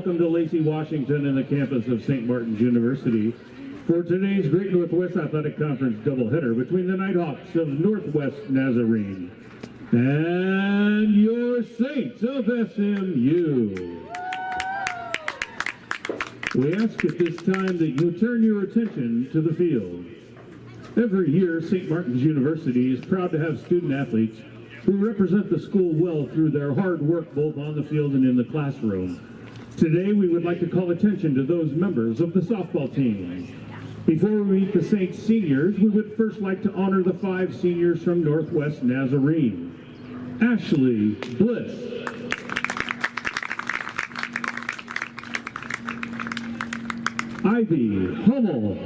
welcome to Lacey, Washington and the campus of St. Martin's University for today's Great Northwest Athletic Conference doubleheader between the Nighthawks of Northwest Nazarene and your Saints of SMU. We ask at this time that you turn your attention to the field. Every year, St. Martin's University is proud to have student athletes who represent the school well through their hard work both on the field and in the classroom. Today, we would like to call attention to those members of the softball team. Before we meet the Saints seniors, we would first like to honor the 5 seniors from Northwest Nazarene. Ashley Bliss, Ivy Hummel,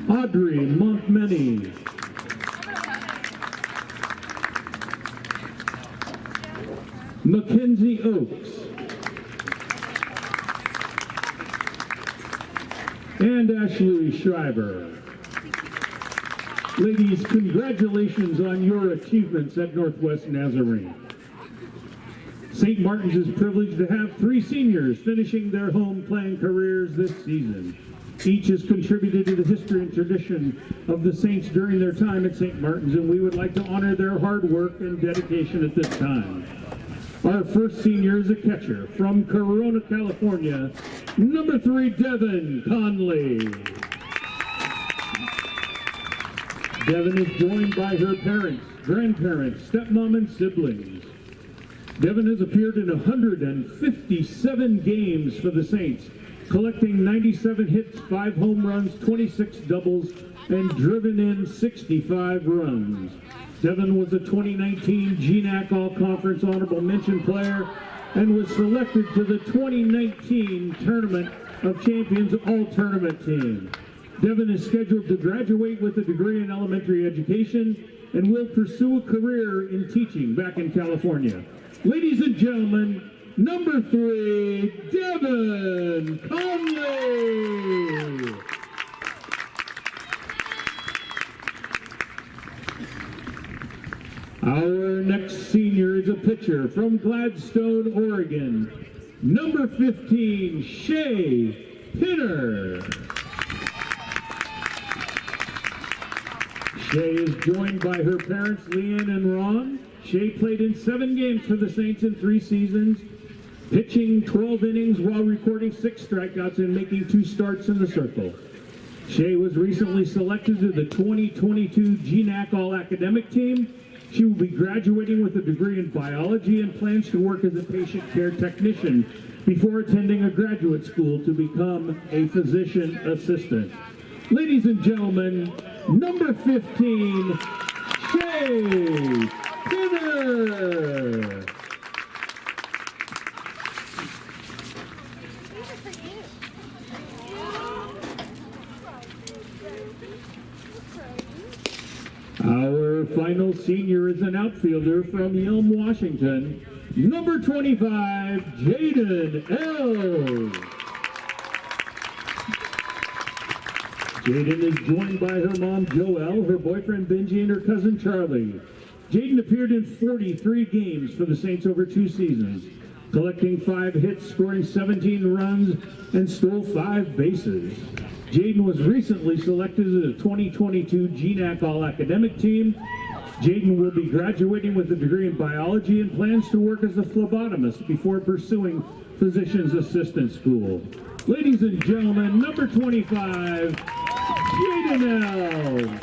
Audrey Montmany, Mackenzie Oakes, and Ashley Schreiber. Ladies, congratulations on your achievements at Northwest Nazarene. St. Martin's is privileged to have 3 seniors finishing their home playing careers this season. Each has contributed to the history and tradition of the Saints during their time at St. Martin's, and we would like to honor their hard work and dedication at this time. Our first senior is a catcher from Corona, California, number 3, Devin Conley. Devin is joined by her parents, grandparents, stepmom, and siblings. Devin has appeared in 157 games for the Saints, collecting 97 hits, 5 home runs, 26 doubles, and driven in 65 runs. Devin was a 2019 GNAC All-Conference Honorable Mention player and was selected to the 2019 Tournament of Champions All-Tournament team. Devin is scheduled to graduate with a degree in elementary education and will pursue a career in teaching back in California. Ladies and gentlemen, number 3, Devin Conley. Our next senior is a pitcher from Gladstone, Oregon, number 15, Shay Pinner. Shay is joined by her parents, Leanne and Ron. Shay played in 7 games for the Saints in 3 seasons, pitching 12 innings while recording 6 strikeouts and making 2 starts in the circle. Shay was recently selected to the 2022 GNAC All-Academic team. She will be graduating with a degree in biology and plans to work as a patient care technician before attending a graduate school to become a physician assistant. Ladies and gentlemen, number 15, Shay Pinner. Our final senior is an outfielder from Yelm, Washington, number 25, Jaden L. Jaden is joined by her mom, Joelle, her boyfriend, Benji, and her cousin, Charlie. Jaden appeared in 43 games for the Saints over 2 seasons, collecting 5 hits, scoring 17 runs, and stole 5 bases. Jaden was recently selected to the 2022 GNAC All-Academic team. Jaden will be graduating with a degree in biology and plans to work as a phlebotomist before pursuing physician's assistant school. Ladies and gentlemen, number 25, Jaden L.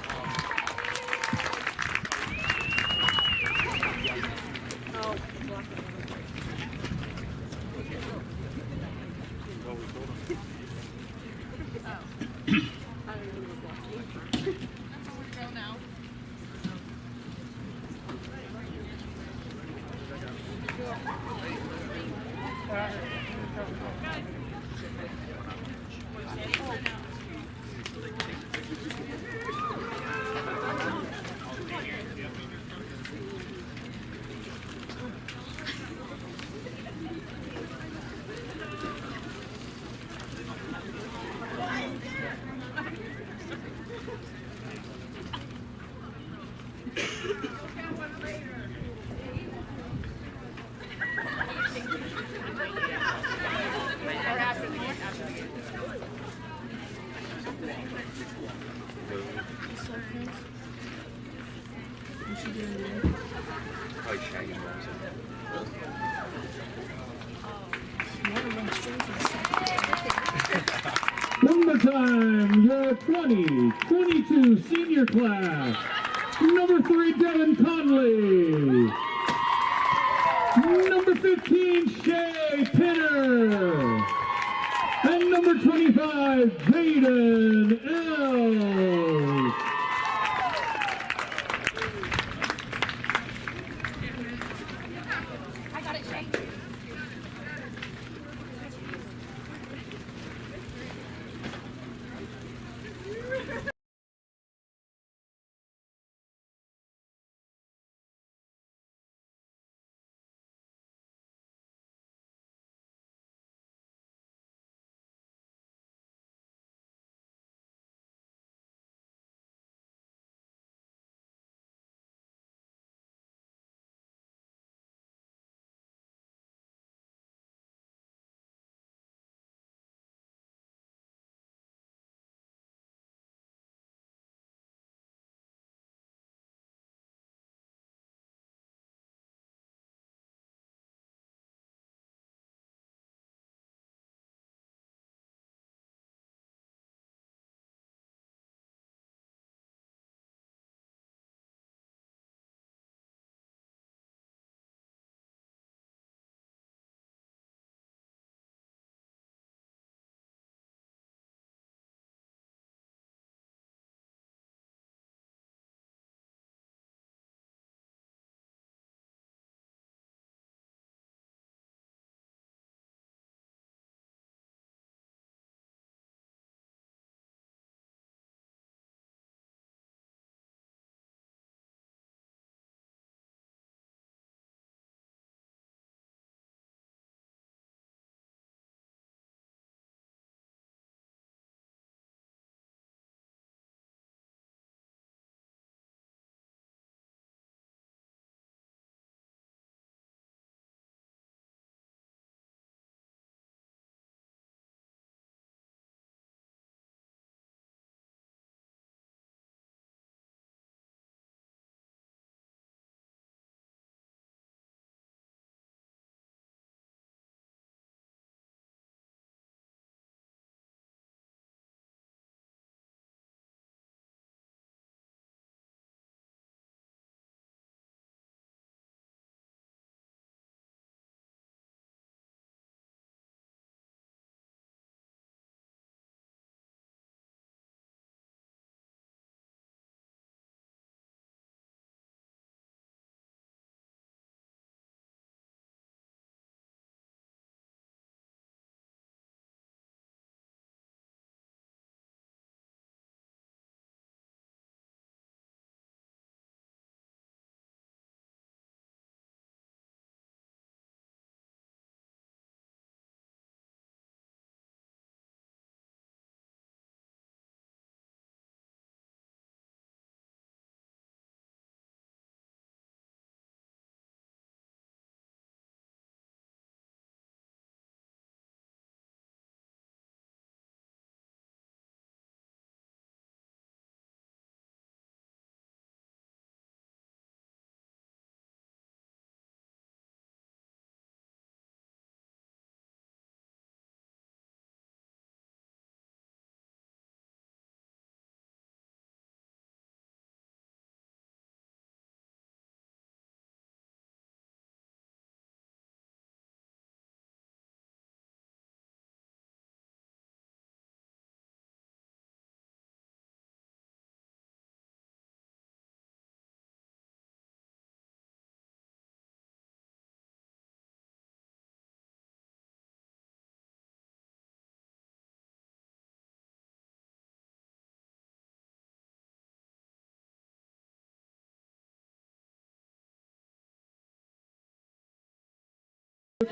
One more time, your 2022 senior class. Number 3, Devin Conley. Number 15, Shay Pinner. And number 25, Jaden L. I got it, Shay.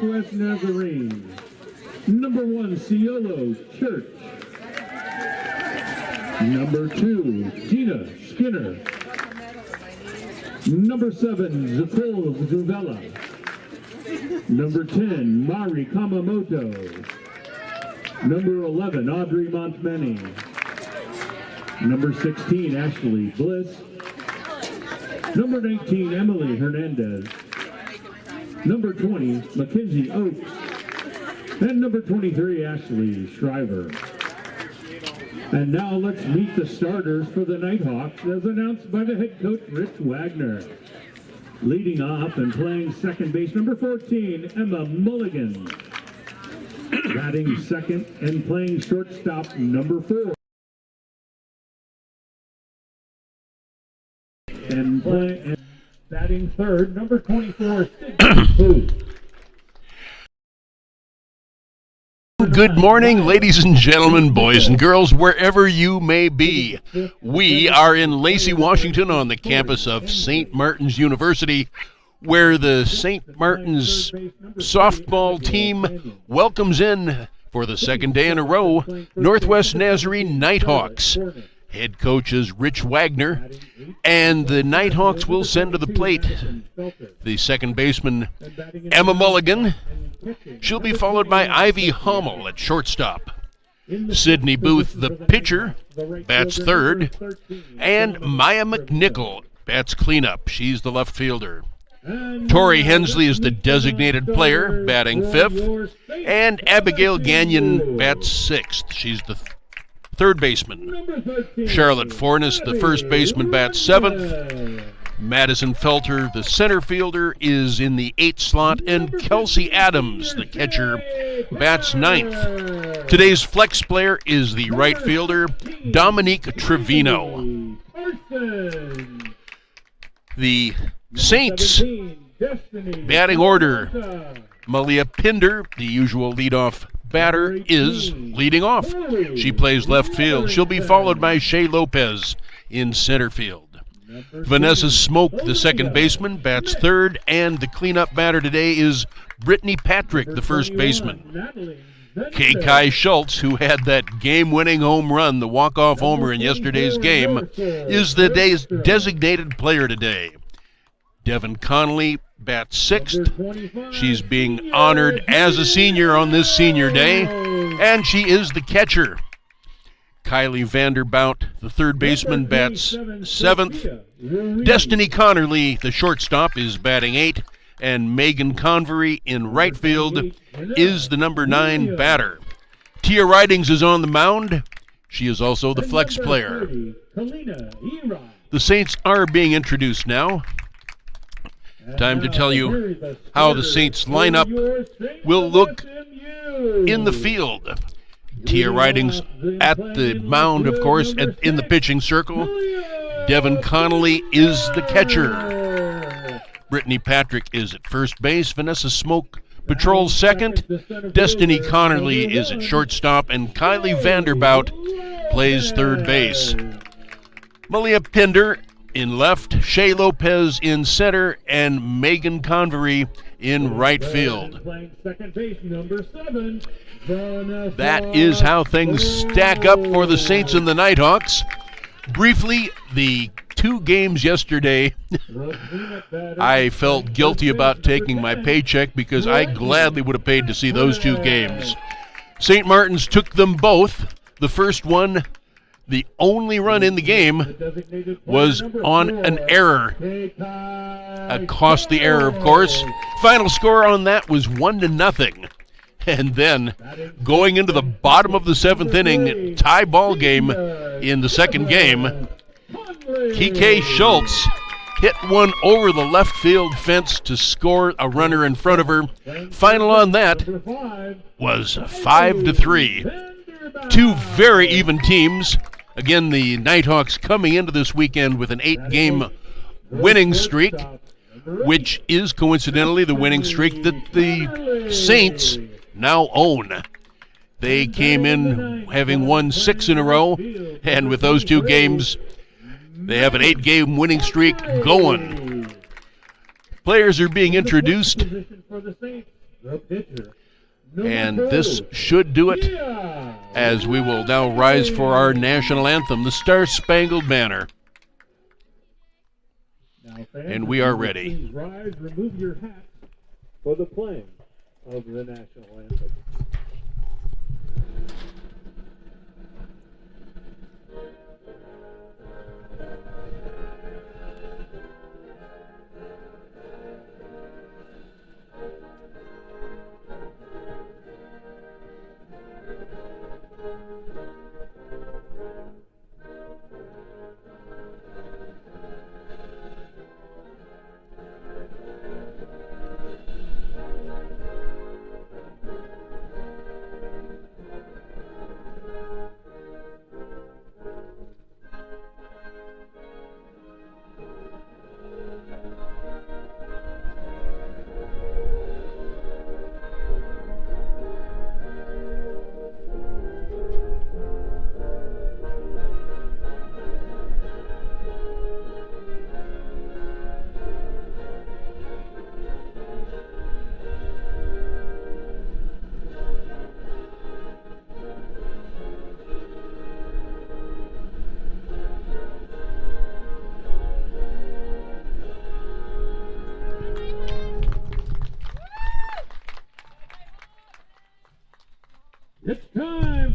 Northwest Nazarene. Number 1, Ciolo Church. Number 2, Gina Skinner. Number 7, Nicole Zuvella. Number 10, Mari Kamamoto. Number 11, Audrey Montmany. Number 16, Ashley Bliss. Number 19, Emily Hernandez. Number 20, Mackenzie Oakes. And number 23, Ashley Shriver. And now let's meet the starters for the Nighthawks as announced by the head coach, Rich Wagner. Leading off and playing second base, number 14, Emma Mulligan. Batting second and playing shortstop, number 4. And batting third, number 24, Sydney Booth. Good morning, ladies and gentlemen, boys and girls, wherever you may be. We are in Lacey, Washington on the campus of St. Martin's University, where the St. Martin's softball team welcomes in, for the second day in a row, Northwest Nazarene Nighthawks. Head coach is Rich Wagner, and the Nighthawks will send to the plate the second baseman, Emma Mulligan. She'll be followed by Ivy Hummel at shortstop. Sydney Booth, the pitcher, bats third, and Maya McNichol bats cleanup. She's the left fielder. Tori Hensley is the designated player, batting fifth, and Abigail Gagnon bats sixth. She's the third baseman. Charlotte Fornes, the first baseman, bats seventh. Madison Felter, the center fielder, is in the 8th slot, and Kelsey Adams, the catcher, bats ninth. Today's flex player is the right fielder, Dominique Trevino. The Saints batting order, Malia Pinder, the usual leadoff batter, is leading off. She plays left field. She'll be followed by Shay Lopez in center field. Vanessa Smoke, the second baseman, bats third, and the cleanup batter today is Brittany Patrick, the first baseman. Kay Kai Schultz, who had that game-winning home run, the walk-off homer in yesterday's game, is the day's designated player today. Devin Connolly bats sixth. She's being honored as a senior on this senior day, and she is the catcher. Kylie Vanderbout, the third baseman, bats seventh. Destiny Connerly, the shortstop, is batting eighth, and Megan Convery in right field is the number 9 batter. Tia Ridings is on the mound. She is also the flex player. The Saints are being introduced now. Time to tell you how the Saints lineup will look in the field. Tia Ridings at the mound, of course, in the pitching circle. Devin Connolly is the catcher. Brittany Patrick is at first base. Vanessa Smoke patrols second. Destiny Connerly is at shortstop, and Kylie Vanderbout plays third base. Malia Pinder in left, Shay Lopez in center, and Megan Convery in right field. That is how things stack up for the Saints and the Nighthawks. Briefly, the 2 games yesterday, I felt guilty about taking my paycheck because I gladly would have paid to see those 2 games. St. Martin's took them both. The first one, the only run in the game, was on an error. A costly error, of course. Final score on that was 1-0. And then, going into the bottom of the 7th inning, tie ball game in the second game, Kike Schultz hit one over the left field fence to score a runner in front of her. Final on that was 5-3. 2 very even teams. Again, the Nighthawks coming into this weekend with an 8-game winning streak, which is coincidentally the winning streak that the Saints now own. They came in having won 6 in a row, and with those 2 games, they have an 8-game winning streak going. Players are being introduced, and this should do it, as we will now rise for our national anthem, the Star-Spangled Banner. And we are ready. Please rise, remove your hats for the playing of the national anthem.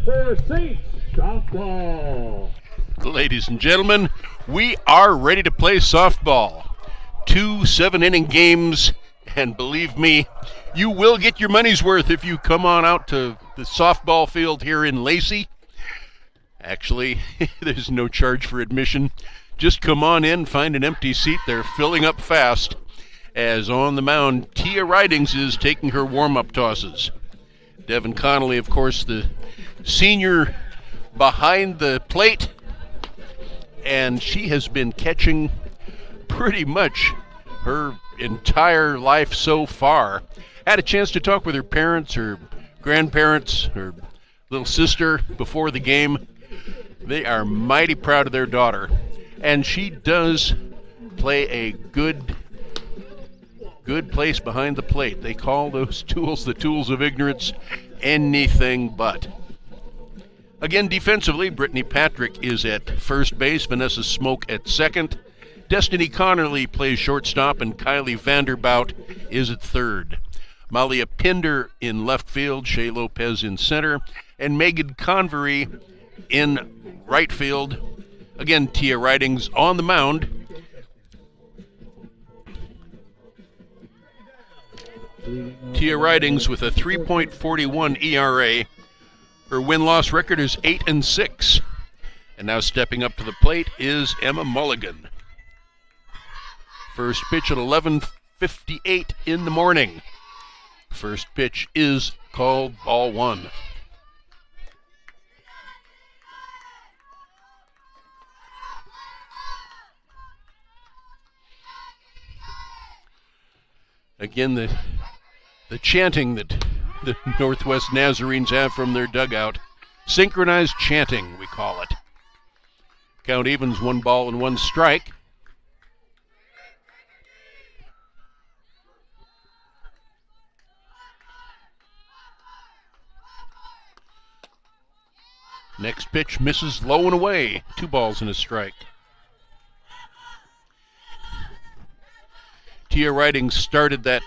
for Saints softball. Ladies and gentlemen, we are ready to play softball. 2 7-inning games, and believe me, you will get your money's worth if you come on out to the softball field here in Lacey. Actually, there's no charge for admission. Just come on in, find an empty seat. They're filling up fast, as on the mound, Tia Ridings is taking her warm-up tosses. Devin Connolly, of course, the senior behind the plate, and she has been catching pretty much her entire life so far. Had a chance to talk with her parents, her grandparents, her little sister before the game. They are mighty proud of their daughter, and she does play a good place behind the plate. They call those tools the tools of ignorance, anything but. Again, defensively, Brittany Patrick is at first base, Vanessa Smoke at second, Destiny Connerly plays shortstop, and Kylie Vanderbout is at third. Malia Pinder in left field, Shea Lopez in center, and Megan Convery in right field. Again, Tia Ridings on the mound. Tia Ridings with a 3.41 ERA. Her win-loss record is 8-6. And now stepping up to the plate is Emma Mulligan. First pitch at 11:58 in the morning. First pitch is called ball one. Again, the chanting that the Northwest Nazarenes have from their dugout. Synchronized chanting, we call it. Count evens, 1 ball and 1 strike. Next pitch misses low and away. 2 balls and a strike. Tia Ridings started that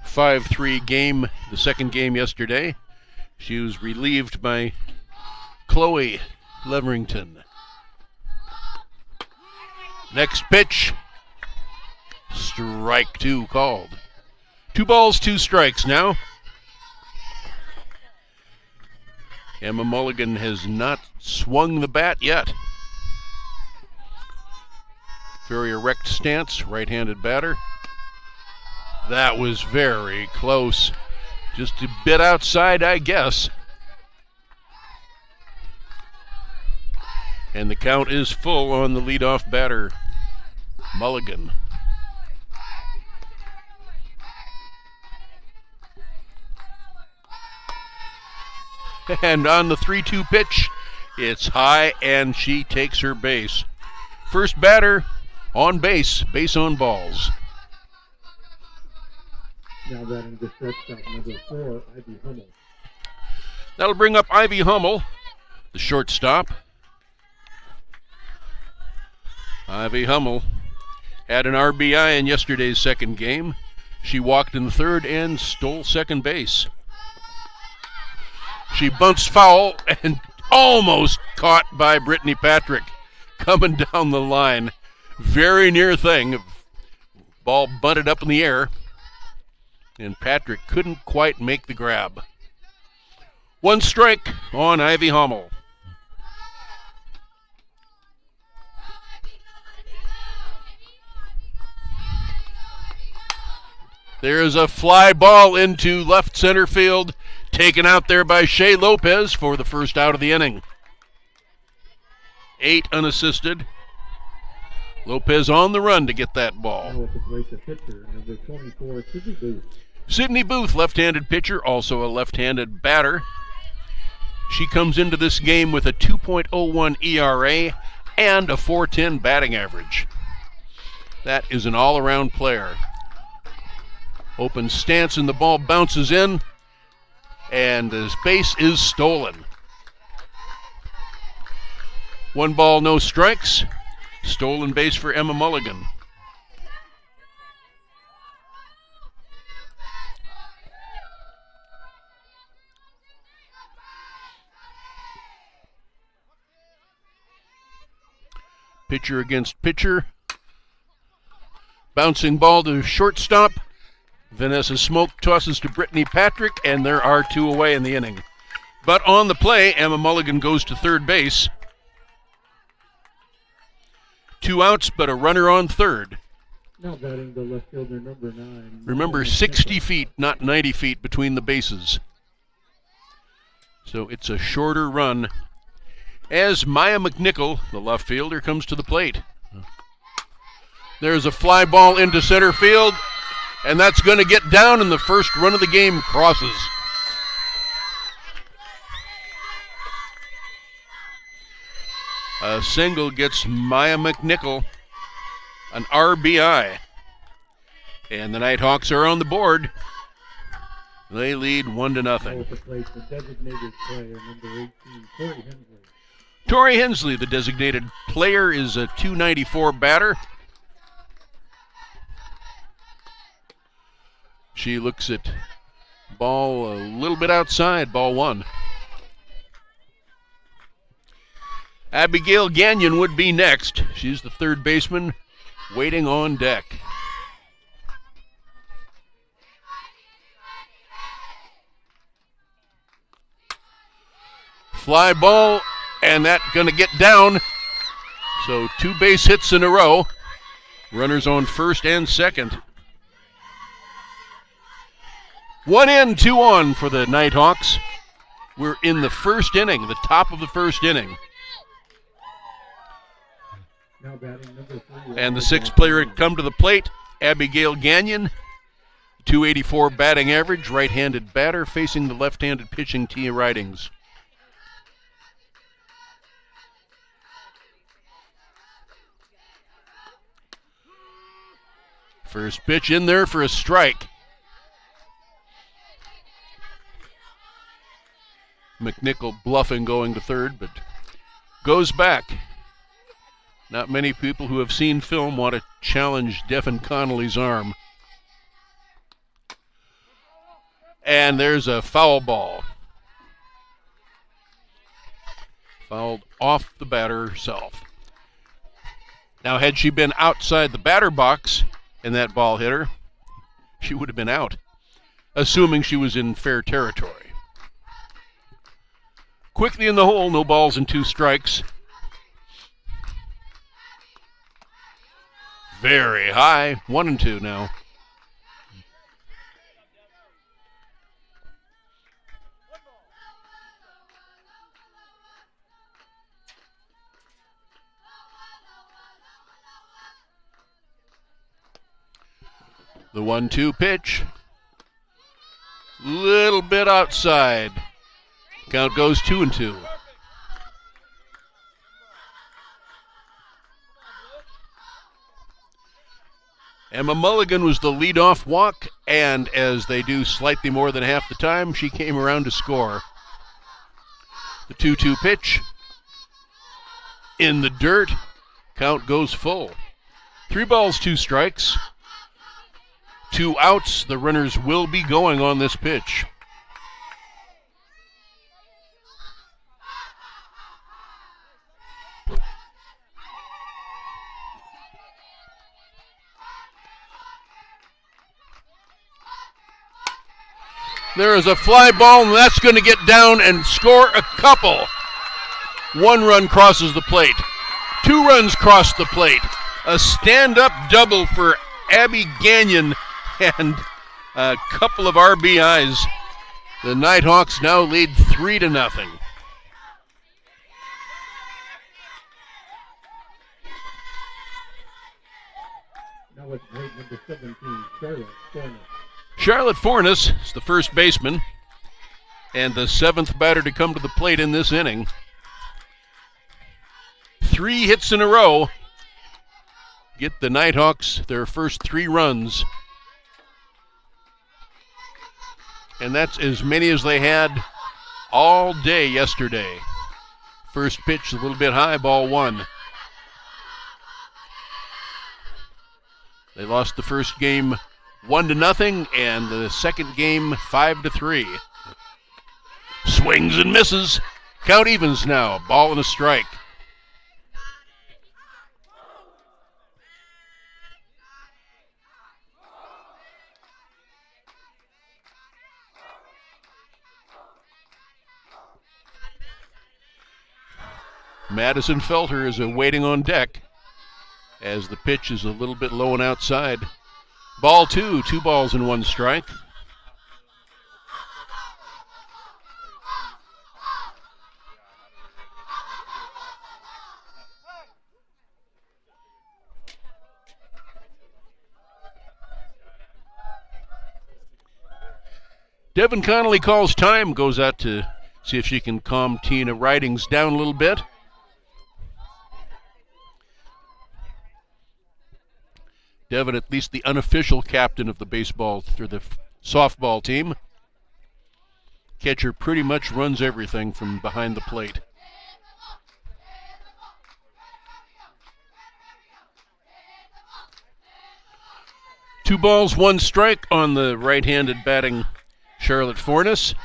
5-3 game, the second game yesterday. She was relieved by Chloe Leverington. Next pitch, strike 2 called. 2 balls, 2 strikes now. Emma Mulligan has not swung the bat yet. Very erect stance, right-handed batter. That was very close. Just a bit outside, I guess. And the count is full on the leadoff batter, Mulligan. And on the 3-2 pitch, it's high, and she takes her base. First batter on base on balls. Now batting the shortstop, number 4, Ivy Hummel. That'll bring up Ivy Hummel, the shortstop. Ivy Hummel had an RBI in yesterday's second game. She walked in the third and stole second base. She bunts foul and almost caught by Brittany Patrick coming down the line. Very near thing. Ball bunted up in the air, and Patrick couldn't quite make the grab. 1 strike on Ivy Hummel. There's a fly ball into left center field, taken out there by Shea Lopez for the first out of the inning. 8 unassisted. Lopez on the run to get that ball. Now at the plate, the pitcher, number 24, Sydney Booth. Sydney Booth, left-handed pitcher, also a left-handed batter. She comes into this game with a 2.01 ERA and a .410 batting average. That is an all-around player. Open stance and the ball bounces in, and his base is stolen. 1 ball, no strikes. Stolen base for Emma Mulligan. Pitcher against pitcher. Bouncing ball to shortstop. Vanessa Smoke tosses to Brittany Patrick, and there are 2 away in the inning. But on the play, Emma Mulligan goes to third base. 2 outs, but a runner on third. Now batting the left fielder, number 9. Remember, 60 feet, not 90 feet between the bases. So it's a shorter run as Maya McNichol, the left fielder, comes to the plate. There's a fly ball into center field, and that's going to get down, and the first run of the game crosses. A single gets Maya McNichol an RBI. And the Nighthawks are on the board. They lead 1-0. The designated player, number 18, Tori Hensley. Tori Hensley, the designated player, is a .294 batter. She looks at ball a little bit outside, ball 1. Abigail Gagnon would be next. She's the third baseman waiting on deck. Fly ball, and that's going to get down. So 2 base hits in a row. Runners on first and second. 1 in, 2 on for the Nighthawks. We're in the first inning, the top of the first inning. Now batting number 3. And the 6th player to come to the plate, Abigail Gagnon. .284 batting average, right-handed batter facing the left-handed pitching Tia Ridings. First pitch in there for a strike. McNichol bluffing going to third, but goes back. Not many people who have seen film want to challenge Devin Connolly's arm. And there's a foul ball. Fouled off the batter herself. Now, had she been outside the batter box and that ball hit her, she would have been out, assuming she was in fair territory. Quickly in the hole, no balls and 2 strikes. Very high, 1 and 2 now. The 1-2 pitch. Little bit outside. Count goes 2-2. Emma Mulligan was the leadoff walk, and as they do slightly more than half the time, she came around to score. The 2-2 pitch. In the dirt. Count goes full. 3 balls, 2 strikes. 2 outs. The runners will be going on this pitch. There is a fly ball, and that's going to get down and score a couple. 1 run crosses the plate. 2 runs cross the plate. A stand-up double for Abby Gagnon and a couple of RBIs. The Nighthawks now lead 3-0. Now it's grade number 17, Charlotte Fornes. Charlotte Fornes is the first baseman and the 7th batter to come to the plate in this inning. 3 hits in a row get the Nighthawks their first 3 runs. And that's as many as they had all day yesterday. First pitch a little bit high, ball 1. They lost the first game 1-0, and the second game 5-3. Swings and misses. Count evens now. Ball and a strike. Madison Felter is waiting on deck as the pitch is a little bit low and outside. Ball 2, 2 balls and 1 strike. Devin Connolly calls time, goes out to see if she can calm Tina Ridings down a little bit. Devin, at least the unofficial captain of the baseball or the softball team. Catcher pretty much runs everything from behind the plate. Two balls, 1 strike on the right-handed batting Charlotte Fornes.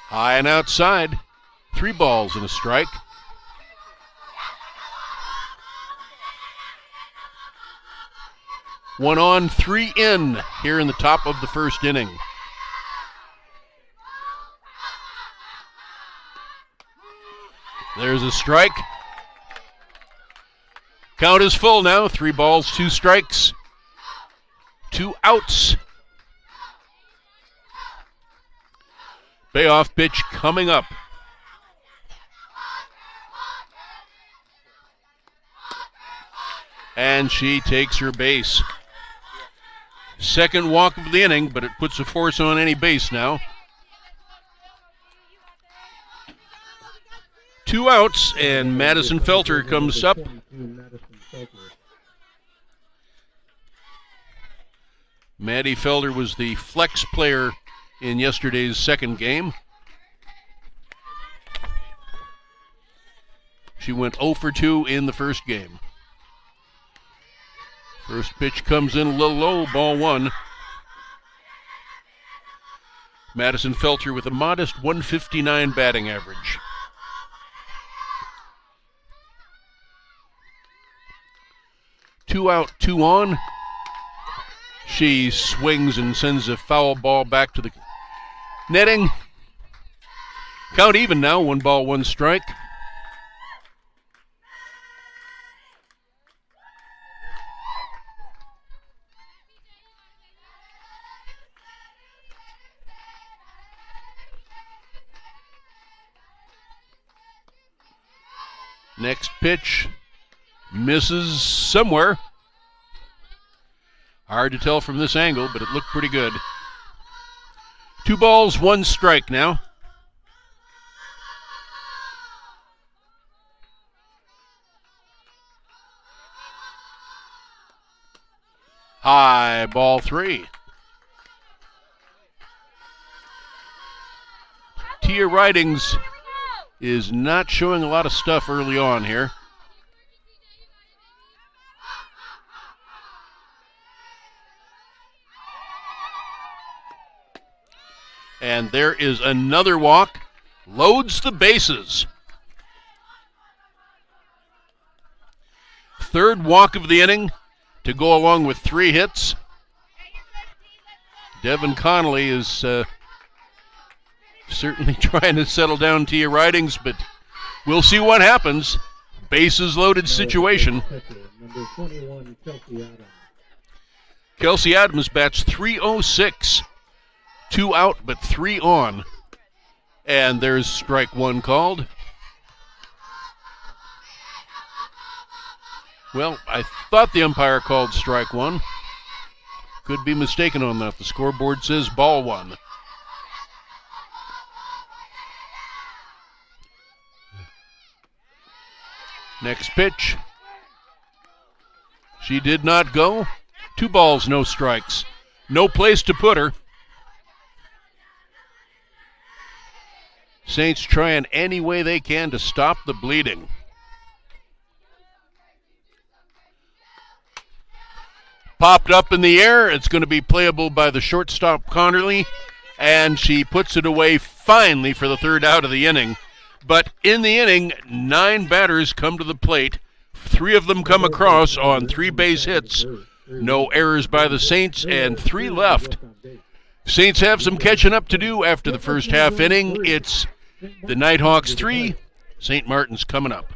High and outside. 3 balls and a strike. One on, 3 in here in the top of the first inning. There's a strike. Count is full now. 3 balls, 2 strikes, 2 outs. Payoff pitch coming up. And she takes her base. Second walk of the inning, but it puts a force on any base now. 2 outs, and Madison Felter comes up. Maddie Felder was the flex player in yesterday's second game. She went 0 for 2 in the first game. First pitch comes in a little low, ball 1. Madison Felter with a modest 159 batting average. Two out, 2 on. She swings and sends a foul ball back to the netting. Count even now, 1 ball, 1 strike. Next pitch misses somewhere. Hard to tell from this angle, but it looked pretty good. 2 balls, 1 strike now. High, ball 3. Tia Ridings is not showing a lot of stuff early on here. And there is another walk. Loads the bases. Third walk of the inning to go along with 3 hits. Devin Connolly is certainly trying to settle down Tia Ridings, but we'll see what happens. Bases loaded situation. Number 21, Kelsey Adams. Kelsey Adams bats .306. 2 out, but 3 on. And there's strike 1 called. Well, I thought the umpire called strike 1. Could be mistaken on that. The scoreboard says ball 1. Next pitch. She did not go. 2 balls, no strikes. No place to put her. Saints trying any way they can to stop the bleeding. Popped up in the air. It's going to be playable by the shortstop Connerly, and she puts it away finally for the 3rd out of the inning. But in the inning, 9 batters come to the plate. 3 of them come across on 3 base hits. No errors by the Saints, and 3 left. Saints have some catching up to do after the first half inning. It's the Nighthawks 3, St. Martin's coming up.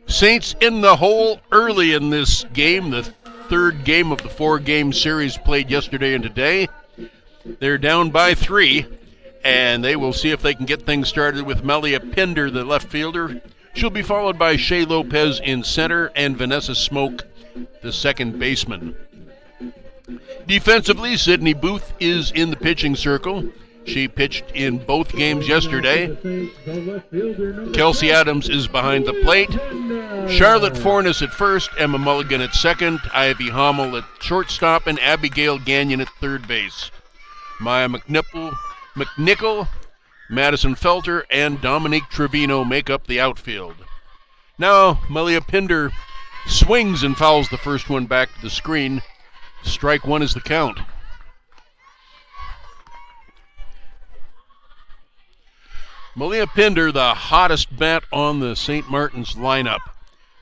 Saints in the hole early in this game, the third game of the 4-game series played yesterday and today. They're down by 3, and they will see if they can get things started with Melia Pinder, the left fielder. She'll be followed by Shea Lopez in center and Vanessa Smoke, the second baseman. Defensively, Sydney Booth is in the pitching circle. She pitched in both games yesterday. Kelsey Adams is behind the plate. Charlotte Fornes at first, Emma Mulligan at second, Ivy Hommel at shortstop, and Abigail Gagnon at third base. Maya McNichol, Madison Felter, and Dominique Trevino make up the outfield. Now, Melia Pinder swings and fouls the first one back to the screen. Strike one is the count. Melia Pinder, the hottest bat on the St. Martin's lineup.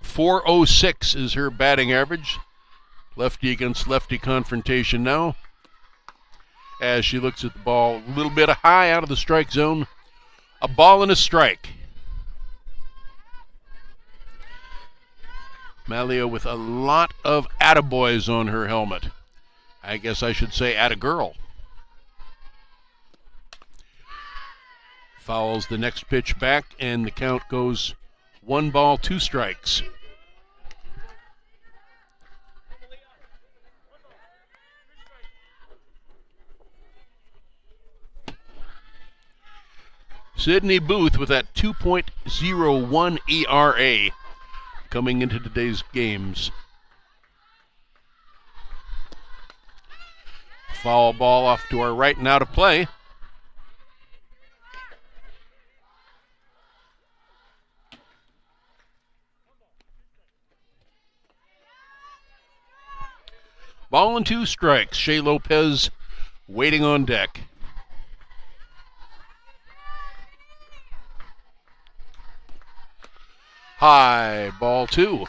.406 is her batting average. Lefty against lefty confrontation now. As she looks at the ball, a little bit high out of the strike zone. A ball and a strike. Melia with a lot of attaboys on her helmet. I guess I should say attagirl. Fouls the next pitch back, and the count goes 1 ball, 2 strikes. Sydney Booth with that 2.01 ERA coming into today's games. Foul ball off to our right and out of play. Ball and 2 strikes. Shea Lopez waiting on deck. High, ball 2.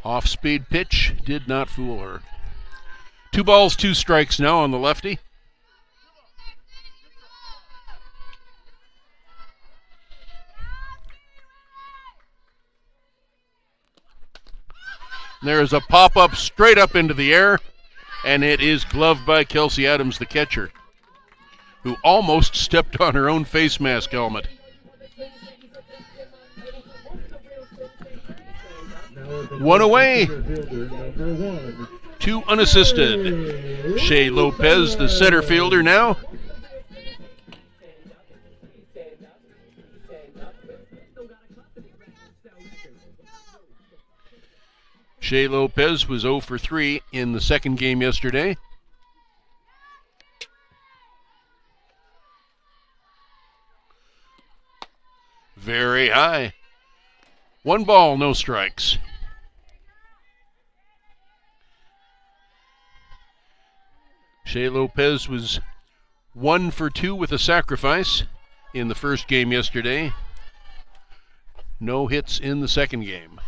Off-speed pitch did not fool her. 2 balls, 2 strikes now on the lefty. There's a pop-up straight up into the air, and it is gloved by Kelsey Adams, the catcher, who almost stepped on her own face mask helmet. One away. 2 unassisted. Shea Lopez, the center fielder now. Shea Lopez was 0 for 3 in the second game yesterday. Very high. 1 ball, no strikes. Shea Lopez was 1 for 2 with a sacrifice in the first game yesterday. No hits in the second game.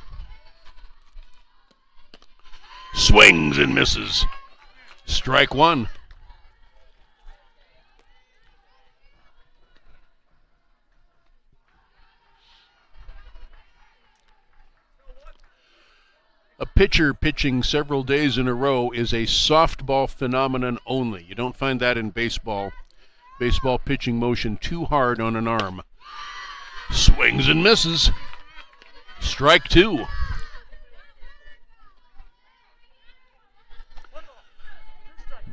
Swings and misses. Strike 1. A pitcher pitching several days in a row is a softball phenomenon only. You don't find that in baseball. Baseball pitching motion too hard on an arm. Swings and misses. Strike 2.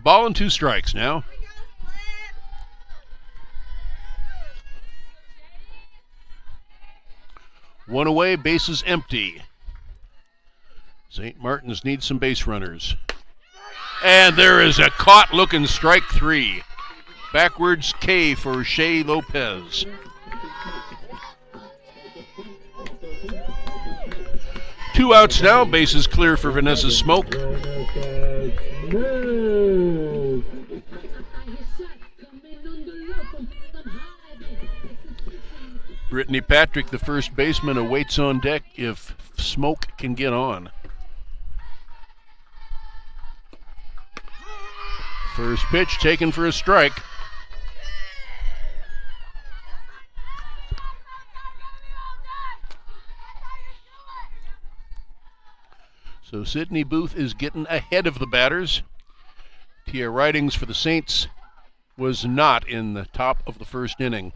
Ball and 2 strikes now. One away, bases empty. St. Martin's needs some base runners. And there is a caught-looking strike 3. Backwards K for Shea Lopez. Two outs now, bases clear for Vanessa Smoke. Brittany Patrick, the first baseman, awaits on deck if Smoke can get on. First pitch taken for a strike. So Sydney Booth is getting ahead of the batters. Tia Ridings for the Saints was not in the top of the first inning.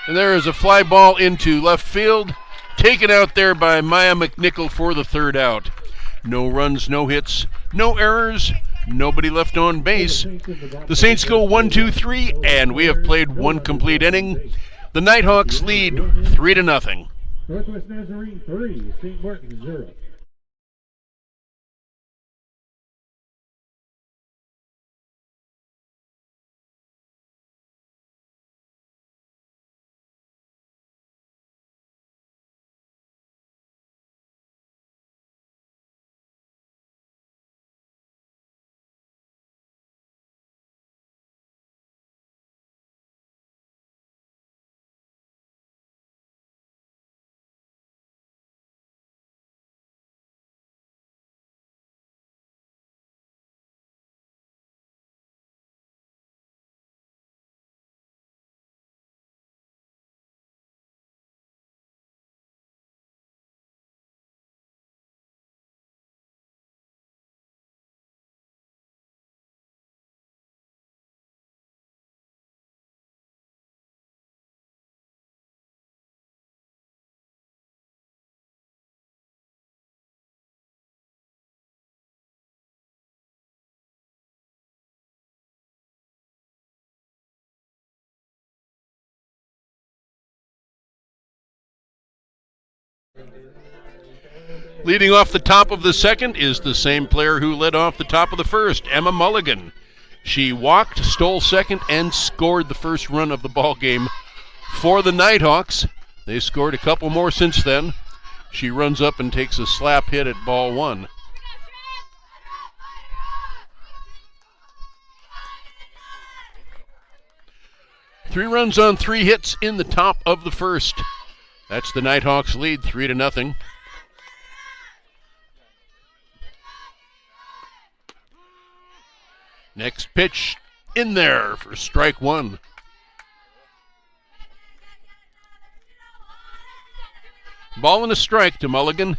And there is a fly ball into left field, taken out there by Maya McNichol for the third out. No runs, no hits, no errors, nobody left on base. The Saints go 1, 2, 3, and we have played one complete inning. The Nighthawks lead 3-0. Northwest Nazarene 3, St. Martin 0. Leading off the top of the second is the same player who led off the top of the first, Emma Mulligan. She walked, stole second, and scored the first run of the ball game for the Nighthawks. They scored a couple more since then. She runs up and takes a slap hit at ball 1. Three runs on 3 hits in the top of the first. That's the Nighthawks lead 3-0. Next pitch in there for strike 1. Ball and a strike to Mulligan.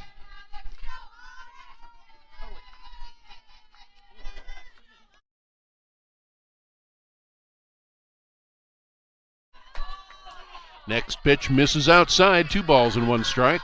Next pitch misses outside, 2 balls and 1 strike.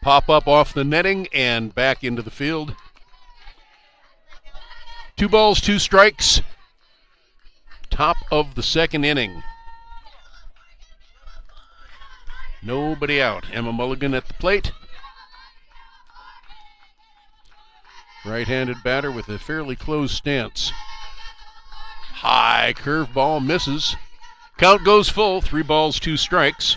Pop up off the netting and back into the field. 2 balls, 2 strikes. Top of the second inning. Nobody out. Emma Mulligan at the plate. Right-handed batter with a fairly closed stance. High curveball misses. Count goes full. 3 balls, 2 strikes.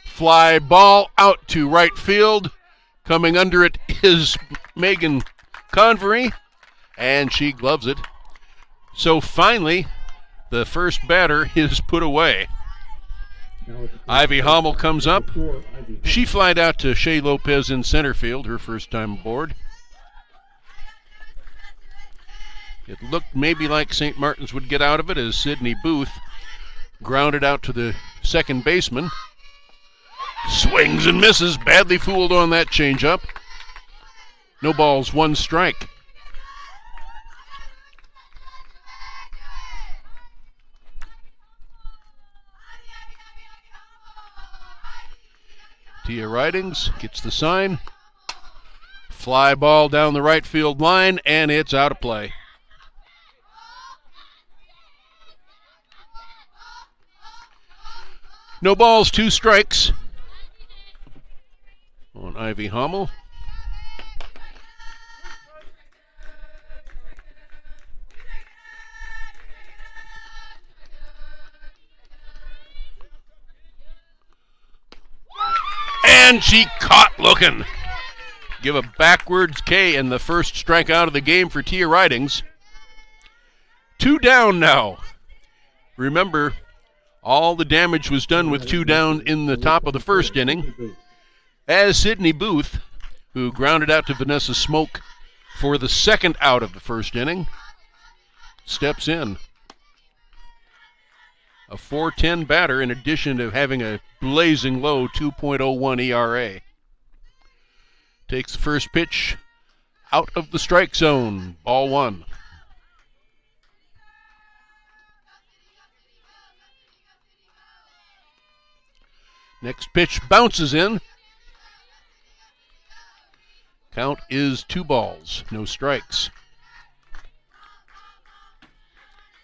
Fly ball out to right field. Coming under it is Megan Convery, and she gloves it. So finally, the first batter is put away. Ivy Hommel comes up. She flied out to Shea Lopez in center field, her first time aboard. It looked maybe like St. Martin's would get out of it as Sydney Booth grounded out to the second baseman. Swings and misses, badly fooled on that changeup. No balls, one strike. Tia Ridings gets the sign. Fly ball down the right field line, and it's out of play. No balls, two strikes on Ivy Hommel. And she caught looking. Give a backwards K and the first strikeout of the game for Tia Ridings. 2 down now. Remember, all the damage was done with 2 down in the top of the first inning, as Sydney Booth, who grounded out to Vanessa Smoke for the second out of the first inning, steps in. A .410 batter in addition to having a blazing low 2.01 ERA. Takes the first pitch out of the strike zone. Ball 1. Next pitch bounces in. Count is 2 balls, no strikes.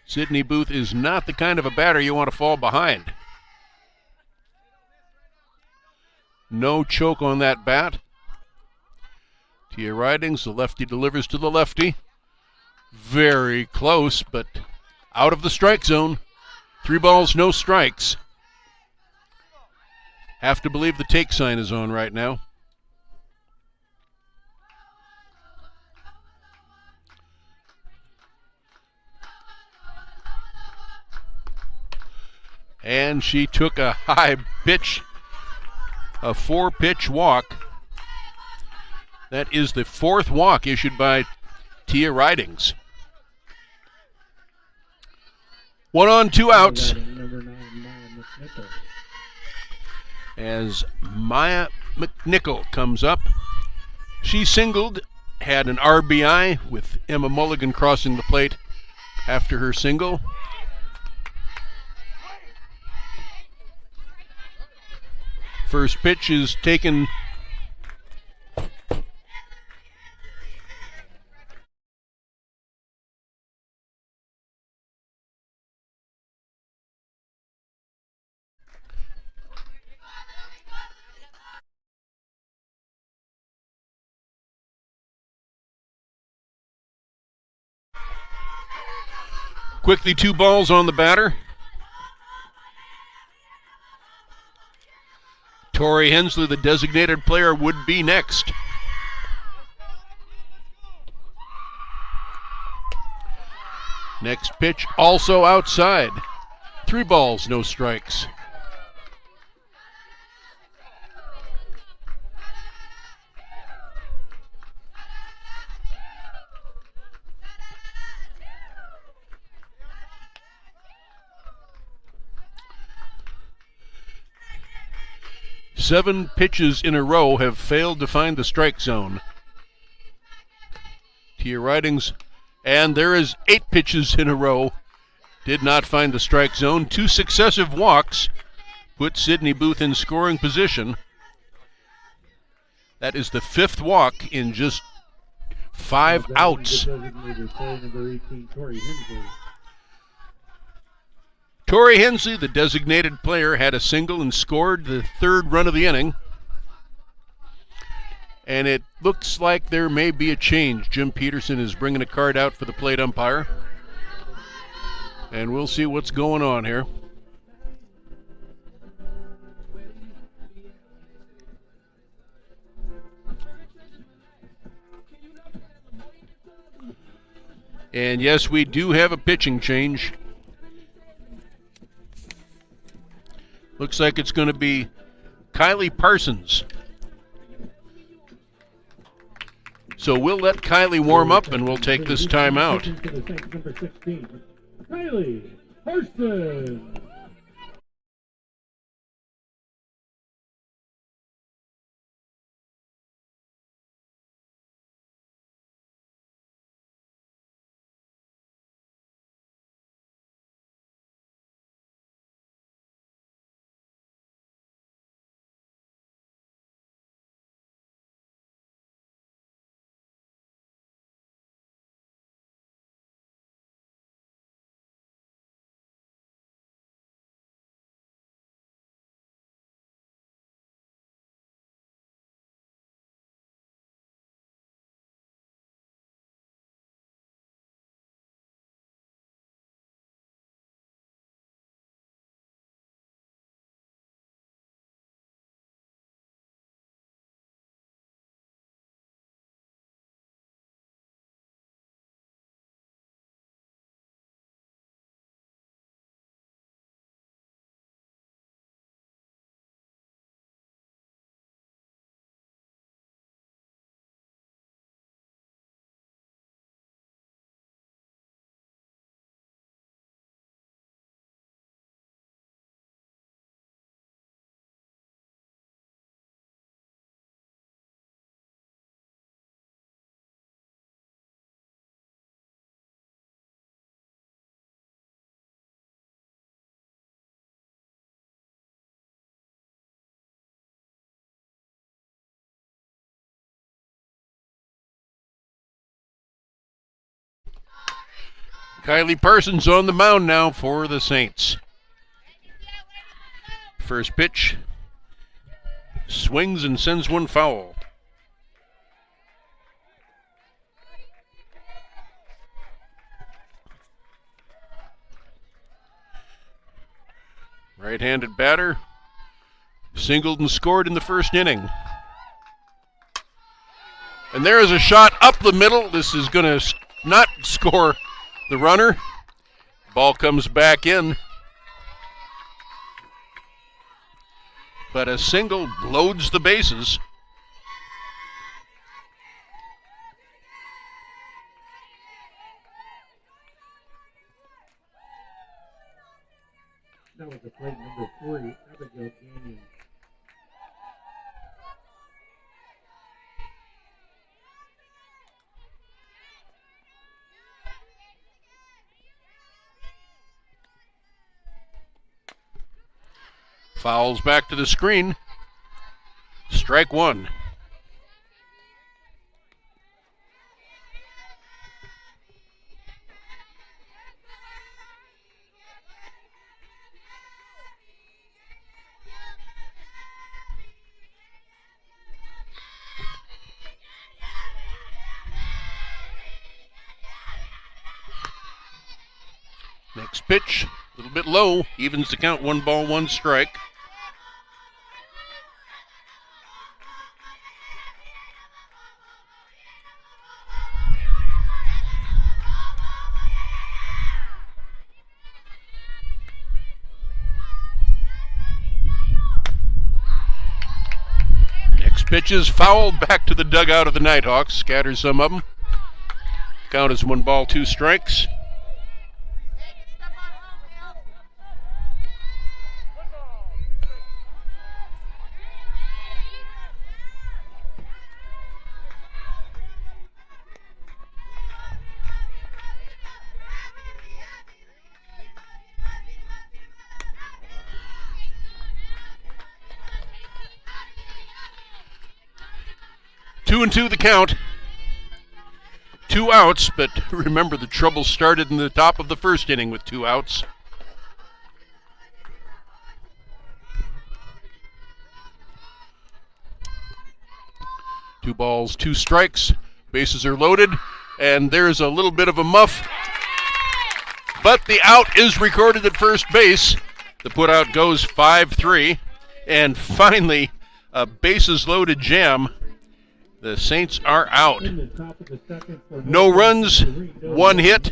Sydney Booth is not the kind of a batter you want to fall behind. No choke on that bat. Tia Ridings, the lefty delivers to the lefty. Very close, but out of the strike zone. 3 balls, no strikes. Have to believe the take sign is on right now. And she took a high pitch, a 4-pitch walk. That is the 4th walk issued by Tia Ridings. 1 on, 2 outs. As Maya McNichol comes up. She singled, had an RBI with Emma Mulligan crossing the plate after her single. First pitch is taken. Quickly 2 balls on the batter. Tori Hensley, the designated player, would be next. Next pitch also outside. 3 balls, no strikes. Seven pitches in a row have failed to find the strike zone. Tia Ridings, and there is 8 pitches in a row. Did not find the strike zone. 2 successive walks put Sydney Booth in scoring position. That is the 5th walk in just 5 outs. Tori Hensley, the designated player, had a single and scored the 3rd run of the inning. And it looks like there may be a change. Jim Peterson is bringing a card out for the plate umpire. And we'll see what's going on here. And yes, we do have a pitching change. Looks like it's going to be Kylie Parsons. So we'll let Kylie warm up, and we'll take this time out. Number 16, Kylie Parsons. Kylie Parsons on the mound now for the Saints. First pitch, swings and sends one foul. Right-handed batter, singled and scored in the first inning. And there is a shot up the middle. This is going to not score the runner. Ball comes back in. But a single loads the bases. That was the plate number 3, Abigail Canyon. Fouls back to the screen. Strike one. Next pitch, a little bit low, evens the count, 1 ball, 1 strike. Next pitch is fouled back to the dugout of the Nighthawks, scatters some of them. Count is 1 ball, 2 strikes. Two and two the count. 2 outs, but remember the trouble started in the top of the first inning with 2 outs. Two balls, 2 strikes. Bases are loaded, and there's a little bit of a muff. But the out is recorded at first base. The putout goes 5-3, and finally a bases loaded jam. The Saints are out. No runs, 1 hit,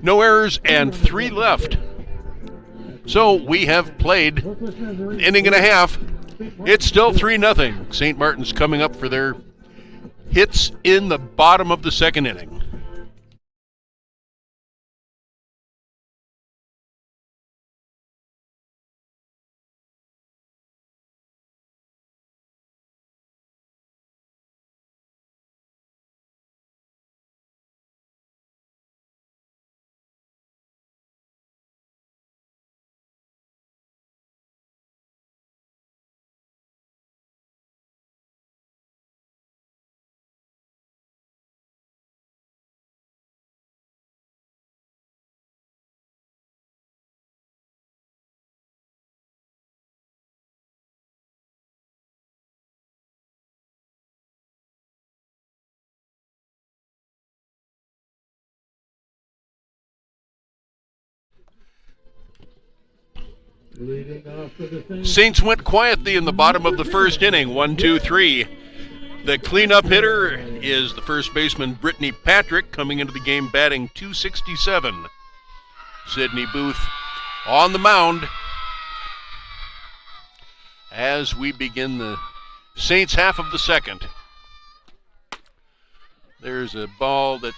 no errors, and 3 left. So we have played an inning and a half. It's still 3-0. St. Martin's coming up for their hits in the bottom of the second inning. Saints went quietly in the bottom of the first inning, 1-2-3. The cleanup hitter is the first baseman, Brittany Patrick, coming into the game batting .267. Sydney Booth on the mound as we begin the Saints half of the second. There's a ball that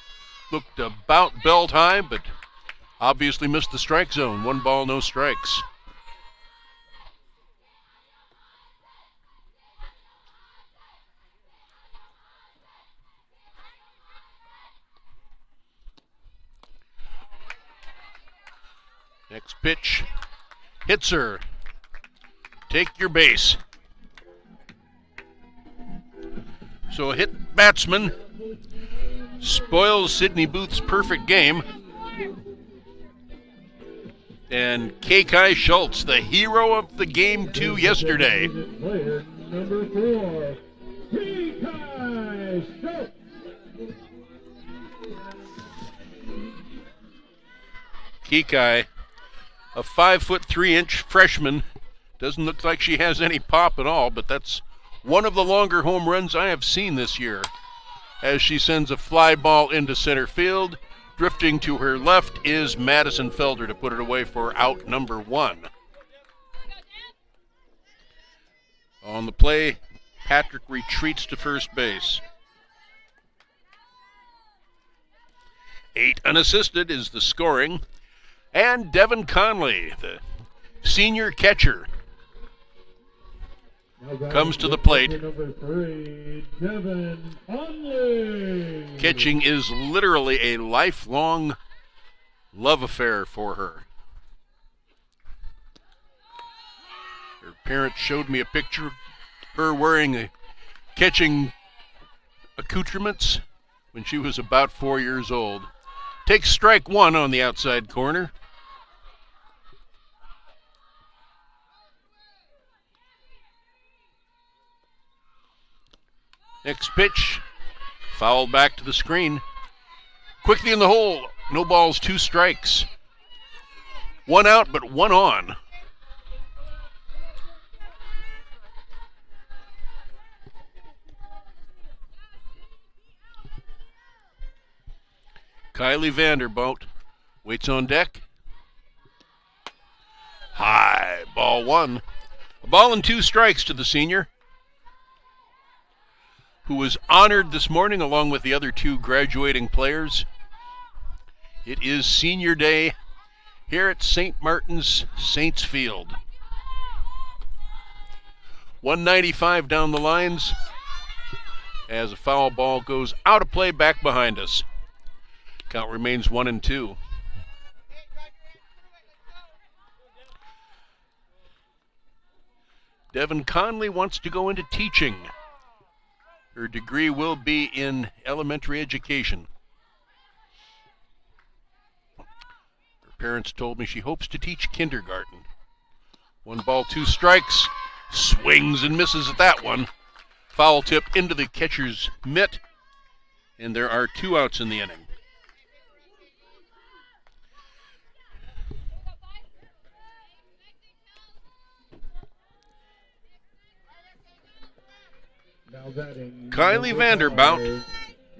looked about belt high, but obviously missed the strike zone. 1 ball, no strikes. Next pitch, hits her. Take your base. So a hit batsman spoils Sydney Booth's perfect game. And Kai Schultz, the hero of the game 2 yesterday. Player number 4, Kai Schultz. Kikai, a 5'3" freshman, doesn't look like she has any pop at all, but that's one of the longer home runs I have seen this year, as she sends a fly ball into center field. Drifting to her left is Madison Felder to put it away for out number 1. On the play, Patrick retreats to first base. 8 unassisted is the scoring. And Devin Conley, the senior catcher, comes to the plate. Number 3, Devin Conley. Catching is literally a lifelong love affair for her. Her parents showed me a picture of her wearing catching accoutrements when she was about 4 years old. Takes strike 1 on the outside corner. Next pitch, fouled back to the screen. Quickly in the hole, no balls, 2 strikes. 1 out, but 1 on. Kylie Vanderbout waits on deck. High, ball 1. A ball and 2 strikes to the senior, who was honored this morning along with the other 2 graduating players. It is senior day here at St. Martin's Saints Field. 195 down the lines as a foul ball goes out of play back behind us. Count remains 1-2. Devin Conley wants to go into teaching. Her degree will be in elementary education. Her parents told me she hopes to teach kindergarten. 1 ball, 2 strikes. Swings and misses at that one. Foul tip into the catcher's mitt. And there are 2 outs in the inning. Kylie Vanderbout.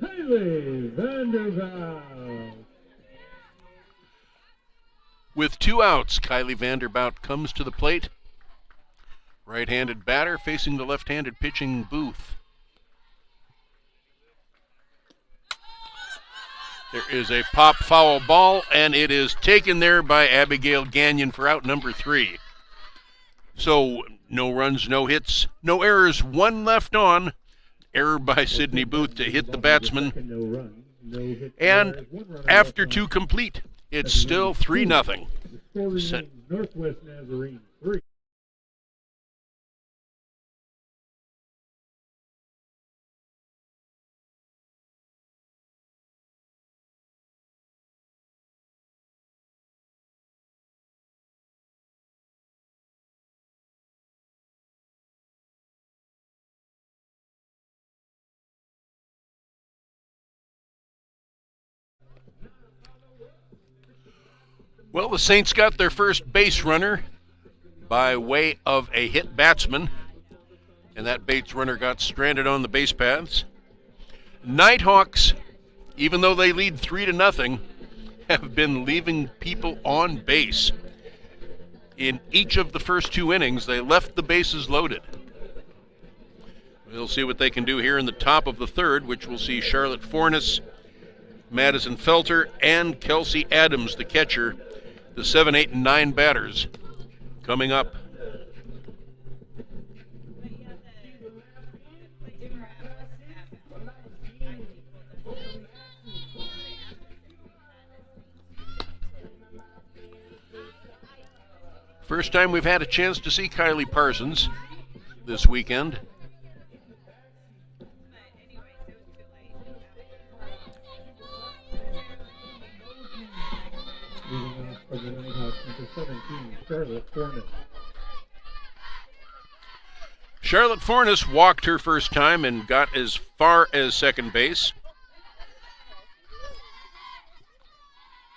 Kylie Vanderbout. With 2 outs, Kylie Vanderbout comes to the plate. Right-handed batter facing the left-handed pitching booth. There is a pop foul ball, and it is taken there by Abigail Gagnon for out number 3. So no runs, no hits, no errors, 1 left on. Error by Sydney Booth to hit the batsman. And after 2 complete, it's still 3-0. Northwest Nazarene 3. Well, the Saints got their first base runner by way of a hit batsman, and that base runner got stranded on the base paths. Nighthawks, even though they lead 3-0, have been leaving people on base. In each of the first 2 innings, they left the bases loaded. We'll see what they can do here in the top of the 3rd, which will see Charlotte Fornes, Madison Felter, and Kelsey Adams, the catcher, the 7, 8, and 9 batters coming up. First time we've had a chance to see Kylie Parsons this weekend. Of the Nighthawks, number 17, Charlotte Fornes. Charlotte Fornes walked her first time and got as far as second base.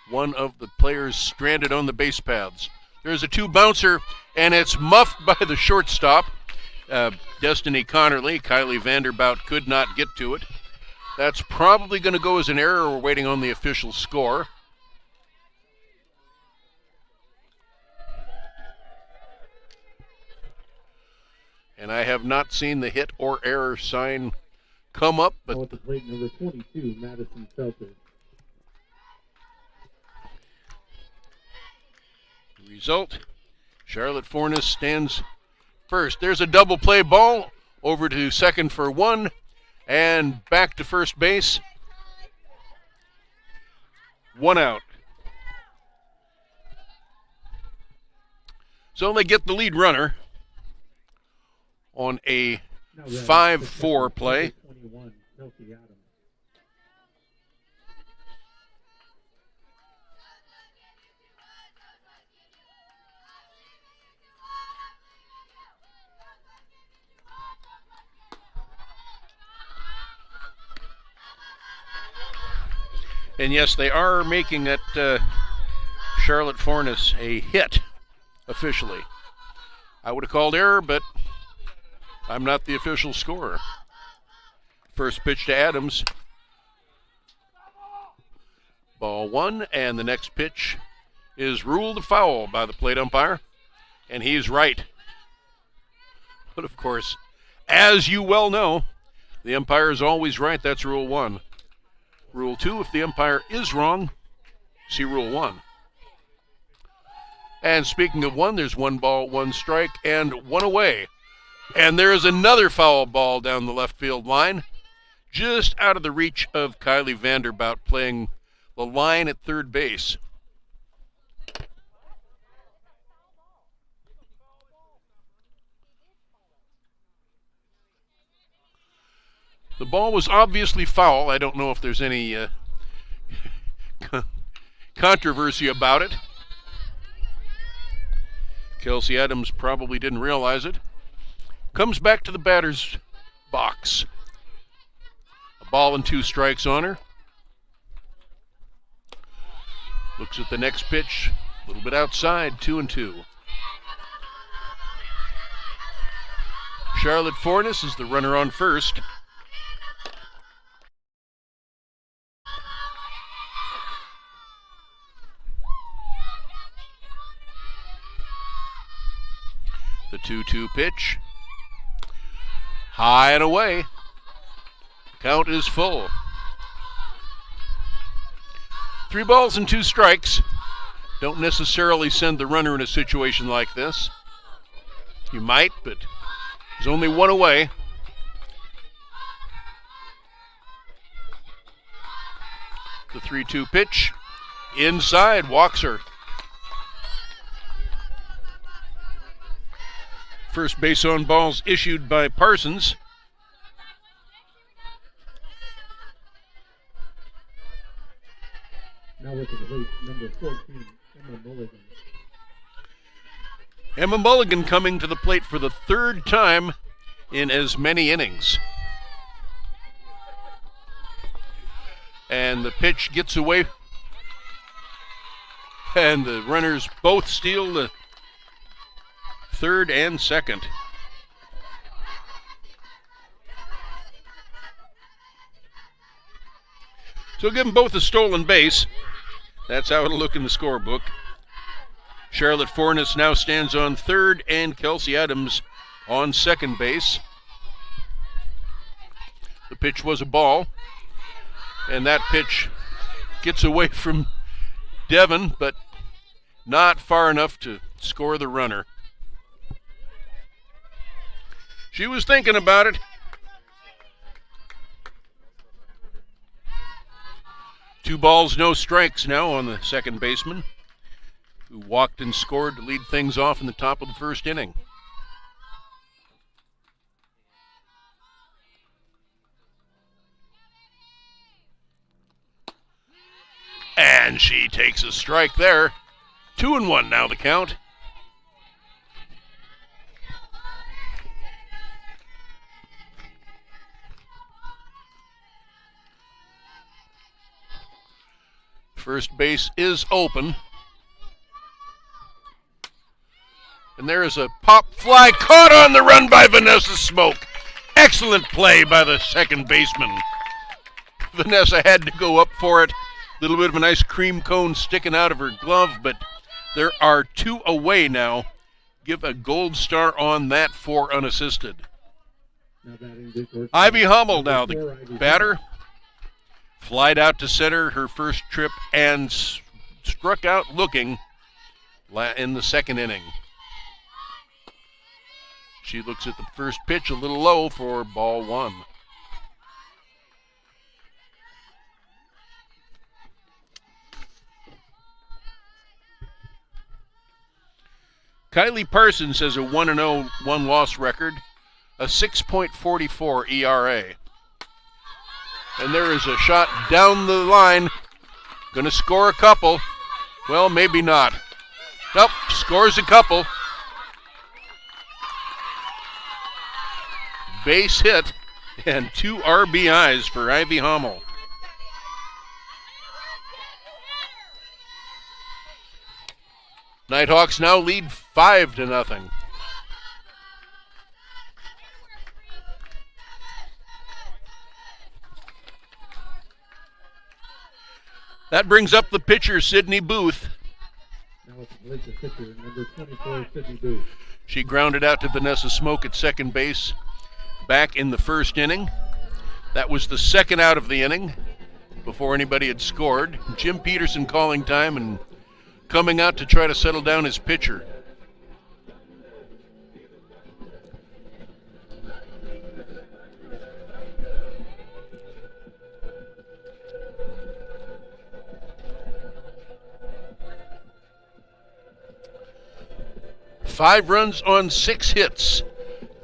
One of the players stranded on the base paths. There's a 2-bouncer, and it's muffed by the shortstop, Destiny Connerly. Kylie Vanderbout could not get to it. That's probably going to go as an error. We're waiting on the official score. And I have not seen the hit or error sign come up, but at the plate, number 22, Madison Felter. The result, Charlotte Fornes stands first. There's a double play ball over to second for 1 and back to first base. 1 out. So they get the lead runner on a 5-4 play. 21, Kelsey Adams. And yes, they are making that Charlotte Fornes a hit officially. I would have called error, but I'm not the official scorer. First pitch to Adams. Ball 1, and the next pitch is ruled a foul by the plate umpire, and he's right. But of course, as you well know, the umpire is always right. That's Rule 1. Rule 2, if the umpire is wrong, see Rule 1. And speaking of 1, there's 1 ball, 1 strike, and 1 away. And there is another foul ball down the left field line, just out of the reach of Kylie Vanderbout playing the line at third base. The ball was obviously foul. I don't know if there's any controversy about it. Kelsey Adams probably didn't realize it. Comes back to the batter's box. A ball and 2 strikes on her. Looks at the next pitch. A little bit outside, 2-2. Charlotte Fornes is the runner on first. The 2-2 pitch. High and away. Count is full. 3 balls and 2 strikes. Don't necessarily send the runner in a situation like this. You might, but there's only 1 away. The 3-2 pitch. Inside, walks her. First base on balls issued by Parsons. Now with the plate, number 14, Emma Mulligan. Emma Mulligan coming to the plate for the 3rd time in as many innings. And the pitch gets away. And the runners both steal the 3rd and 2nd. So give them both a stolen base. That's how it'll look in the scorebook. Charlotte Fornes now stands on 3rd and Kelsey Adams on 2nd base. The pitch was a ball. And that pitch gets away from Devon, but not far enough to score the runner. She was thinking about it. 2 balls, no strikes now on the 2nd baseman, who walked and scored to lead things off in the top of the 1st inning. And she takes a strike there. 2-1 now the count. First base is open. And there is a pop fly caught on the run by Vanessa Smoke. Excellent play by the 2nd baseman. Vanessa had to go up for it. A little bit of an ice cream cone sticking out of her glove, but there are 2 away now. Give a gold star on that for unassisted. Ivy Hummel now, the batter. Flied out to center her first trip and struck out looking in the 2nd inning. She looks at the first pitch a little low for ball 1. Kylie Parsons has a 1-0, 1-loss record, a 6.44 ERA. And there is a shot down the line. Going to score a couple. Well, maybe not. Nope, scores a couple. Base hit and 2 RBIs for Ivy Hummel. Nighthawks now lead 5-0. That brings up the pitcher, Sydney Booth. Now it's the pitcher, number 24, Sydney Booth. She grounded out to Vanessa Smoke at 2nd base back in the 1st inning. That was the 2nd out of the inning before anybody had scored. Jim Peterson calling time and coming out to try to settle down his pitcher. Five runs on 6 hits.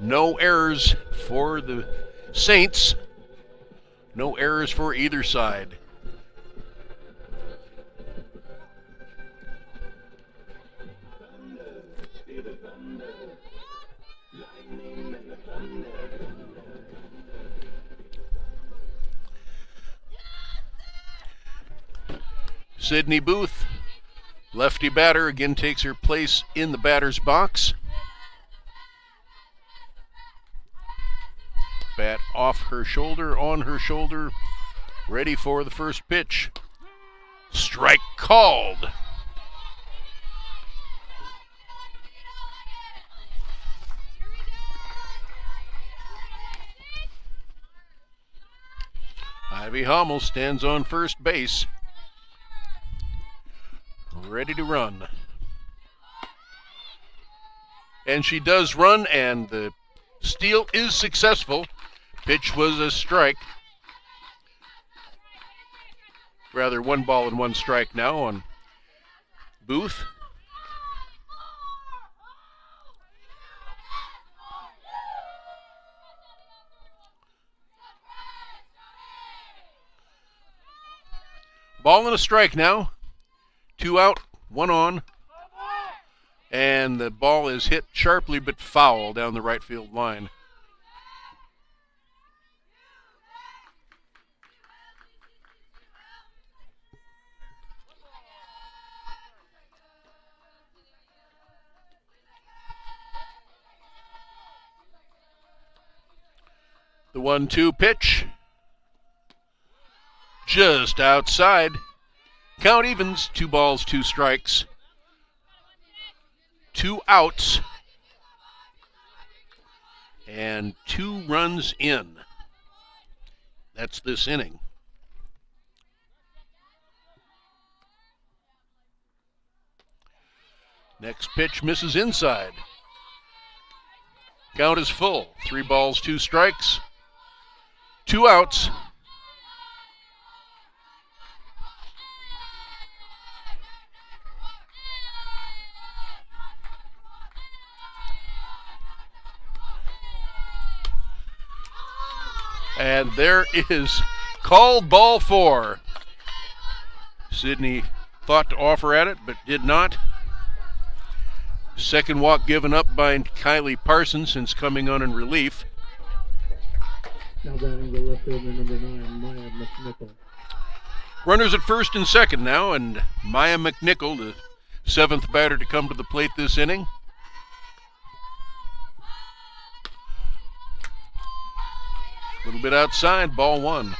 No errors for the Saints. No errors for either side. Sydney Booth, lefty batter, again takes her place in the batter's box. Bat off her shoulder, on her shoulder, ready for the first pitch. Strike called. Ivy Hummel stands on first base, ready to run. And she does run, and the steal is successful. Pitch was a strike. Rather, 1 ball and 1 strike now on Booth. Ball and a strike now. 2 out, 1 on. And the ball is hit sharply but foul down the right field line. The 1-2 pitch. Just outside. Count evens, 2 balls, 2 strikes. 2 outs. And 2 runs in. That's this inning. Next pitch misses inside. Count is full. 3 balls, 2 strikes. 2 outs. And there is called ball 4. Sydney thought to offer at it, but did not. Second walk given up by Kylie Parsons since coming on in relief. Now batting the left fielder, number 9, Maya McNichol. Runners at first and second now, and Maya McNichol, the 7th batter to come to the plate this inning. A little bit outside, ball 1.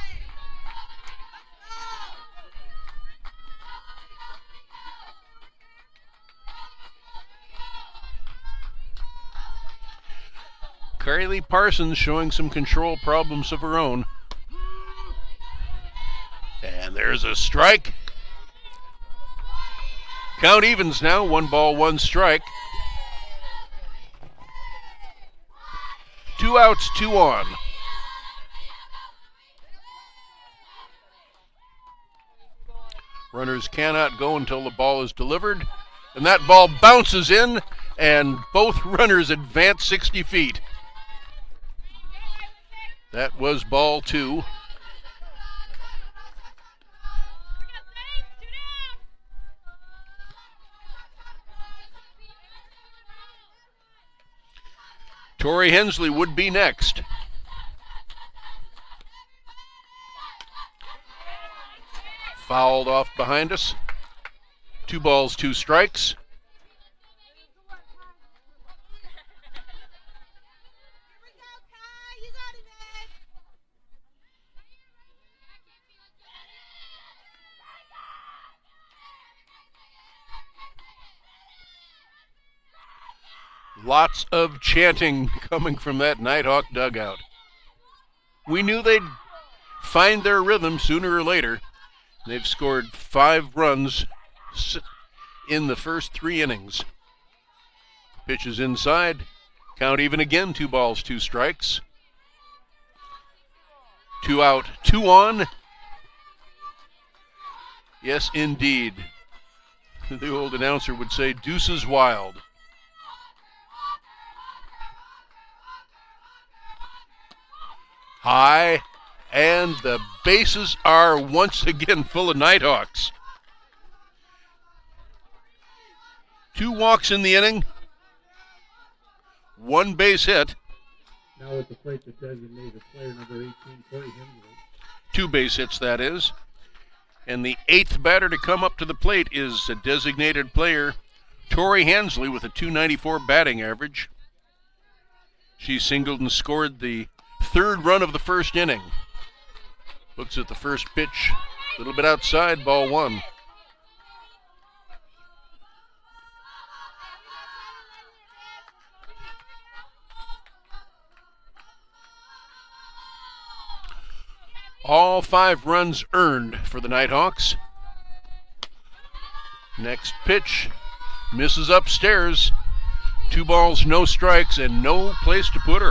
Kylie Parsons showing some control problems of her own. And there's a strike. Count evens now, 1 ball, 1 strike. 2 outs, 2 on. Runners cannot go until the ball is delivered. And that ball bounces in, and both runners advance 60 feet. That was ball 2. Tori Hensley would be next. Fouled off behind us. 2 balls, 2 strikes. Lots of chanting coming from that Nighthawk dugout. We knew they'd find their rhythm sooner or later. They've scored 5 runs in the first 3 innings. Pitch is inside. Count even again, 2 balls, 2 strikes. 2 out, 2 on. Yes, indeed. The old announcer would say, deuces wild. High, and the bases are once again full of Nighthawks. 2 walks in the inning, 1 base hit. Now at the plate, the designated player, number 18, Tori Hensley. 2 base hits, that is. And the 8th batter to come up to the plate is a designated player, Tori Hensley, with a .294 batting average. She singled and scored the 3rd run of the first inning. Looks at the first pitch, a little bit outside, ball 1. All 5 runs earned for the Nighthawks. Next pitch misses upstairs. 2 balls, no strikes, and no place to put her.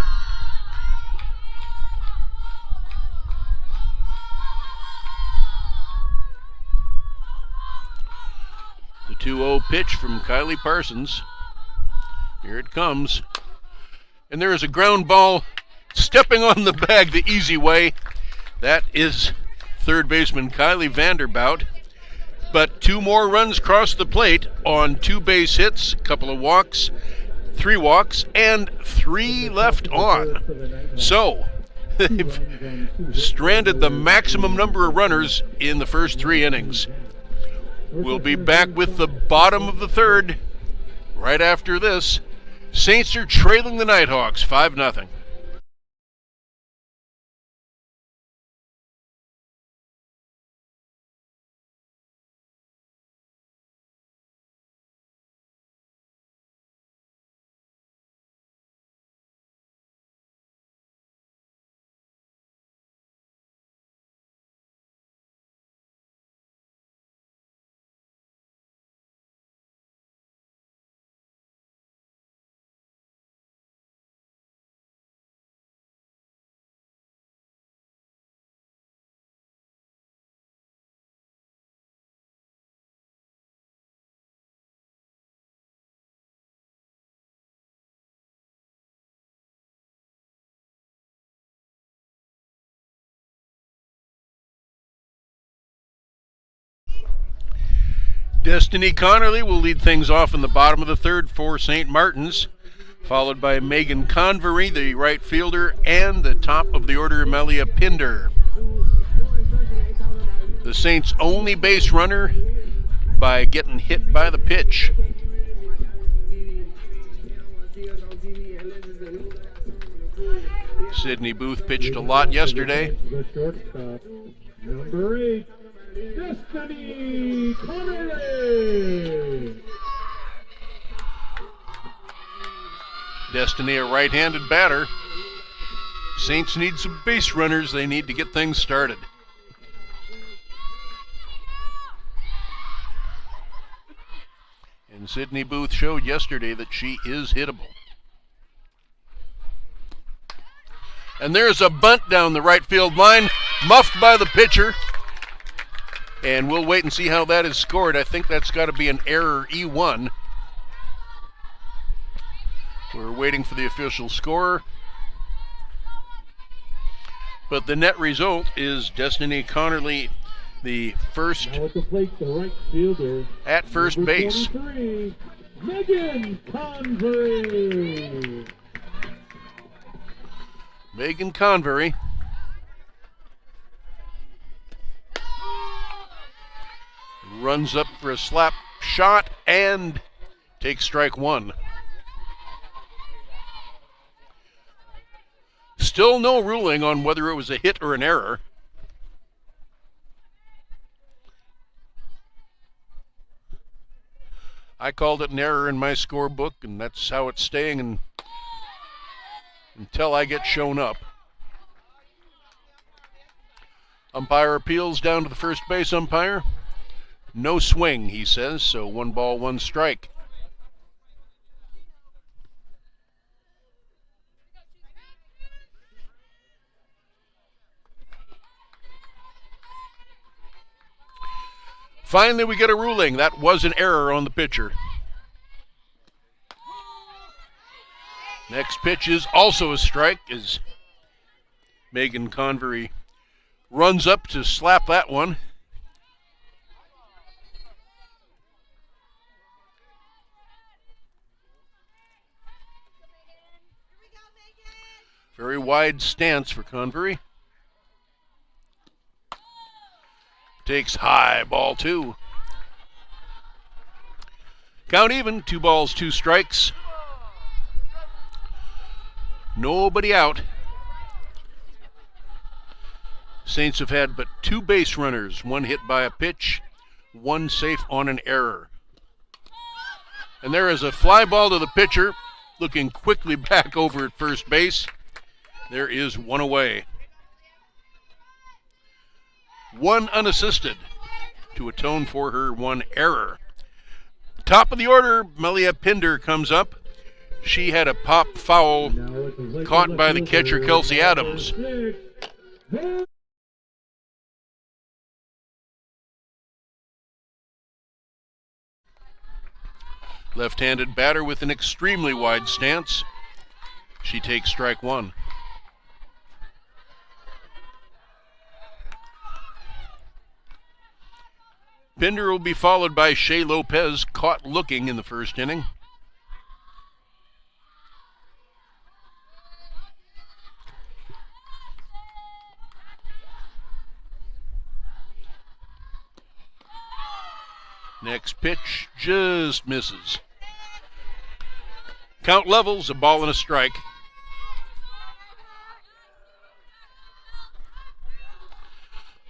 The 2-0 pitch from Kylie Parsons. Here it comes. And there is a ground ball stepping on the bag the easy way. That is third baseman Kylie Vanderbout. But 2 more runs cross the plate on 2 base hits, a couple of walks, 3 walks, and 3 left on. So, they've stranded the maximum number of runners in the first 3 innings. We'll be back with the bottom of the 3rd right after this. Saints are trailing the Nighthawks 5-0. Destiny Connerly will lead things off in the bottom of the 3rd for St. Martin's, followed by Megan Convery, the right fielder, and the top of the order, Melia Pinder. The Saints' only base runner by getting hit by the pitch. Sydney Booth pitched a lot yesterday. The shortstop, number 8. Destiny Connerly. Destiny, a right-handed batter. Saints need some base runners. They need to get things started. And Sydney Booth showed yesterday that she is hittable. And there's a bunt down the right field line, muffed by the pitcher. And we'll wait and see how that is scored. I think that's got to be an error, E1. We're waiting for the official scorer. But the net result is Destiny Connerly, the first Now at the plate, the right fielder, at first number base. 23, Megan Convery. Megan Convery. Runs up for a slap shot and takes strike 1. Still no ruling on whether it was a hit or an error. I called it an error in my scorebook, and that's how it's staying until I get shown up. Umpire appeals down to the first base umpire. No swing, he says, so 1 ball, 1 strike. Finally, we get a ruling. That was an error on the pitcher. Next pitch is also a strike as Megan Convery runs up to slap that one. Very wide stance for Convery. Takes high, ball 2. Count even, 2 balls, 2 strikes. Nobody out. Saints have had but 2 base runners, 1 hit by a pitch, 1 safe on an error. And there is a fly ball to the pitcher, looking quickly back over at first base. There is 1 away. one unassisted to atone for her one error. Top of the order, Melia Pinder comes up. She had a pop foul caught by the catcher, Kelsey Adams. Left-handed batter with an extremely wide stance. She takes strike one. Pinder will be followed by Shea Lopez, caught looking in the first inning. Next pitch just misses. Count levels, a ball and a strike.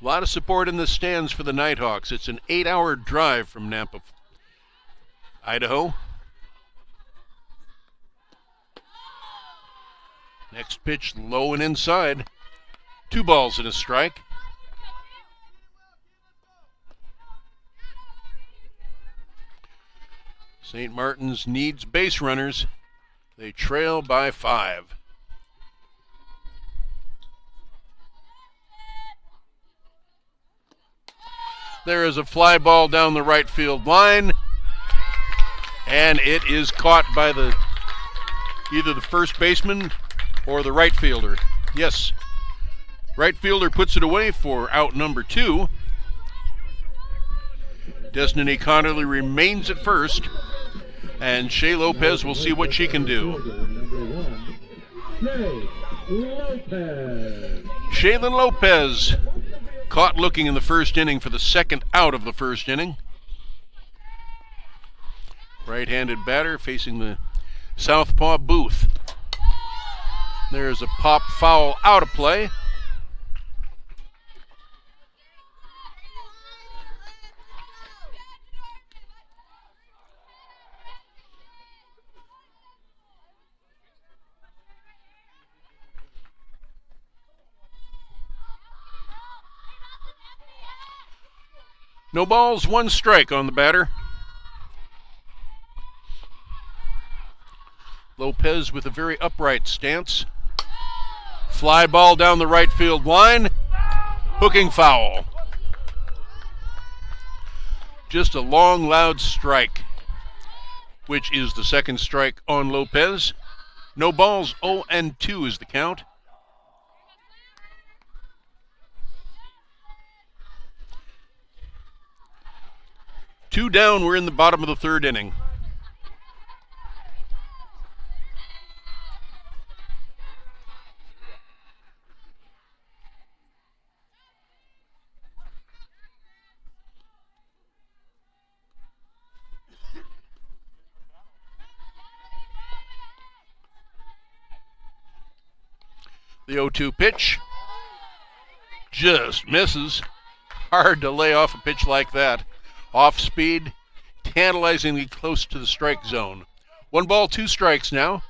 A lot of support in the stands for the Nighthawks. It's an 8-hour drive from Nampa, Idaho. Next pitch low and inside. 2 balls and a strike. St. Martin's needs base runners. They trail by 5. There is a fly ball down the right field line, and it is caught by either the first baseman or the right fielder. Yes, right fielder puts it away for out number 2. Destiny Connerly remains at first, and Shea Lopez will see what she can do. Shaylin Lopez caught looking in the first inning for the second out of the first inning. Right-handed batter facing the southpaw Booth. There's a pop foul out of play. No balls, 1 strike on the batter. Lopez with a very upright stance. Fly ball down the right field line. Hooking foul. Just a long, loud strike, which is the second strike on Lopez. No balls, 0-2 is the count. Two down, we're in the bottom of the third inning. The 0-2 pitch just misses. Hard to lay off a pitch like that. Off speed, tantalizingly close to the strike zone. 1 ball, 2 strikes now.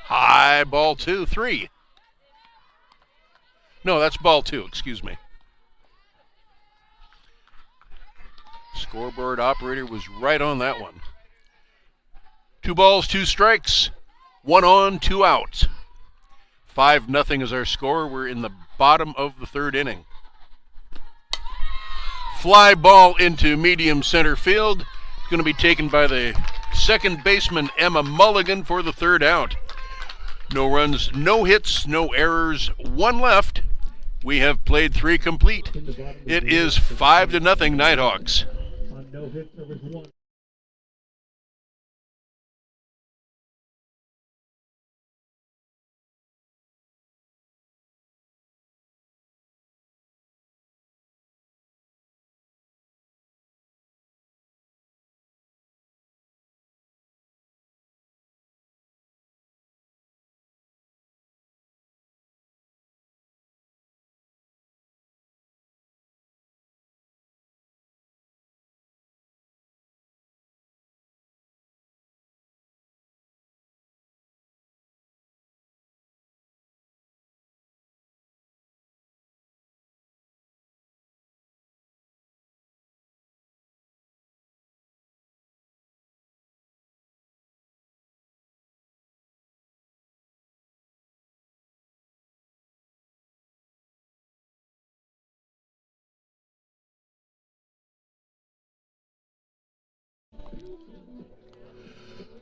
High ball 2, 3. No, that's ball 2, excuse me. Scoreboard operator was right on that one. 2 balls, 2 strikes, 1 on, 2 out. 5-0 is our score. We're in the bottom of the third inning. Fly ball into medium center field. It's going to be taken by the second baseman, Emma Mulligan, for the third out. No runs, no hits, no errors, 1 left. We have played 3 complete. It is 5-0 Nighthawks. No hits, there was 1.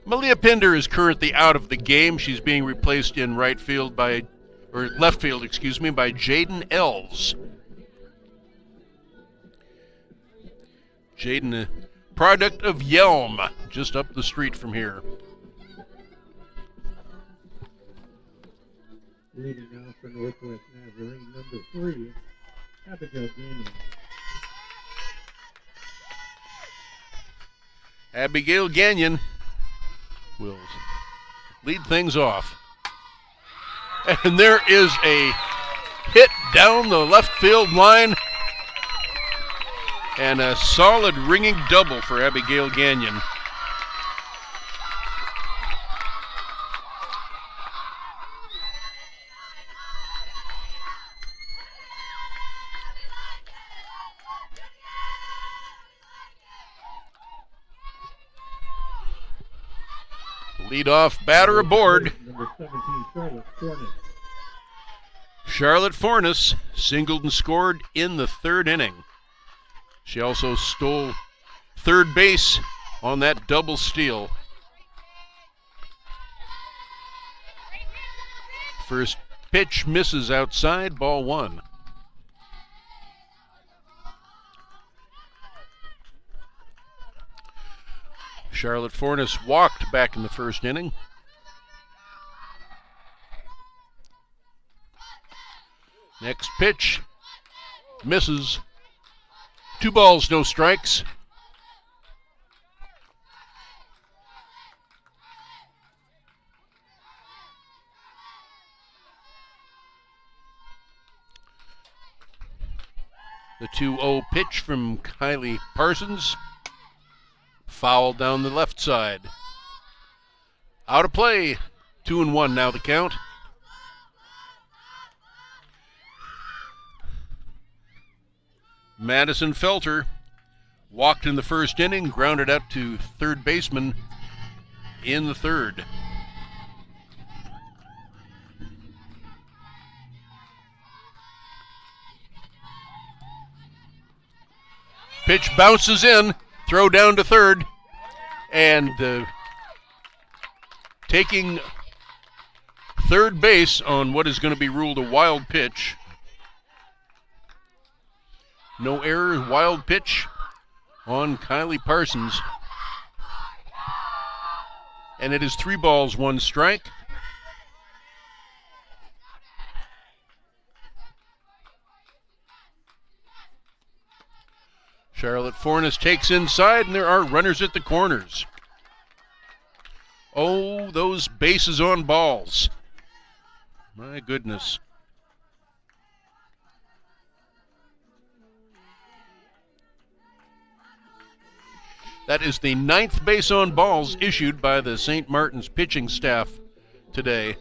Malia Pinder is currently out of the game. She's being replaced in left field, by Jaden Ells. Jaden, product of Yelm, just up the street from here. Leading now for Northwest Nazarene, number 3, Abigail Gagnon. Abigail Gagnon will lead things off. And there is a hit down the left field line and a solid ringing double for Abigail Gagnon. Leadoff batter aboard. Number 17, Charlotte Fornes. Charlotte Fornes singled and scored in the third inning. She also stole third base on that double steal. First pitch misses outside, ball 1. Charlotte Fornes walked back in the first inning. Next pitch misses. 2 balls, no strikes. The 2-0 pitch from Kylie Parsons. Foul down the left side. Out of play. 2-1 now the count. Madison Felter walked in the first inning, grounded out to third baseman in the third. Pitch bounces in, throw down to third, and taking third base on what is going to be ruled a wild pitch. No error, wild pitch on Kylie Parsons. And it is 3 balls, 1 strike. Charlotte Fornes takes inside, and there are runners at the corners. Oh, those bases on balls. My goodness. That is the 9th base on balls issued by the St. Martin's pitching staff today.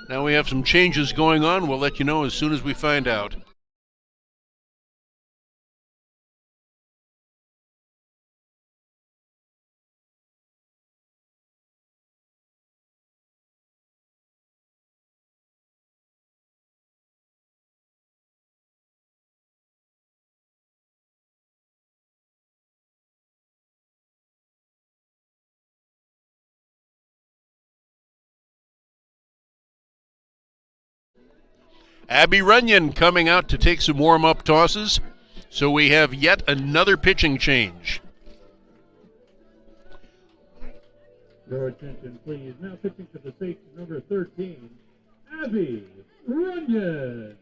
Now we have some changes going on. We'll let you know as soon as we find out. Abby Runyon coming out to take some warm-up tosses. So we have yet another pitching change. Your attention, please. Now pitching to the safety, number 13, Abby Runyon.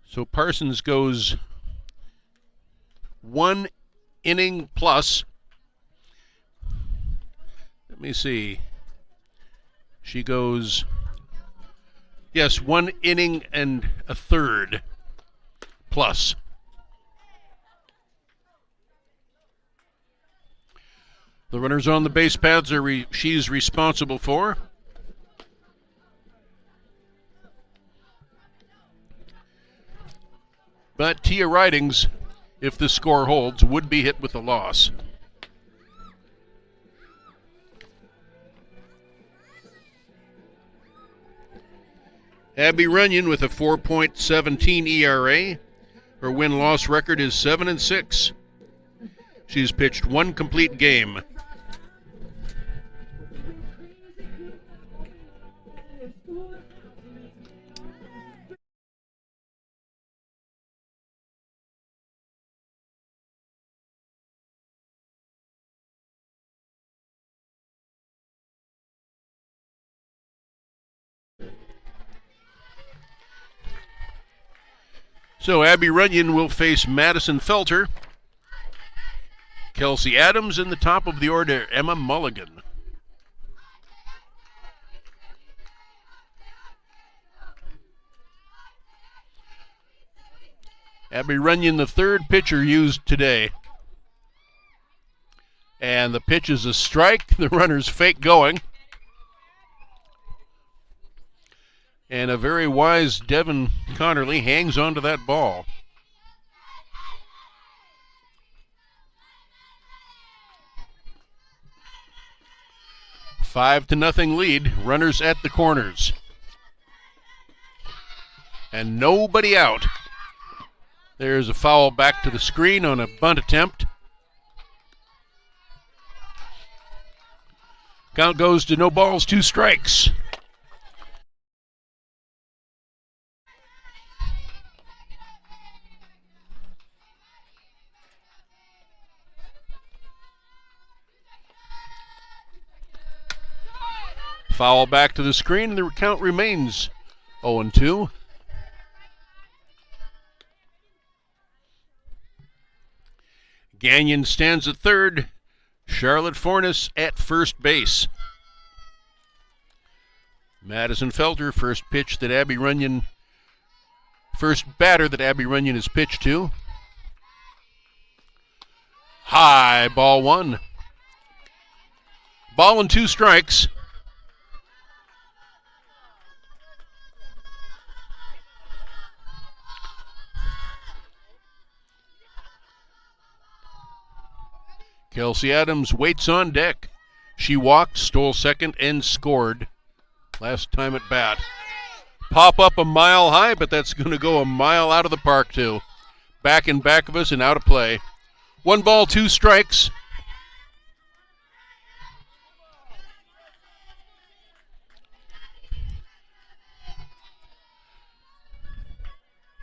So Parsons goes 1 inning plus. Let me see. She goes, yes, 1 inning and a third plus. The runners on the base paths are she's responsible for. But Tia Ridings, if the score holds, would be hit with a loss. Abby Runyon with a 4.17 ERA. Her win-loss record is 7-6. She's pitched one complete game. So Abby Runyon will face Madison Felter. Kelsey Adams in the top of the order, Emma Mulligan. Abby Runyon, the third pitcher used today. And the pitch is a strike. The runner's fake going. And a very wise Devin Connerly hangs onto that ball. Five to nothing lead. Runners at the corners. And nobody out. There's a foul back to the screen on a bunt attempt. Count goes to no balls, 2 strikes. Foul back to the screen, and the count remains 0-2. Gagnon stands at third. Charlotte Fornes at first base. Madison Felter, first batter that Abby Runyon has pitched to. High, ball 1. Ball and 2 strikes. Kelsey Adams waits on deck. She walked, stole second, and scored last time at bat. Pop up a mile high, but that's going to go a mile out of the park, too. Back in back of us and out of play. 1 ball, 2 strikes.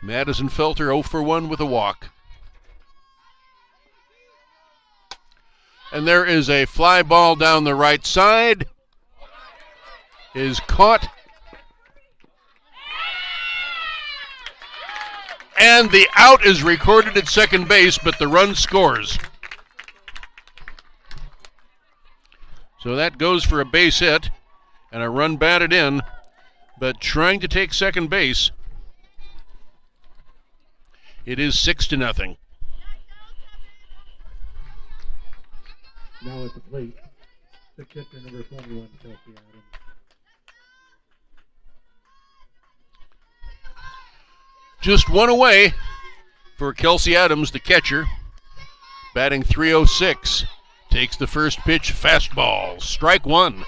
Madison Felter 0 for 1 with a walk. And there is a fly ball down the right side. Is caught. And the out is recorded at second base, but the run scores. So that goes for a base hit and a run batted in, but trying to take second base. It is 6-0. Now at the plate, the catcher number 21, Kelsey Adams. Just one away for Kelsey Adams, the catcher. Batting .306. Takes the first pitch, fastball, strike 1.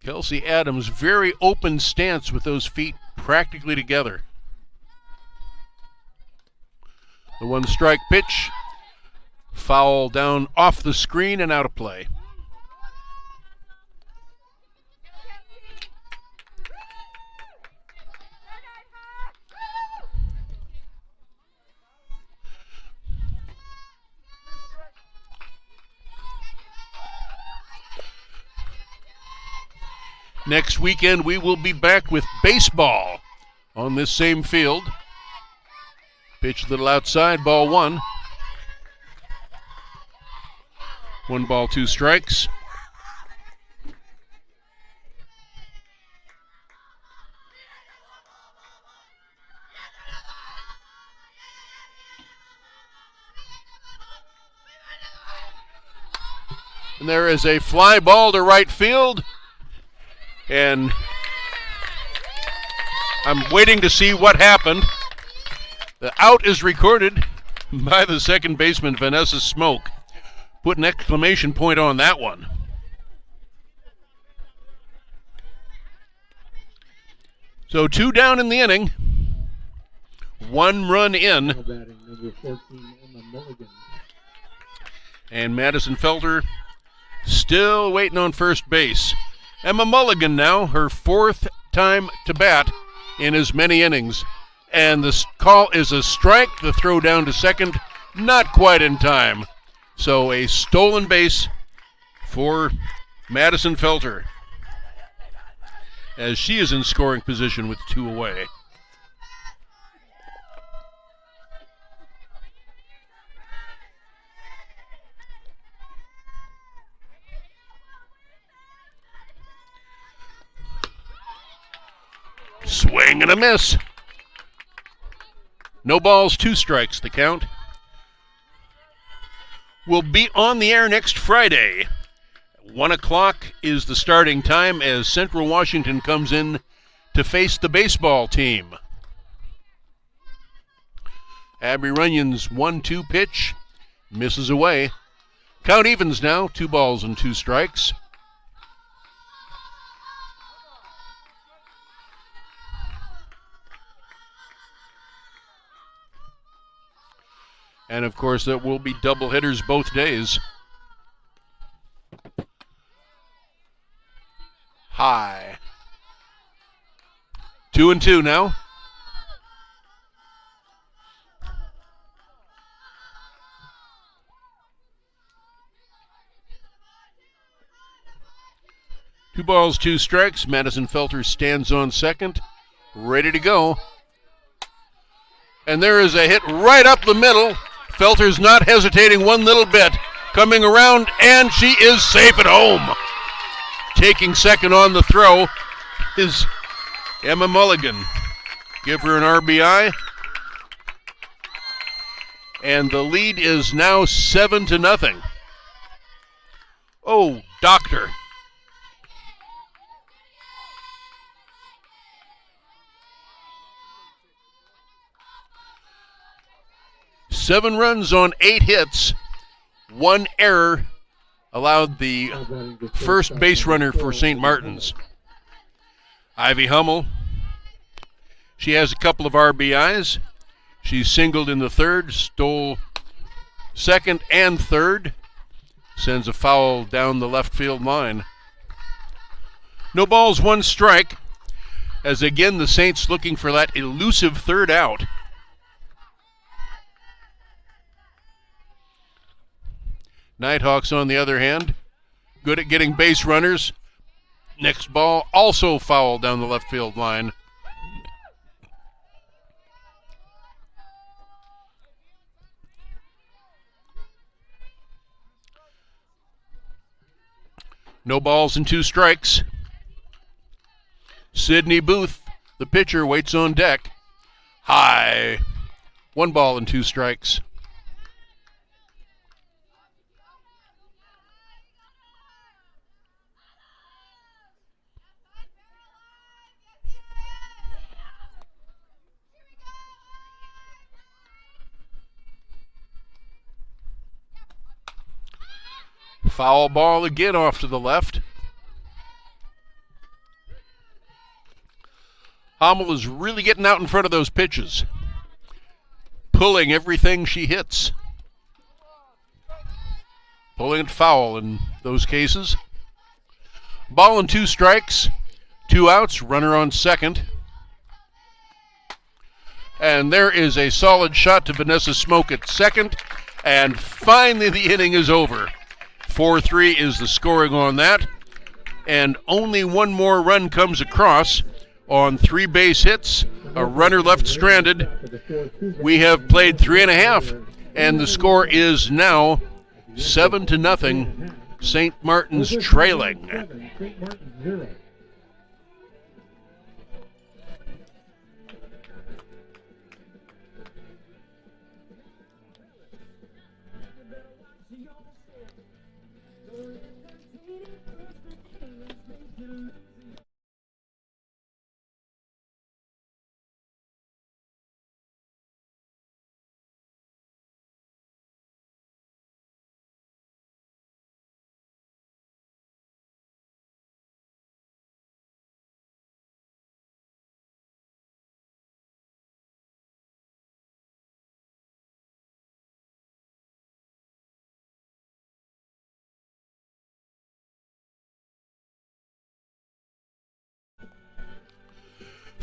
Kelsey Adams, very open stance with those feet practically together. The 1-strike pitch, foul down off the screen and out of play. Next weekend, we will be back with baseball on this same field. Pitch a little outside, ball 1. 1 ball, 2 strikes. And there is a fly ball to right field. And I'm waiting to see what happened. The out is recorded, by the second baseman, Vanessa Smoke. Put an exclamation point on that one. So 2 down in the inning. 1 run in. And Madison Felter still waiting on first base. Emma Mulligan now, her 4th time to bat in as many innings. And the call is a strike. The throw down to second, not quite in time. So a stolen base for Madison Felter, as she is in scoring position with 2 away. Swing and a miss. No balls, 2 strikes, the count. We'll be on the air next Friday. 1 o'clock is the starting time as Central Washington comes in to face the baseball team. Abby Runyon's 1-2 pitch misses away. Count evens now, 2 balls and 2 strikes. And, of course, that will be double hitters both days. High. 2-2 now. Two balls, 2 strikes. Madison Felter stands on second, ready to go. And there is a hit right up the middle. Felter's not hesitating one little bit. Coming around, and she is safe at home. Taking second on the throw is Emma Mulligan. Give her an RBI. And the lead is now 7-0. Oh, doctor. Seven runs on 8 hits. 1 error allowed the first base runner for St. Martin's. Ivy Hummel, she has a couple of RBIs. She's singled in the 3rd, stole 2nd and 3rd. Sends a foul down the left field line. No balls, 1 strike. As again the Saints looking for that elusive 3rd out. Nighthawks, on the other hand, good at getting base runners. Next ball, also foul down the left field line. No balls and 2 strikes. Sydney Booth, the pitcher, waits on deck. High. 1 ball and 2 strikes. Foul ball again off to the left. Hummel is really getting out in front of those pitches. Pulling everything she hits. Pulling it foul in those cases. Ball and 2 strikes. 2 outs, runner on second. And there is a solid shot to Vanessa Smoke at second. And finally the inning is over. 4-3 is the scoring on that. And only 1 more run comes across on 3 base hits. A runner left stranded. We have played 3.5, and the score is now 7-0. St. Martin's trailing.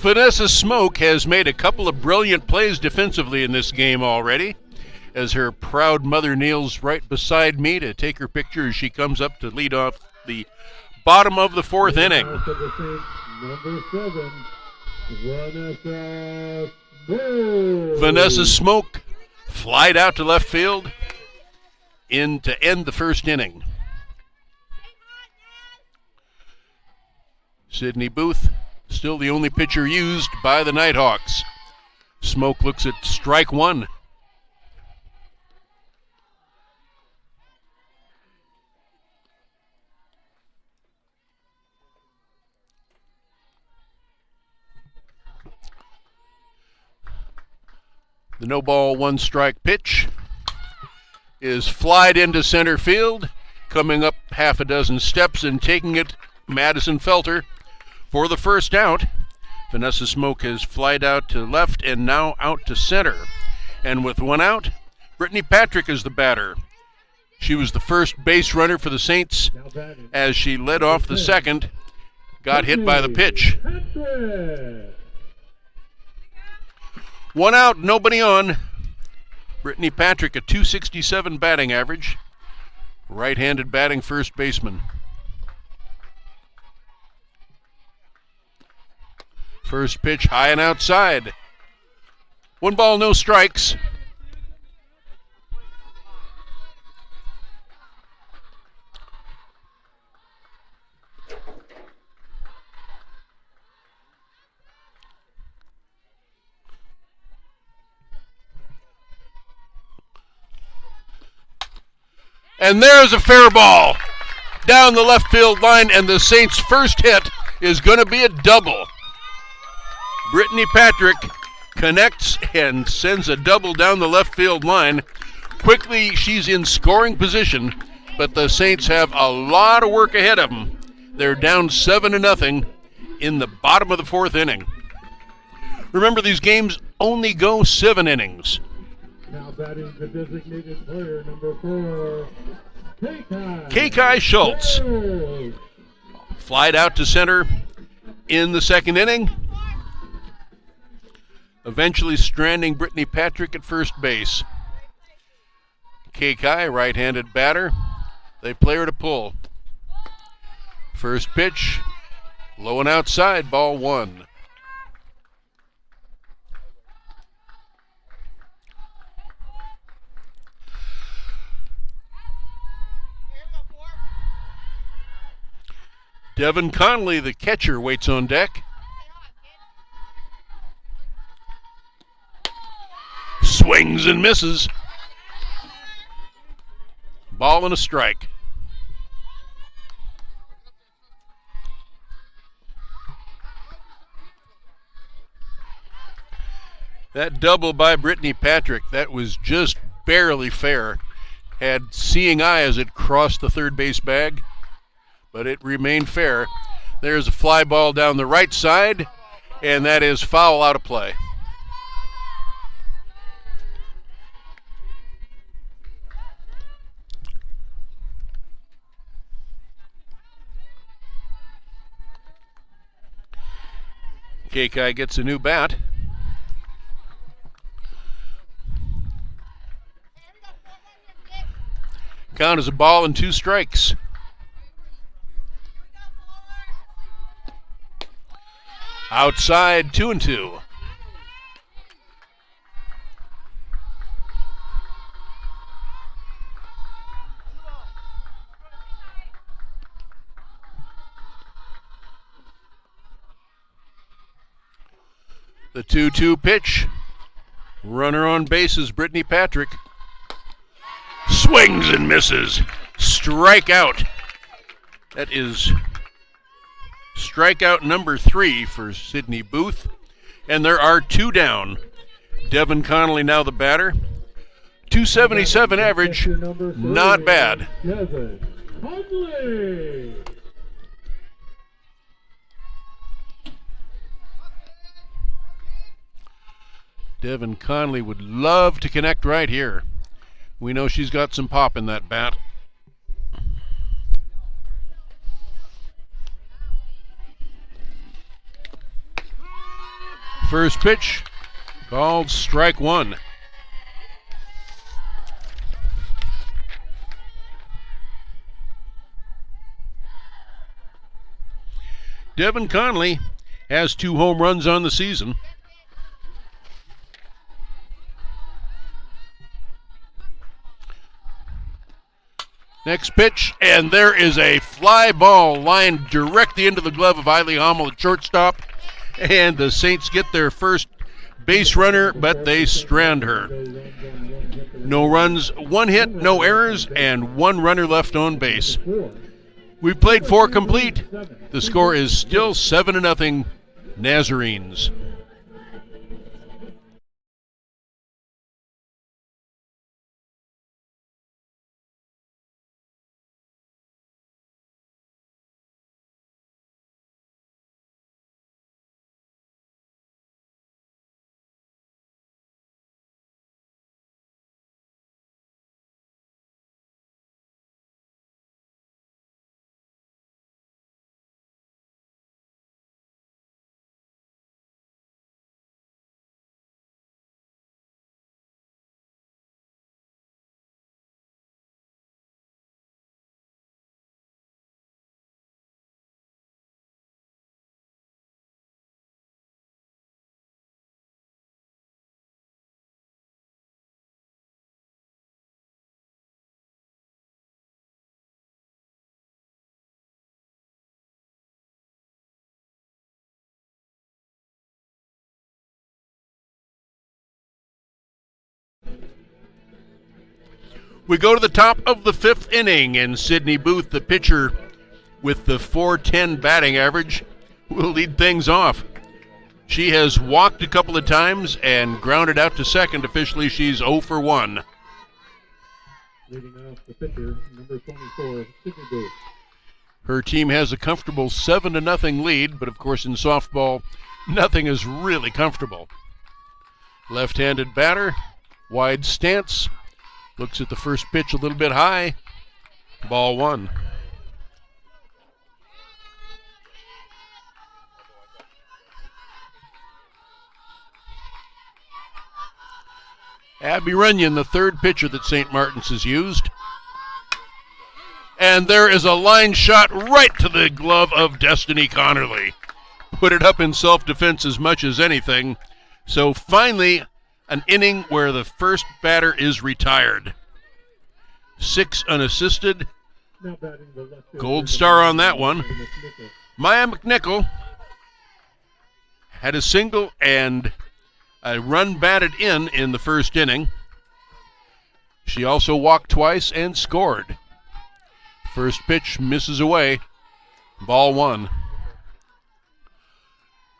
Vanessa Smoke has made a couple of brilliant plays defensively in this game already, as her proud mother kneels right beside me to take her picture as she comes up to lead off the bottom of the fourth inning. Number 7, Vanessa Smoke. Vanessa Smoke flied out to left field to end the first inning. Sydney Booth, still the only pitcher used by the Nighthawks. Smoke looks at strike one. The no ball, one strike pitch is flied into center field, coming up half a dozen steps and taking it, Madison Felter, for the first out. Vanessa Smoke has flied out to left and now out to center. And with one out, Brittany Patrick is the batter. She was the first base runner for the Saints as she led off the second, got hit by the pitch. One out, nobody on. Brittany Patrick, a .267 batting average. Right-handed batting first baseman. First pitch high and outside. One ball, no strikes. And there's a fair ball down the left field line, and the Saints' first hit is going to be a double. Brittany Patrick connects and sends a double down the left field line. Quickly, she's in scoring position, but the Saints have a lot of work ahead of them. They're down 7-0 in the bottom of the fourth inning. Remember, these games only go 7 innings. Now batting the designated player, number 4, Kekai Schultz. Flied out to center in the second inning, eventually stranding Brittany Patrick at first base. Kekai, right-handed batter. They play her to pull. First pitch, low and outside, ball one. Devin Conley, the catcher, waits on deck. Swings and misses. Ball and a strike. That double by Brittany Patrick, that was just barely fair. Had seeing eye as it crossed the third base bag, but it remained fair. There's a fly ball down the right side, and that is foul, out of play. Kekai gets a new bat. Count is a ball and 2 strikes. Outside, 2-2. The 2-2 pitch. Runner on bases, Brittany Patrick. Swings and misses. Strikeout. That is strikeout number 3 for Sydney Booth. And there are 2 down. Devin Connolly now the batter. .277 average. Not bad. Devin Conley. Devin Conley would love to connect right here. We know she's got some pop in that bat. First pitch called strike one. Devin Conley has 2 home runs on the season. Next pitch, and there is a fly ball lined directly into the glove of Eiley Hummel at shortstop. And the Saints get their first base runner, but they strand her. No runs, 1 hit, no errors, and 1 runner left on base. We've played 4 complete. The score is still 7-0 Nazarenes. We go to the top of the 5th inning, and Sydney Booth, the pitcher with the .410 batting average, will lead things off. She has walked a couple of times and grounded out to second. Officially, she's 0 for 1. Leading off the pitcher, number 24, Sydney Booth. Her team has a comfortable 7-0 lead, but of course in softball, nothing is really comfortable. Left-handed batter, wide stance. Looks at the first pitch a little bit high. Ball 1. Abby Runyon, the 3rd pitcher that St. Martin's has used. And there is a line shot right to the glove of Destiny Connerly. Put it up in self-defense as much as anything. So finally, an inning where the first batter is retired. 6 unassisted. Gold star on that one. Maya McNichol had a single and a run batted in the first inning. She also walked twice and scored. First pitch misses away. Ball 1.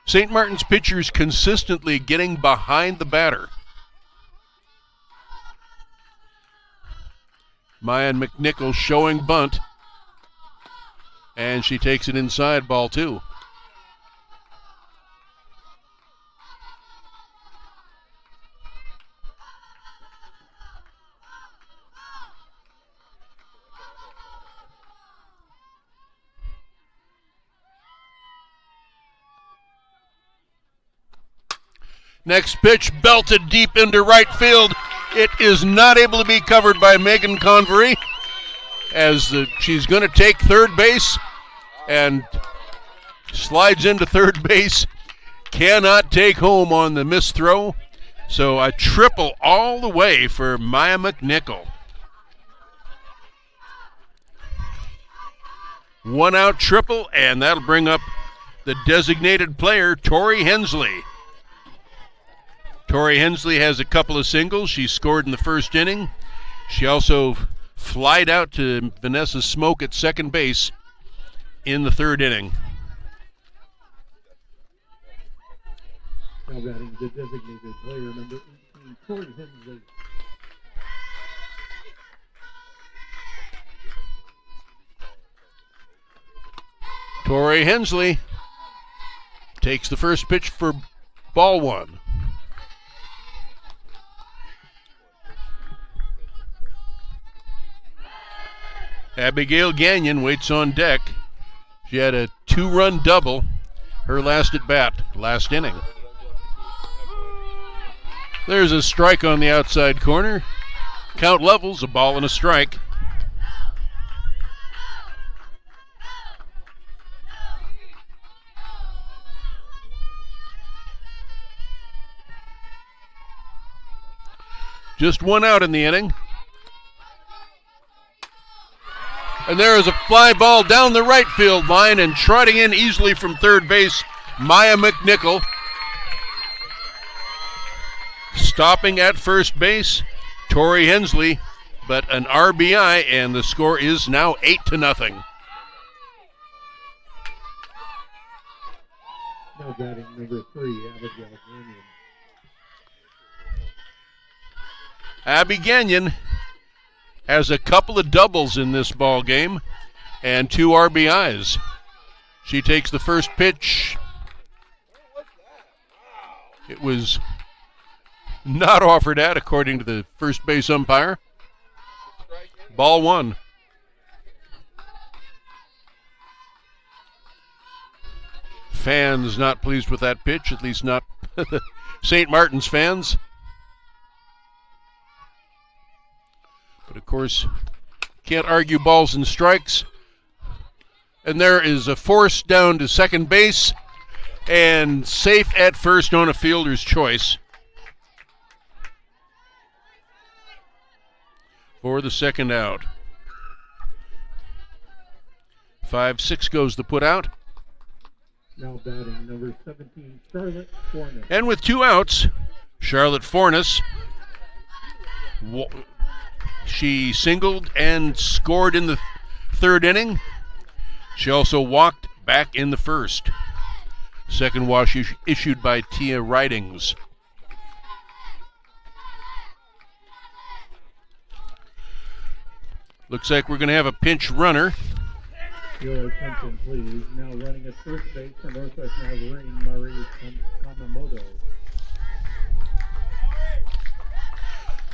St. Martin's pitchers consistently getting behind the batter. Maya McNichol showing bunt. And she takes it inside, ball 2. Next pitch belted deep into right field. It is not able to be covered by Megan Convery as she's going to take third base and slides into third base. Cannot take home on the missed throw. So a triple all the way for Maya McNichol. 1 out triple, and that'll bring up the designated player, Tori Hensley. Tori Hensley has a couple of singles. She scored in the first inning. She also flied out to Vanessa Smoke at second base in the 3rd inning. Now batting the designated player, number 18, Tori Hensley. Tori Hensley takes the first pitch for ball 1. Abigail Gagnon waits on deck. She had a 2-run double her last at bat, last inning. There's a strike on the outside corner. Count levels, a ball and a strike. Just one out in the inning. And there is a fly ball down the right field line, and trotting in easily from third base, Maya McNichol. Stopping at first base, Tori Hensley, but an RBI, and the score is now 8-0. Now batting number 3, Abigail Gagnon. Abby Gagnon has a couple of doubles in this ball game and 2 RBIs. She takes the first pitch. It was not offered at, according to the first base umpire. Ball 1. Fans not pleased with that pitch, at least not St. Martin's fans. But of course, can't argue balls and strikes. And there is a force down to second base and safe at first on a fielder's choice for the second out. 5-6 goes the put out. Now batting number 17, Charlotte Fornes. And with 2 outs, Charlotte Fornes, she singled and scored in the third inning. She also walked back in the first. Second wash issued by Tia Ridings. Looks like we're going to have a pinch runner. Your attention, please. Now running at first base for Northwest Nazarene, Marie Kamamoto.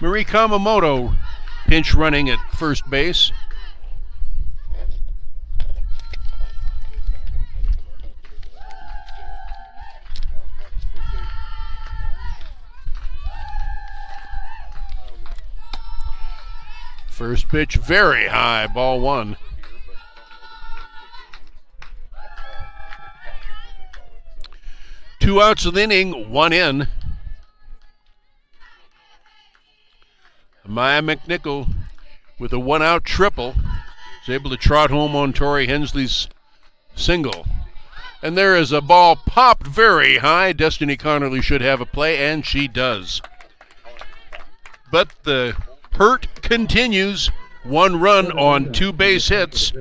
Marie Kamamoto pinch running at first base. First pitch very high, ball 1. Two outs of the inning, 1 in. Maya McNichol with a 1-out triple is able to trot home on Tori Hensley's single. And there is a ball popped very high. Destiny Connerly should have a play, and she does. But the hurt continues. 1 run on 2 base hits.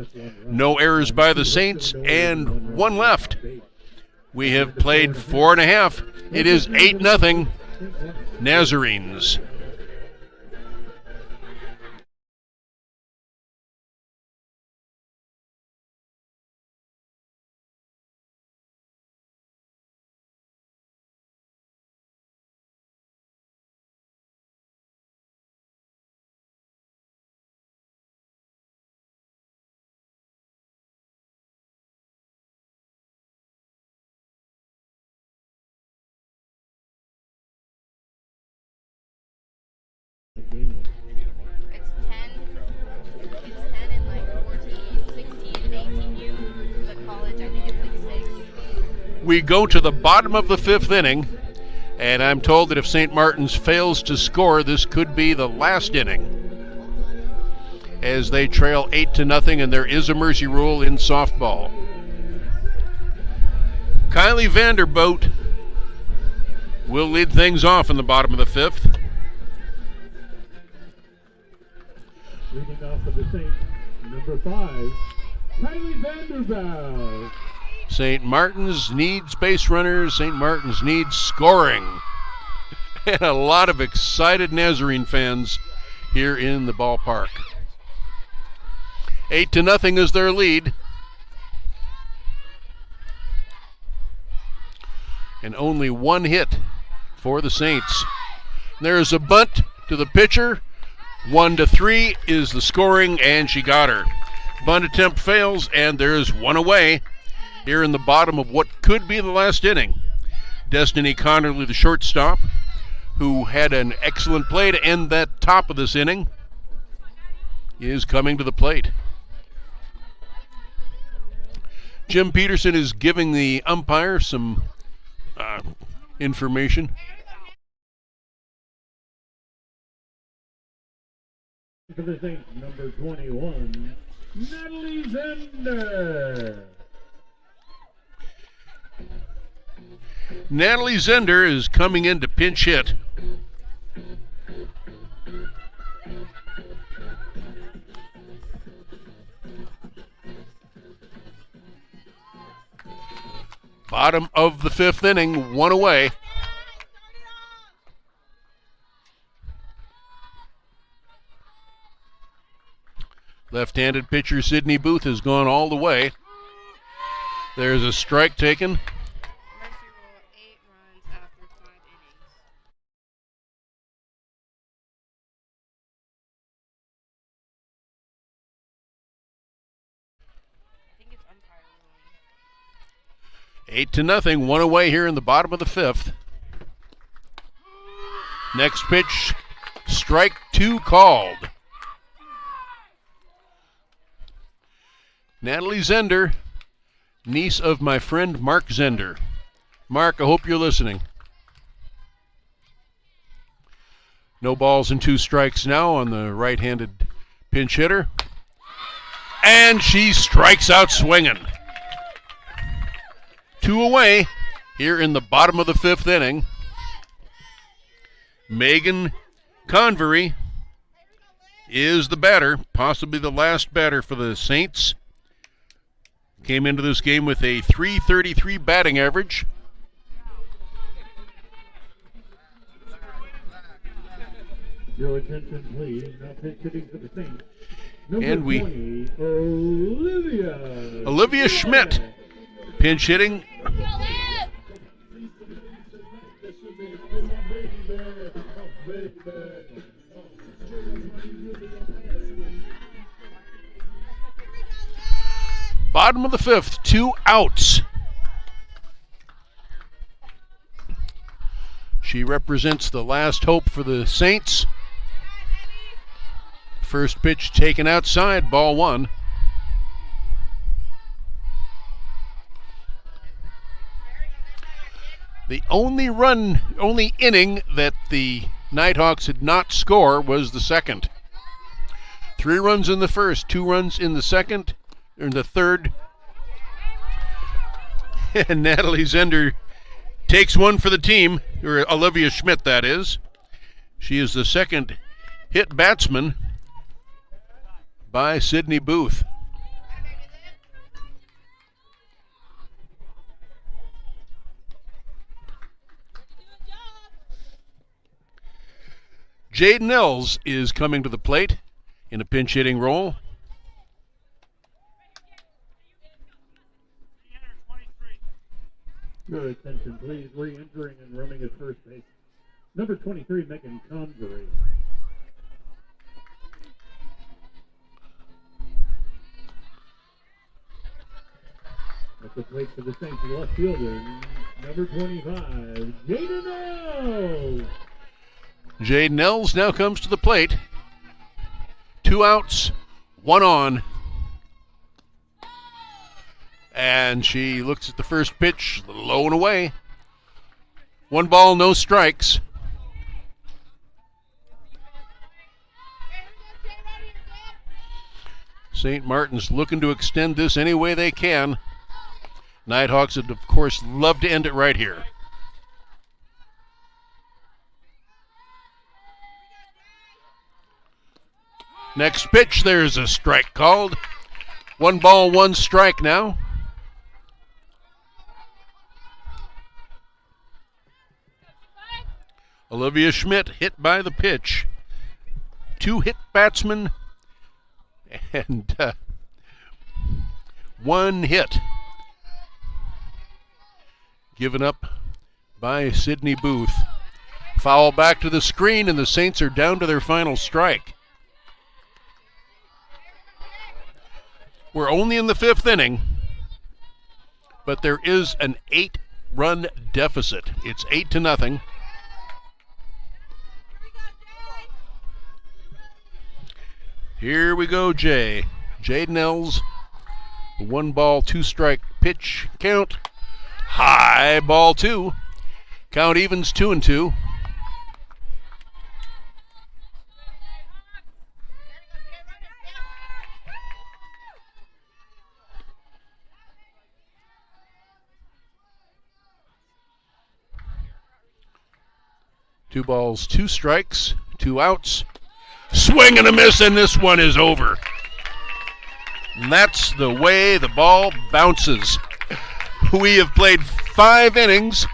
No errors by the Saints, and 1 left. We have played 4.5. It is 8-0 Nazarenes. It's 10 and like 14, 16, 18U. The college, I think it's like 6. We go to the bottom of the 5th inning, and I'm told that if St. Martin's fails to score, this could be the last inning, as they trail 8-0, and there is a mercy rule in softball. Kylie Vanderboot will lead things off in the bottom of the 5th. Leading off of the Saints, number 5, Kylie Vanderbout. St. Martin's needs base runners. St. Martin's needs scoring. And a lot of excited Nazarene fans here in the ballpark. 8-0 is their lead. And only 1 hit for the Saints. There's a bunt to the pitcher. 1-3 is the scoring, and she got her. Bunt attempt fails, and there's 1 away here in the bottom of what could be the last inning. Destiny Connerly, the shortstop. who had an excellent play to end that top of this inning, is coming to the plate. Jim Peterson is giving the umpire some information. For the Saints, number 21, Natalie Zender. Natalie Zender is coming in to pinch hit. Bottom of the fifth inning, one away. Left-handed pitcher Sidney Booth has gone all the way. There's a strike taken. Mercy rule, 8 runs after 5 innings. I think it's umpire ruling. 8-0, one away here in the bottom of the fifth. Next pitch, strike 2 called. Natalie Zender, niece of my friend Mark Zender. Mark, I hope you're listening. No balls and 2 strikes now on the right-handed pinch hitter. And she strikes out swinging. 2 away here in the bottom of the fifth inning. Megan Convery is the batter, possibly the last batter for the Saints. Came into this game with a .333 batting average. Your attention, please. Now pitch hitting for the Saints. And Number 20, Olivia. Olivia Schmidt, pinch hitting. Bottom of the fifth, 2 outs. She represents the last hope for the Saints. First pitch taken outside, ball 1. The only inning that the Nighthawks did not score was the second. 3 runs in the first, 2 runs in the second, in the third. And Natalie Zender takes one for the team, or Olivia Schmidt, that is. She is the second hit batsman by Sidney Booth. Jaden Ells is coming to the plate in a pinch hitting role. Your attention, please. Re-entering and running at first base. Number 23, Megan Convery. At the plate for the Saints, left fielder, number 25, Jaden Ells. Jaden Ells now comes to the plate. 2 outs, 1 on. And she looks at the first pitch, low and away. 1 ball, no strikes. St. Martin's looking to extend this any way they can. Nighthawks would, of course, love to end it right here. Next pitch, there's a strike called. 1 ball, 1 strike now. Olivia Schmidt hit by the pitch. 2 hit batsmen and 1 hit given up by Sidney Booth. Foul back to the screen, and the Saints are down to their final strike. We're only in the 5th inning, but there is an 8-run deficit. It's 8-0. Here we go, Jay. Jaden Els, 1 ball, 2-strike pitch count. High ball 2. Count evens 2-2. Two balls, 2 strikes, 2 outs. Swing and a miss, and this one is over. And that's the way the ball bounces. We have played 5 innings,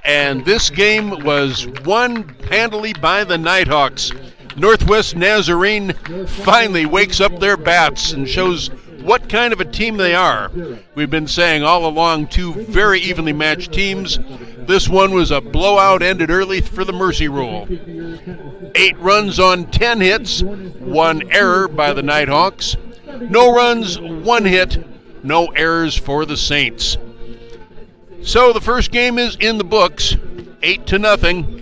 and this game was won handily by the Nighthawks. Northwest Nazarene finally wakes up their bats and shows what kind of a team they are. We've been saying all along, 2 very evenly matched teams. This one was a blowout, ended early for the Mercy Rule. 8 runs on 10 hits, 1 error by the Nighthawks. No runs, 1 hit, no errors for the Saints. So the first game is in the books, 8-0.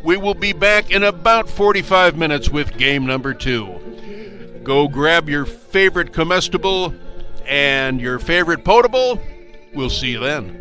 We will be back in about 45 minutes with game number 2. Go grab your favorite comestible and your favorite potable. We'll see you then.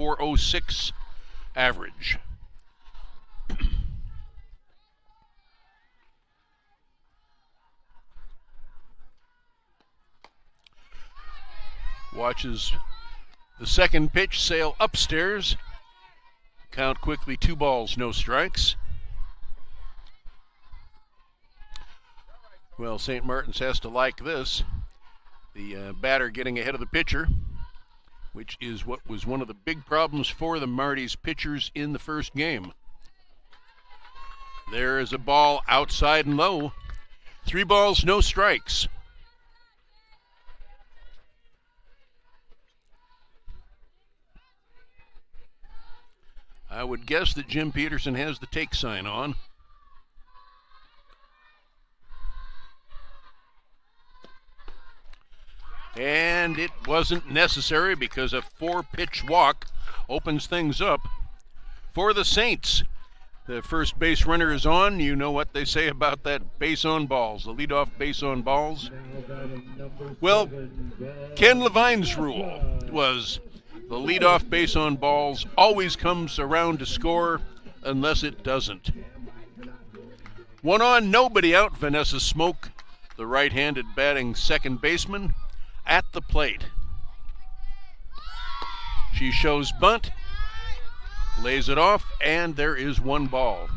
.406 average. Watches the second pitch sail upstairs. Count quickly, 2 balls, no strikes. Well, St. Martin's has to like this. The batter getting ahead of the pitcher, which is what was one of the big problems for the Marty's pitchers in the first game. There is a ball outside and low. 3 balls, no strikes. I would guess that Jim Peterson has the take sign on. And it wasn't necessary because a 4-pitch walk opens things up for the Saints. The first base runner is on. You know what they say about that base on balls, the leadoff base on balls. Well, Ken Levine's rule was the leadoff base on balls always comes around to score unless it doesn't. 1 on, nobody out. Vanessa Smoke, the right-handed batting second baseman, at the plate. She shows bunt, lays it off, and there is 1 ball.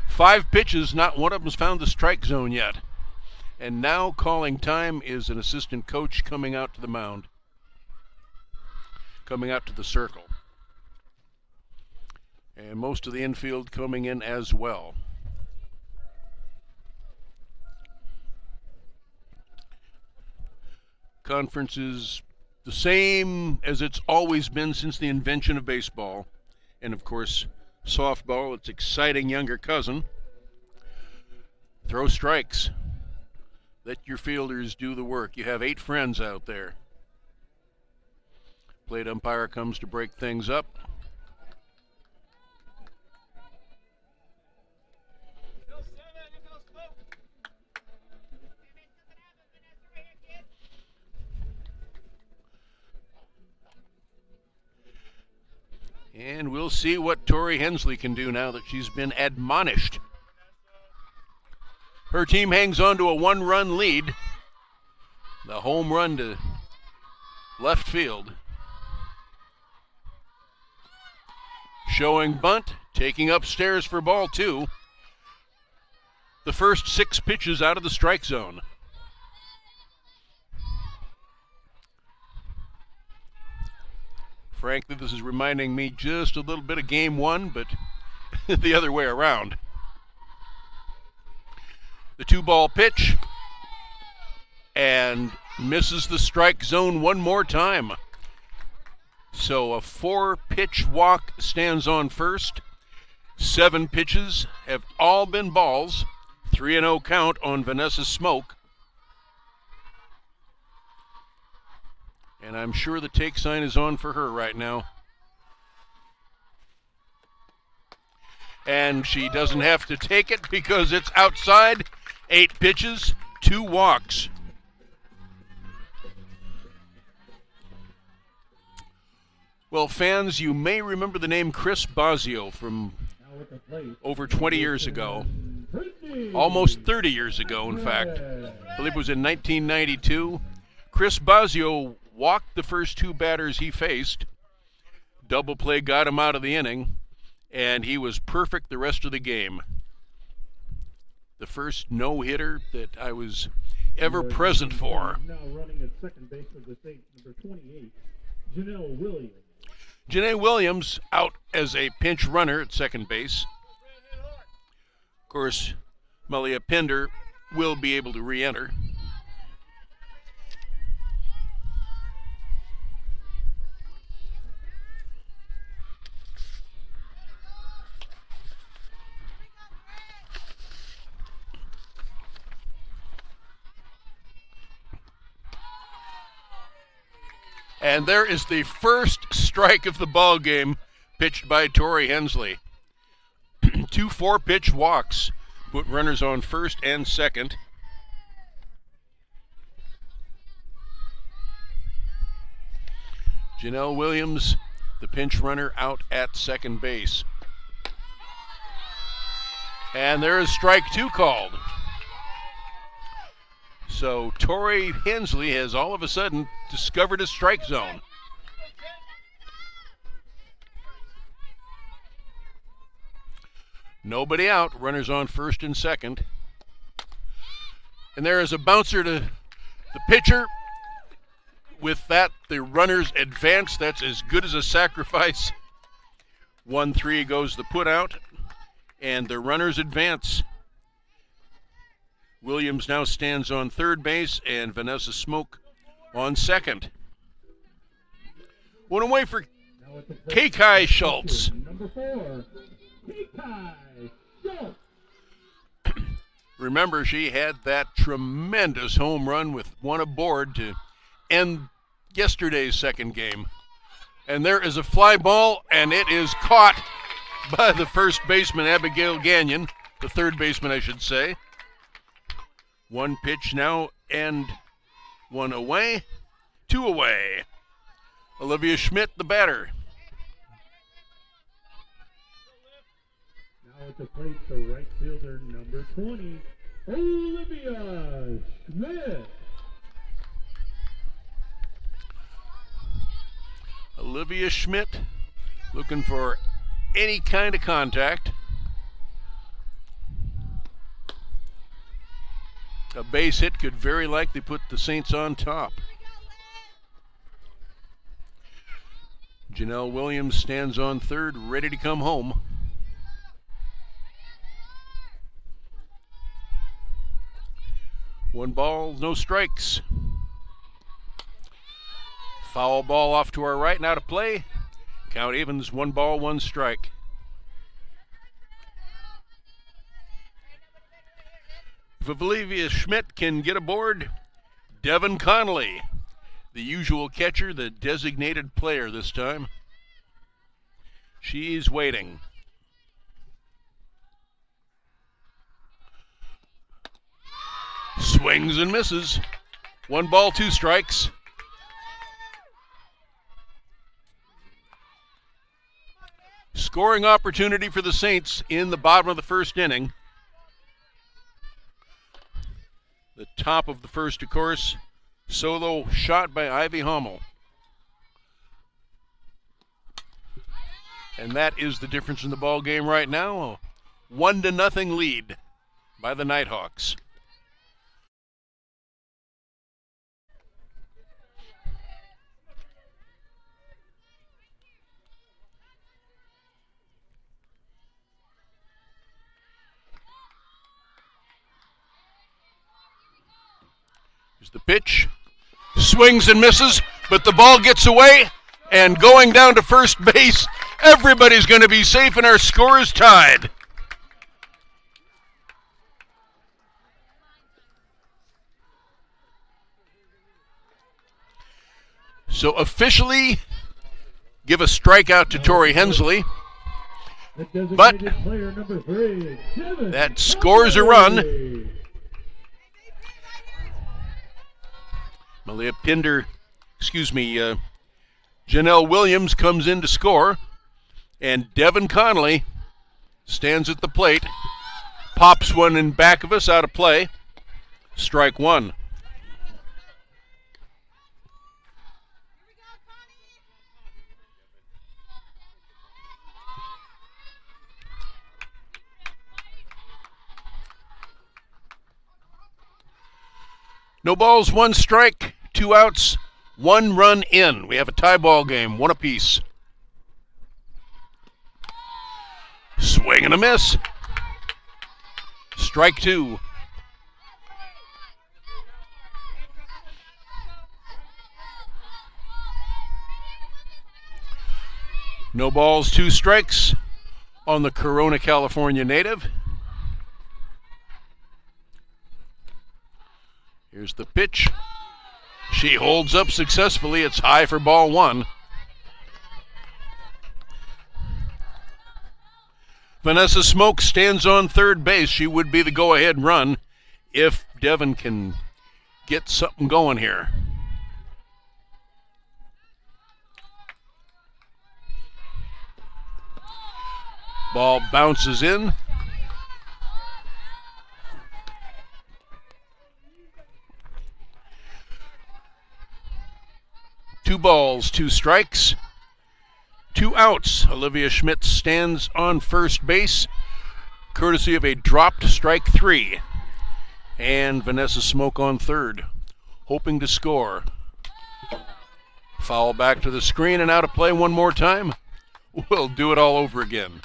5 pitches, not one of them's found the strike zone yet. And now calling time is an assistant coach coming out to the mound. Coming out to the circle. And most of the infield coming in as well. Conference is the same as it's always been since the invention of baseball. And of course, softball, its exciting younger cousin. Throw strikes. Let your fielders do the work. You have 8 friends out there. Plate umpire comes to break things up. And we'll see what Tori Hensley can do now that she's been admonished. Her team hangs on to a 1-run lead. The home run to left field. Showing bunt, taking upstairs for ball 2. The first 6 pitches out of the strike zone. Frankly, this is reminding me just a little bit of game 1, but the other way around. The 2-ball pitch, and misses the strike zone 1 more time. So a 4-pitch walk stands on first. 7 pitches have all been balls. 3-0 count on Vanessa Smoke. And I'm sure the take sign is on for her right now. And she doesn't have to take it because it's outside. 8 pitches, 2 walks. Well, fans, you may remember the name Chris Bosio from over 20 years ago. Almost 30 years ago, in fact. I believe it was in 1992. Chris Bosio walked the first 2 batters he faced. Double play got him out of the inning, and he was perfect the rest of the game. The first no-hitter that I was ever present for. Now running at second base for the Saints, number 28, Janelle Williams. Janae Williams out as a pinch runner at second base. Of course, Malia Pinder will be able to re-enter. And there is the first strike of the ball game pitched by Tori Hensley. 2 4-pitch walks put runners on first and second. Janelle Williams, the pinch runner, out at second base. And there is strike 2 called. So Tori Hensley has all of a sudden discovered a strike zone. Nobody out, runners on first and second. And there is a bouncer to the pitcher. With that, the runners advance. That's as good as a sacrifice. 1-3 goes the put out, and the runners advance. Williams now stands on third base, and Vanessa Smoke on second. One away for Kekai Schultz. Number 4, Kekai Schultz. Remember, she had that tremendous home run with one aboard to end yesterday's second game. And there is a fly ball, and it is caught by the first baseman, Abigail Gagnon, the third baseman, I should say. One pitch now, and one away, 2 away. Olivia Schmidt, the batter. Now at the plate, the right fielder, number 20, Olivia Schmidt. Olivia Schmidt looking for any kind of contact. A base hit could very likely put the Saints on top. Janelle Williams stands on third, ready to come home. One ball, no strikes. Foul ball off to our right, now to play. Count evens, 1 ball, 1 strike. If Olivia Schmidt can get aboard, Devin Connolly, the usual catcher, the designated player this time. She's waiting. Swings and misses. 1 ball, 2 strikes. Scoring opportunity for the Saints in the bottom of the first inning. The top of the first, of course, solo shot by Ivy Hummel. And that is the difference in the ball game right now. A 1-0 lead by the Nighthawks. Here's the pitch. Swings and misses, but the ball gets away, and going down to first base, everybody's going to be safe, and our score is tied. So officially give a strikeout to Tori Hensley, but that scores a run. Janelle Williams comes in to score, and Devin Connolly stands at the plate, pops one in back of us out of play. Strike 1. No balls, 1 strike, 2 outs, 1 run in. We have a tie ball game, 1 apiece. Swing and a miss. Strike 2. No balls, 2 strikes on the Corona, California native. Here's the pitch. She holds up successfully. It's high for ball 1. Vanessa Smoke stands on third base. She would be the go-ahead run if Devin can get something going here. Ball bounces in. Two balls, two strikes, two outs. Olivia Schmidt stands on first base, courtesy of a dropped strike three. And Vanessa Smoke on third, hoping to score. Foul back to the screen and out of play one more time. We'll do it all over again.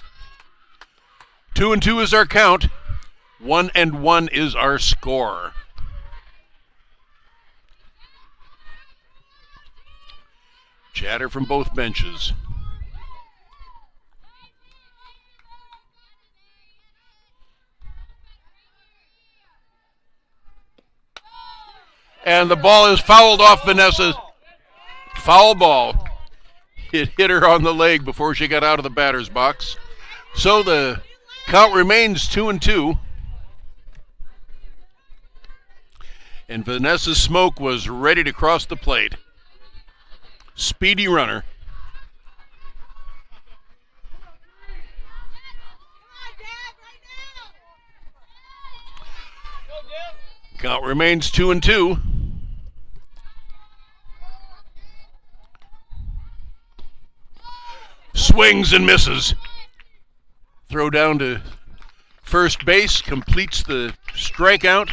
2-2 is our count. 1-1 is our score. Chatter from both benches. And the ball is fouled off Vanessa. Foul ball. It hit her on the leg before she got out of the batter's box. So the count remains 2-2. And Vanessa Smoke was ready to cross the plate. Speedy runner. Count remains 2-2. Swings and misses. Throw down to first base, completes the strikeout.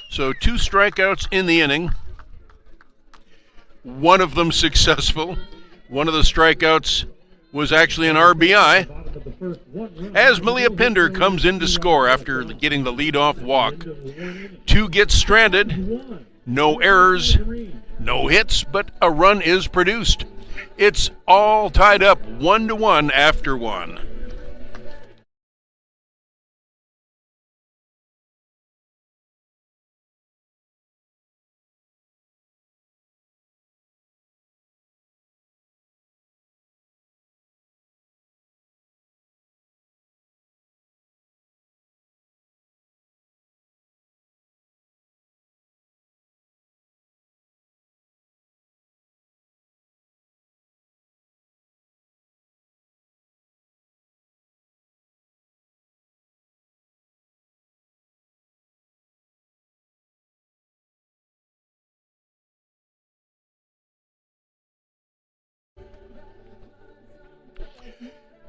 So 2 strikeouts in the inning. One of them successful. One of the strikeouts was actually an RBI, as Malia Pinder comes in to score after getting the leadoff walk. 2 get stranded, no errors, no hits, but a run is produced. It's all tied up 1-1 after 1.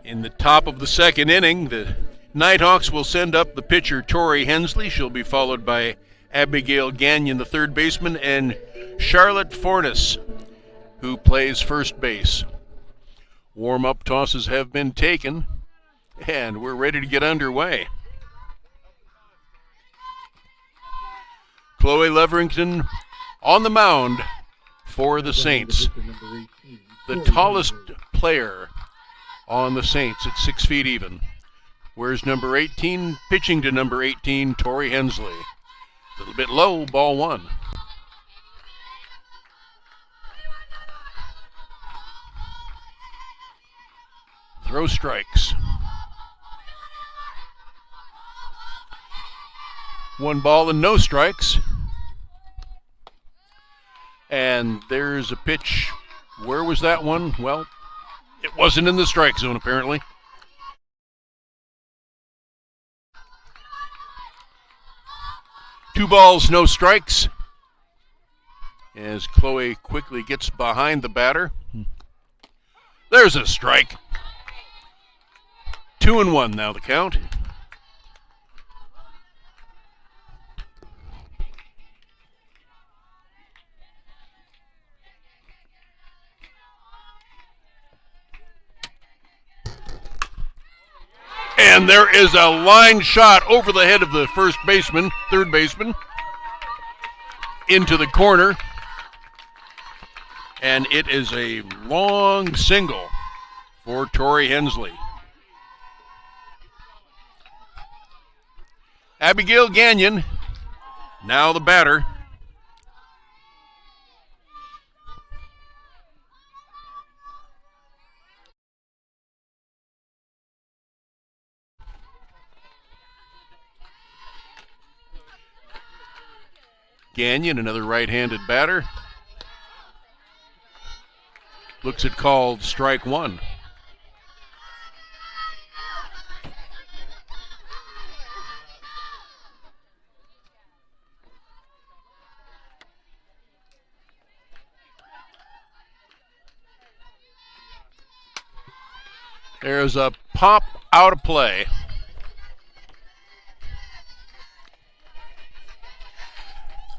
In the top of the second inning, the Nighthawks will send up the pitcher, Tori Hensley. She'll be followed by Abigail Gagnon, the third baseman, and Charlotte Fornes, who plays first base. Warm-up tosses have been taken, and we're ready to get underway. Chloe Leverington on the mound for the Saints. The tallest player on the Saints at 6 feet even. Where's number 18? Pitching to number 18, Tori Hensley. A little bit low, ball 1. Throw strikes. 1 ball and no strikes. And there's a pitch. Where was that one? Well, it wasn't in the strike zone, apparently. Two balls, no strikes. As Chloe quickly gets behind the batter. There's a strike. 2-1 now the count. And there is a line shot over the head of the third baseman, into the corner. And it is a long single for Tori Hensley. Abigail Gagnon, now the batter. Gagnon, another right-handed batter. Looks at called strike 1. There's a pop out of play.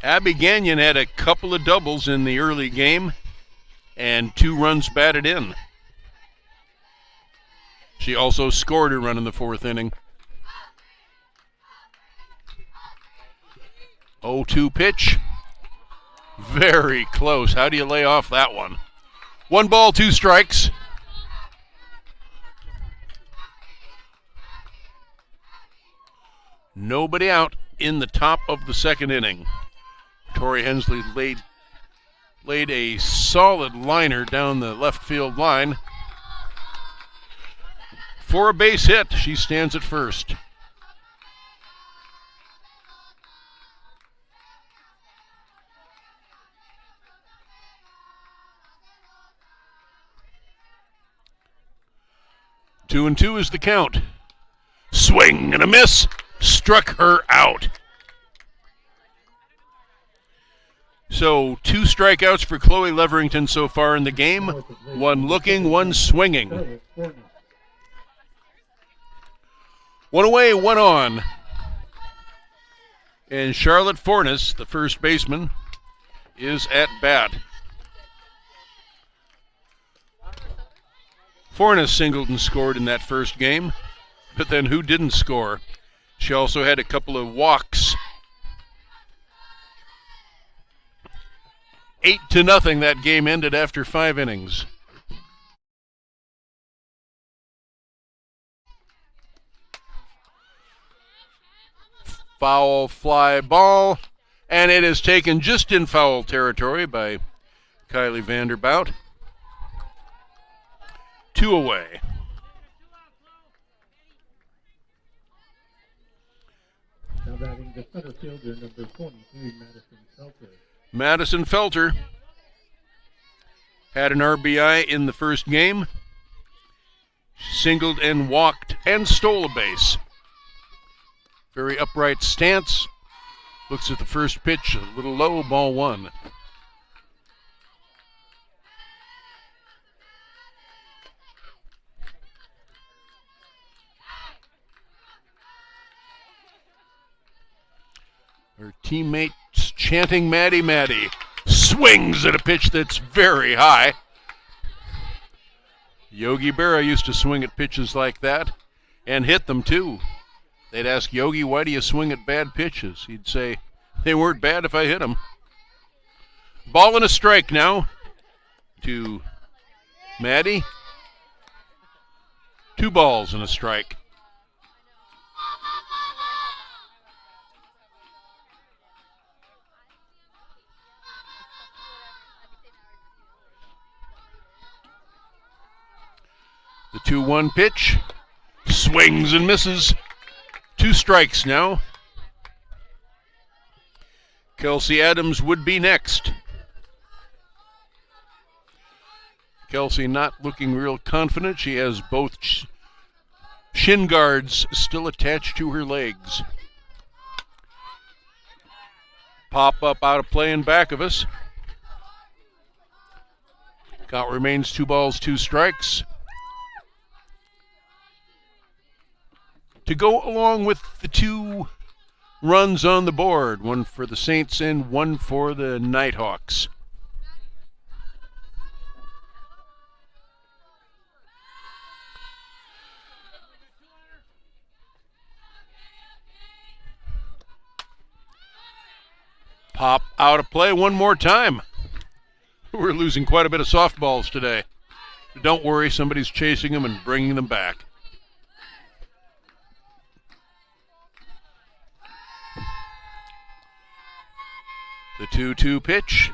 Abby Gagnon had a couple of doubles in the early game and 2 runs batted in. She also scored a run in the 4th inning. 0-2 pitch. Very close. How do you lay off that one? 1 ball, 2 strikes. Nobody out in the top of the 2nd inning. Tori Hensley laid a solid liner down the left field line. For a base hit, she stands at first. Two and two is the count. Swing and a miss. Struck her out. So 2 strikeouts for Chloe Leverington so far in the game. 1 looking, 1 swinging. 1 away, 1 on. And Charlotte Fornes, the first baseman, is at bat. Fornes singled and scored in that first game, but then who didn't score? She also had a couple of walks. 8-0 that game ended after 5 innings. Foul fly ball, and it is taken just in foul territory by Kylie Vanderbout. 2 away. Now batting the center fielder, number 23, Madison Felter. Madison Felter had an RBI in the first game. Singled and walked and stole a base. Very upright stance. Looks at the first pitch, a little low, ball 1. Her teammates chanting Maddie, Maddie. Swings at a pitch that's very high. Yogi Berra used to swing at pitches like that and hit them too. They'd ask Yogi, why do you swing at bad pitches? He'd say, they weren't bad if I hit them. Ball and a strike now to Maddie. 2 balls and a strike. The 2-1 pitch. Swings and misses. 2 strikes now. Kelsey Adams would be next. Kelsey not looking real confident. She has both shin guards still attached to her legs. Pop up out of play in back of us. Count remains 2 balls, 2 strikes. To go along with the 2 runs on the board, 1 for the Saints and 1 for the Nighthawks. Pop out of play 1 more time. We're losing quite a bit of softballs today. Don't worry, somebody's chasing them and bringing them back. The 2-2 pitch.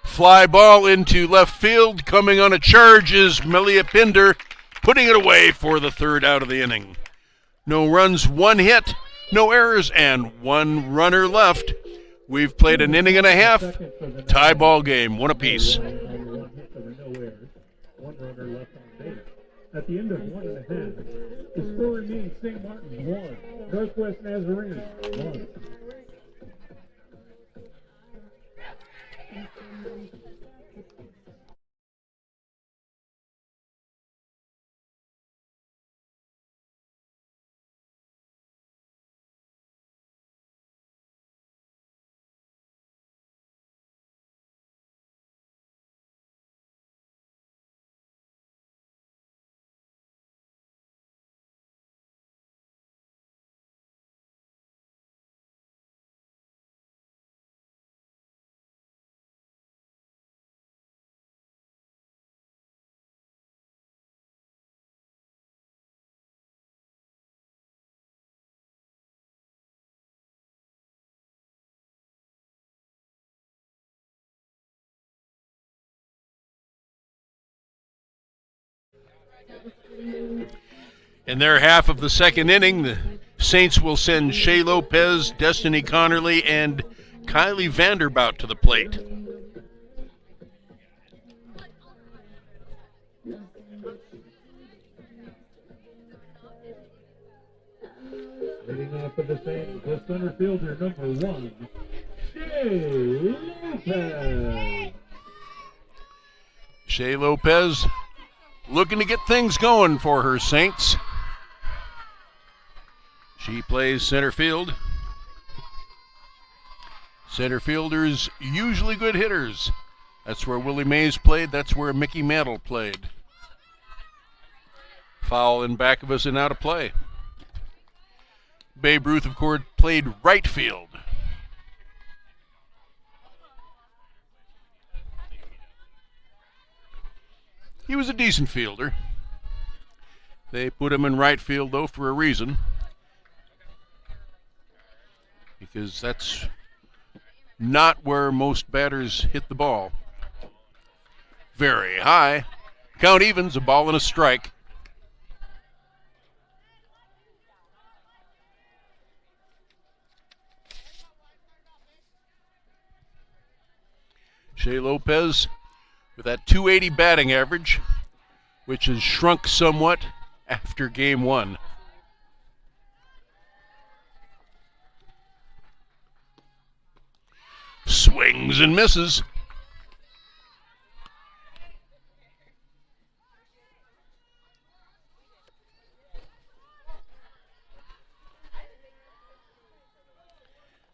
Fly ball into left field. Coming on a charge is Malia Pinder, putting it away for the 3rd out of the inning. No runs, 1 hit, no errors, and 1 runner left. We've played an inning and a half. Tie ball game, 1 apiece. At the end of 1.5, the score remains St. Martin's 1, Northwest Nazarene 1. In their half of the second inning, the Saints will send Shea Lopez, Destiny Connerly, and Kylie Vanderbout to the plate. Leading off for the Saints, the center fielder, number 1, Shea Lopez. Shea Lopez looking to get things going for her Saints. She plays center field. Center fielders usually good hitters. That's where Willie Mays played. That's where Mickey Mantle played. Foul in back of us and out of play. Babe Ruth, of course, played right field. He was a decent fielder. They put him in right field, though, for a reason. Because that's not where most batters hit the ball. Very high. Count evens, a ball and a strike. Shea Lopez with that .280 batting average, which has shrunk somewhat after game 1. Swings and misses.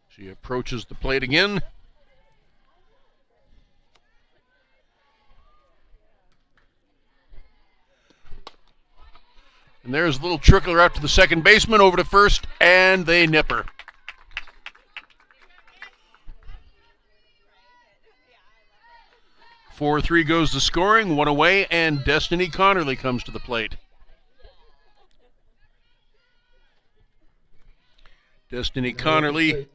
She approaches the plate again. And there's a little trickler out to the second baseman, over to first, and they nip her. Four 3 goes the scoring, 1 away, and Destiny Connerly comes to the plate. Destiny Connerly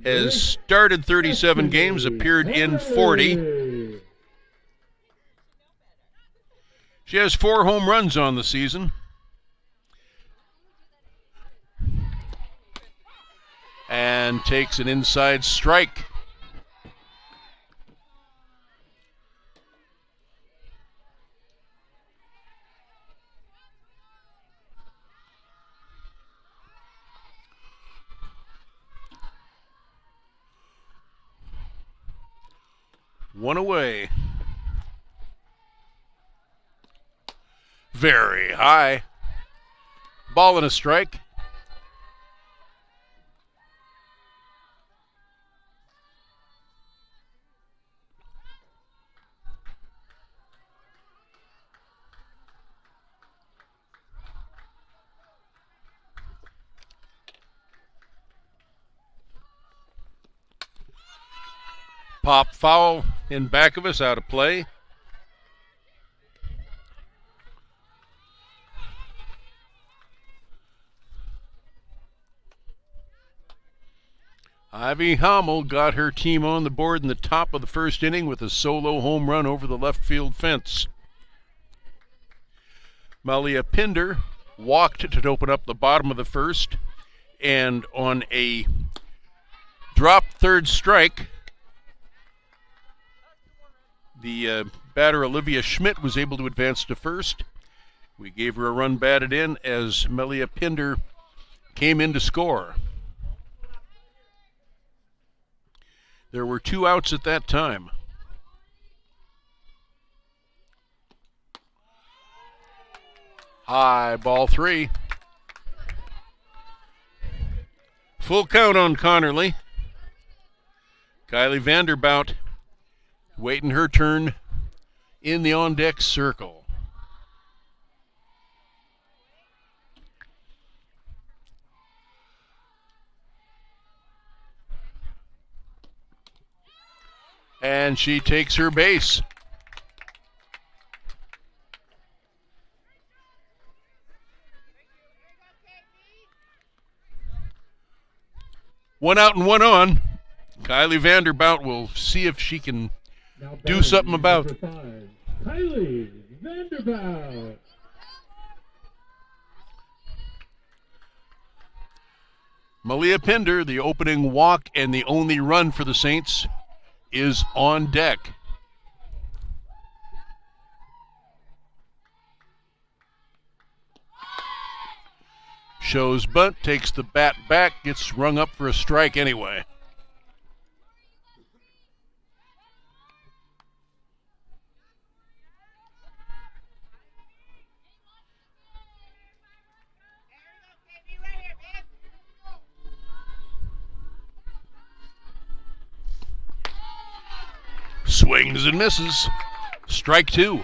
has started 37 games, appeared in 40. She has 4 home runs on the season. And takes an inside strike. One away. Very high. Ball and a strike. Pop foul in back of us, out of play. Ivy Hommel got her team on the board in the top of the first inning with a solo home run over the left field fence. Malia Pinder walked to open up the bottom of the first, and on a drop third strike, the batter Olivia Schmidt was able to advance to first. We gave her a run batted in as Malia Pinder came in to score. There were 2 outs at that time. High, ball 3. Full count on Connerly. Kylie Vanderbout waiting her turn in the on-deck circle. And she takes her base. One out and one on. Kylie Vanderbout will see if she can do something about it. Kylie Vanderbilt. Malia Pinder, the opening walk and the only run for the Saints, is on deck. Shows bunt, takes the bat back, gets rung up for a strike anyway. Swings and misses. Strike two.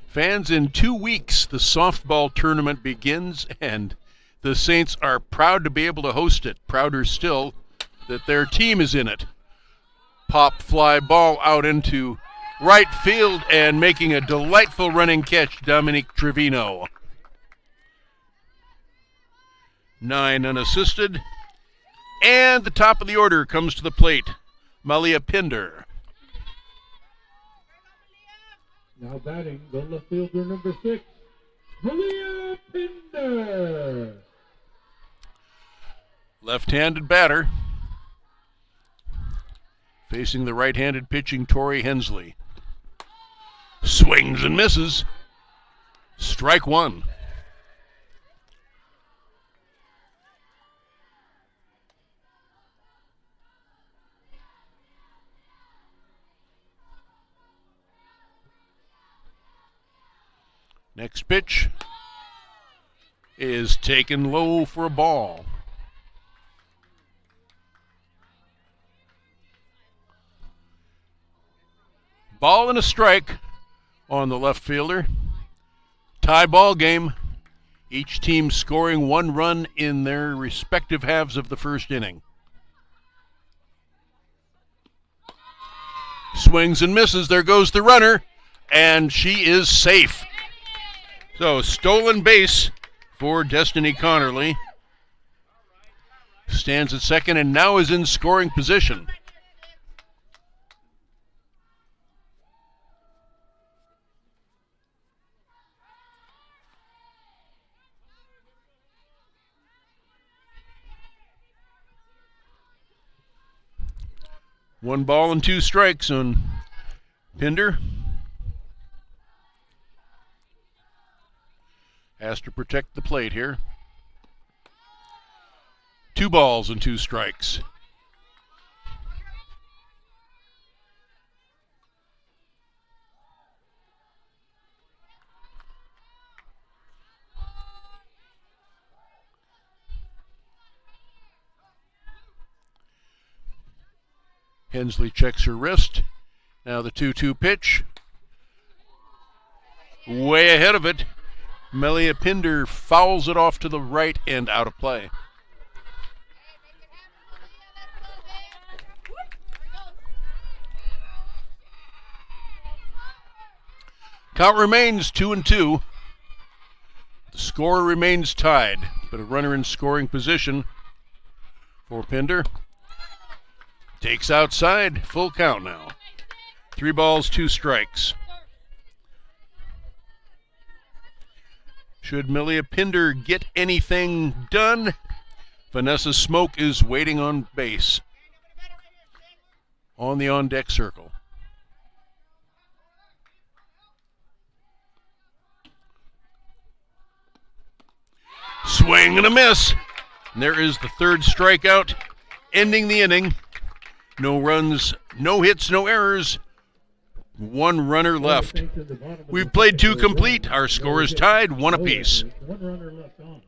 Fans, in 2 weeks, the softball tournament begins, and the Saints are proud to be able to host it. Prouder still that their team is in it. Pop fly ball out into right field, and making a delightful running catch, Dominique Trevino. 9 unassisted. And the top of the order comes to the plate, Malia Pinder. Now batting, the left fielder, number 6, Malia Pinder. Left-handed batter. Facing the right-handed pitching Torrey Hensley. Swings and misses. Strike one. Next pitch is taken low for a ball. Ball and a strike on the left fielder. Tie ball game. Each team scoring 1 run in their respective halves of the first inning. Swings and misses. There goes the runner, and she is safe. So, stolen base for Destiny Connerly. Stands at second and now is in scoring position. One ball and 2 strikes on Pinder. Has to protect the plate here. 2 balls and 2 strikes. Hensley checks her wrist. Now the 2-2 pitch. Way ahead of it. Malia Pinder fouls it off to the right and out of play. Count remains 2-2. The score remains tied, but a runner in scoring position for Pinder. Takes outside, full count now. 3 balls, 2 strikes. Should Malia Pinder get anything done, Vanessa Smoke is waiting on base on the on-deck circle. Swing and a miss. And there is the 3rd strikeout, ending the inning. No runs, no hits, no errors. 1 runner left. We've played 2 complete. Our score is tied, 1 apiece. 1 runner left on.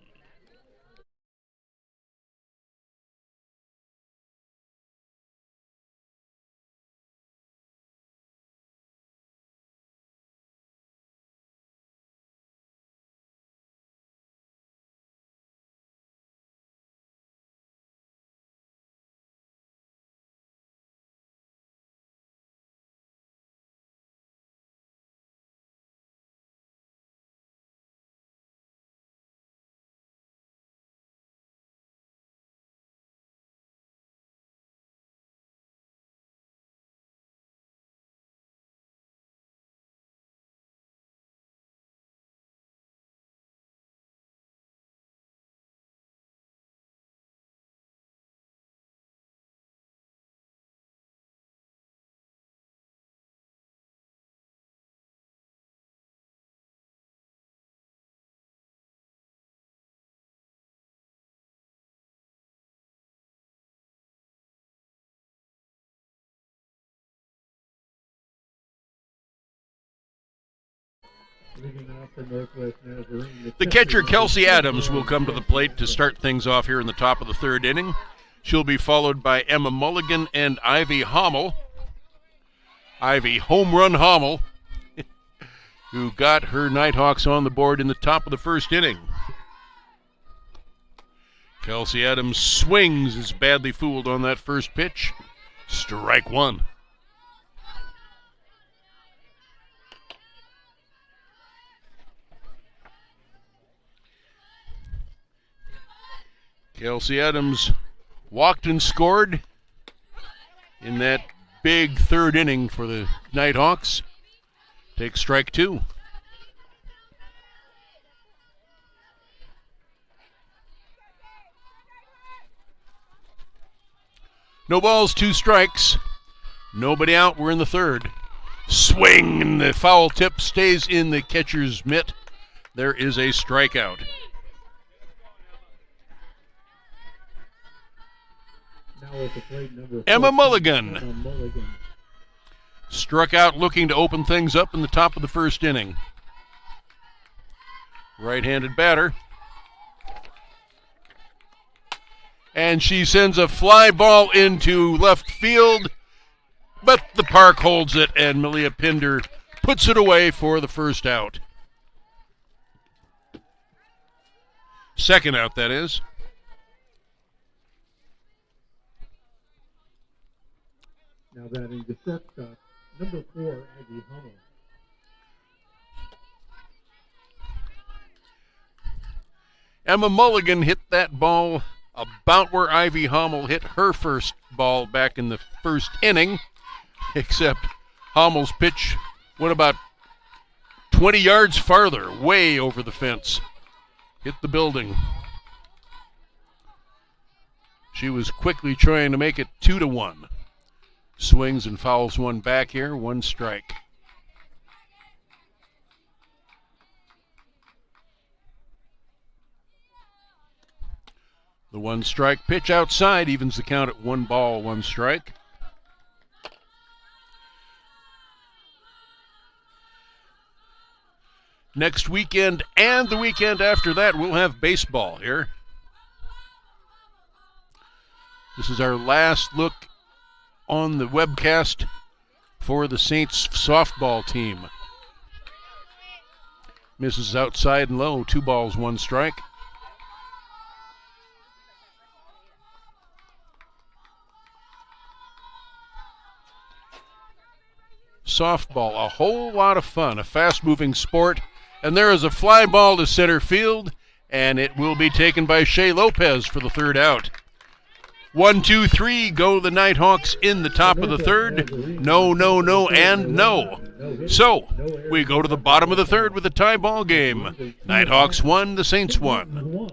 Leading off for Northwest Nazarene, The catcher, Kelsey Adams, will come to the plate to start things off here in the top of the third inning. She'll be followed by Emma Mulligan and Ivy Hommel. Ivy Home Run Hommel, who got her Nighthawks on the board in the top of the first inning. Kelsey Adams swings, is badly fooled on that first pitch. Strike one. Kelsey Adams walked and scored in that big third inning for the Nighthawks. Takes strike two. No balls, two strikes. Nobody out. We're in the third. Swing, and the foul tip stays in the catcher's mitt. There is a strikeout. Now at the plate, number Emma 14, Mulligan. Emma Mulligan. Struck out looking to open things up in the top of the first inning. Right-handed batter. And she sends a fly ball into left field, but the park holds it, and Malia Pinder puts it away for the first out. Second out, that is. Now batting the shortstop, number 4, Aggie Hummel. Emma Mulligan hit that ball about where Ivy Hommel hit her first ball back in the first inning, except Hommel's pitch went about 20 yards farther, way over the fence. Hit the building. She was quickly trying to make it 2-1. Swings and fouls one back here, one strike. The one strike pitch outside evens the count at 1 ball, 1 strike. Next weekend and the weekend after that, we'll have baseball here. This is our last look on the webcast for the Saints softball team. Misses outside and low, 2 balls, 1 strike. Softball, a whole lot of fun, a fast-moving sport. And there is a fly ball to center field, and it will be taken by Shea Lopez for the third out. 1, 2, 3 go the Nighthawks in the top of the third. No, no, no, and no. So, we go to the bottom of the third with a tie ball game. Nighthawks 1, the Saints 1.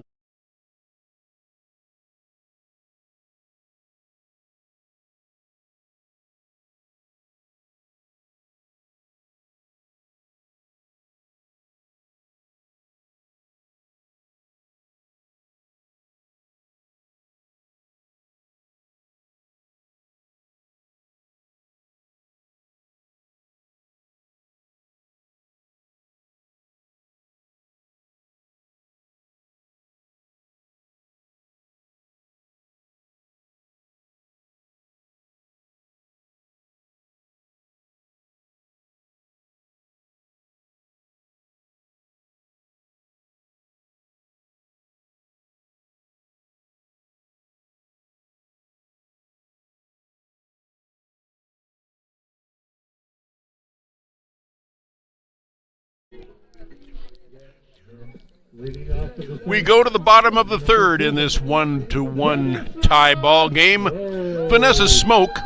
We go to the bottom of the third in this 1-1 tie ball game. Vanessa Smoke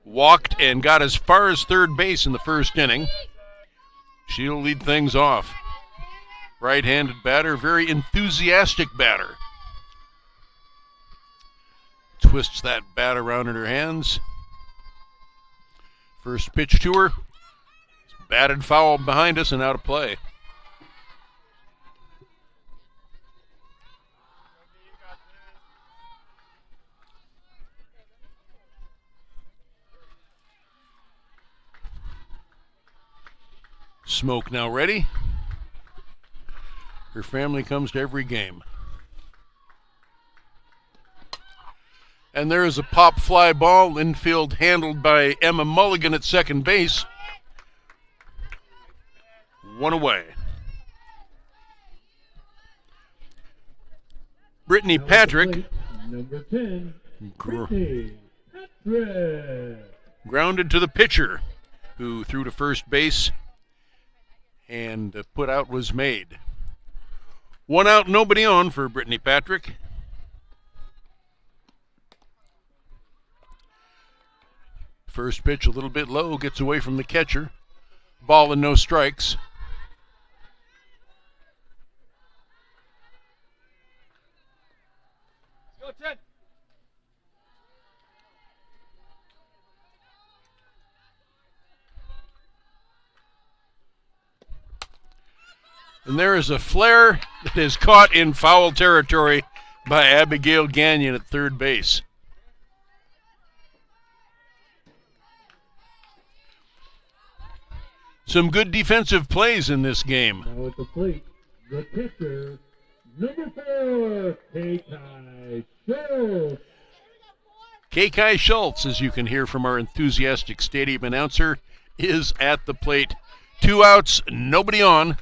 walked and got as far as third base in the first inning. She'll lead things off. Right-handed batter, very enthusiastic batter. Twists that bat around in her hands. First pitch to her. Batted foul behind us and out of play. Smoke now ready. Her family comes to every game. And there is a pop fly ball, infield handled by Emma Mulligan at second base. One away. Brittany Patrick, number 10, Brittany Patrick, grounded to the pitcher, who threw to first base, and the put out was made. One out, nobody on for Brittany Patrick. First pitch a little bit low, gets away from the catcher. Ball and no strikes. Go, Ted. And there is a flare that is caught in foul territory by Abigail Gagnon at third base. Some good defensive plays in this game. Now at the plate, the pitcher, number 4, K-Kai Schultz. K-Kai Schultz, as you can hear from our enthusiastic stadium announcer, is at the plate. 2 outs, nobody on.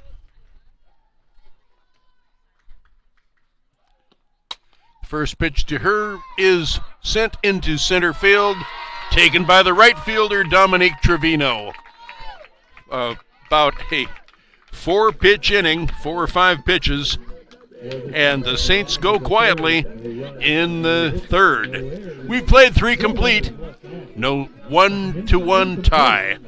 First pitch to her is sent into center field, taken by the right fielder, Dominique Trevino. About a 4-pitch inning, 4 or 5 pitches, and the Saints go quietly in the third. We've played 3 complete, no 1-1 tie.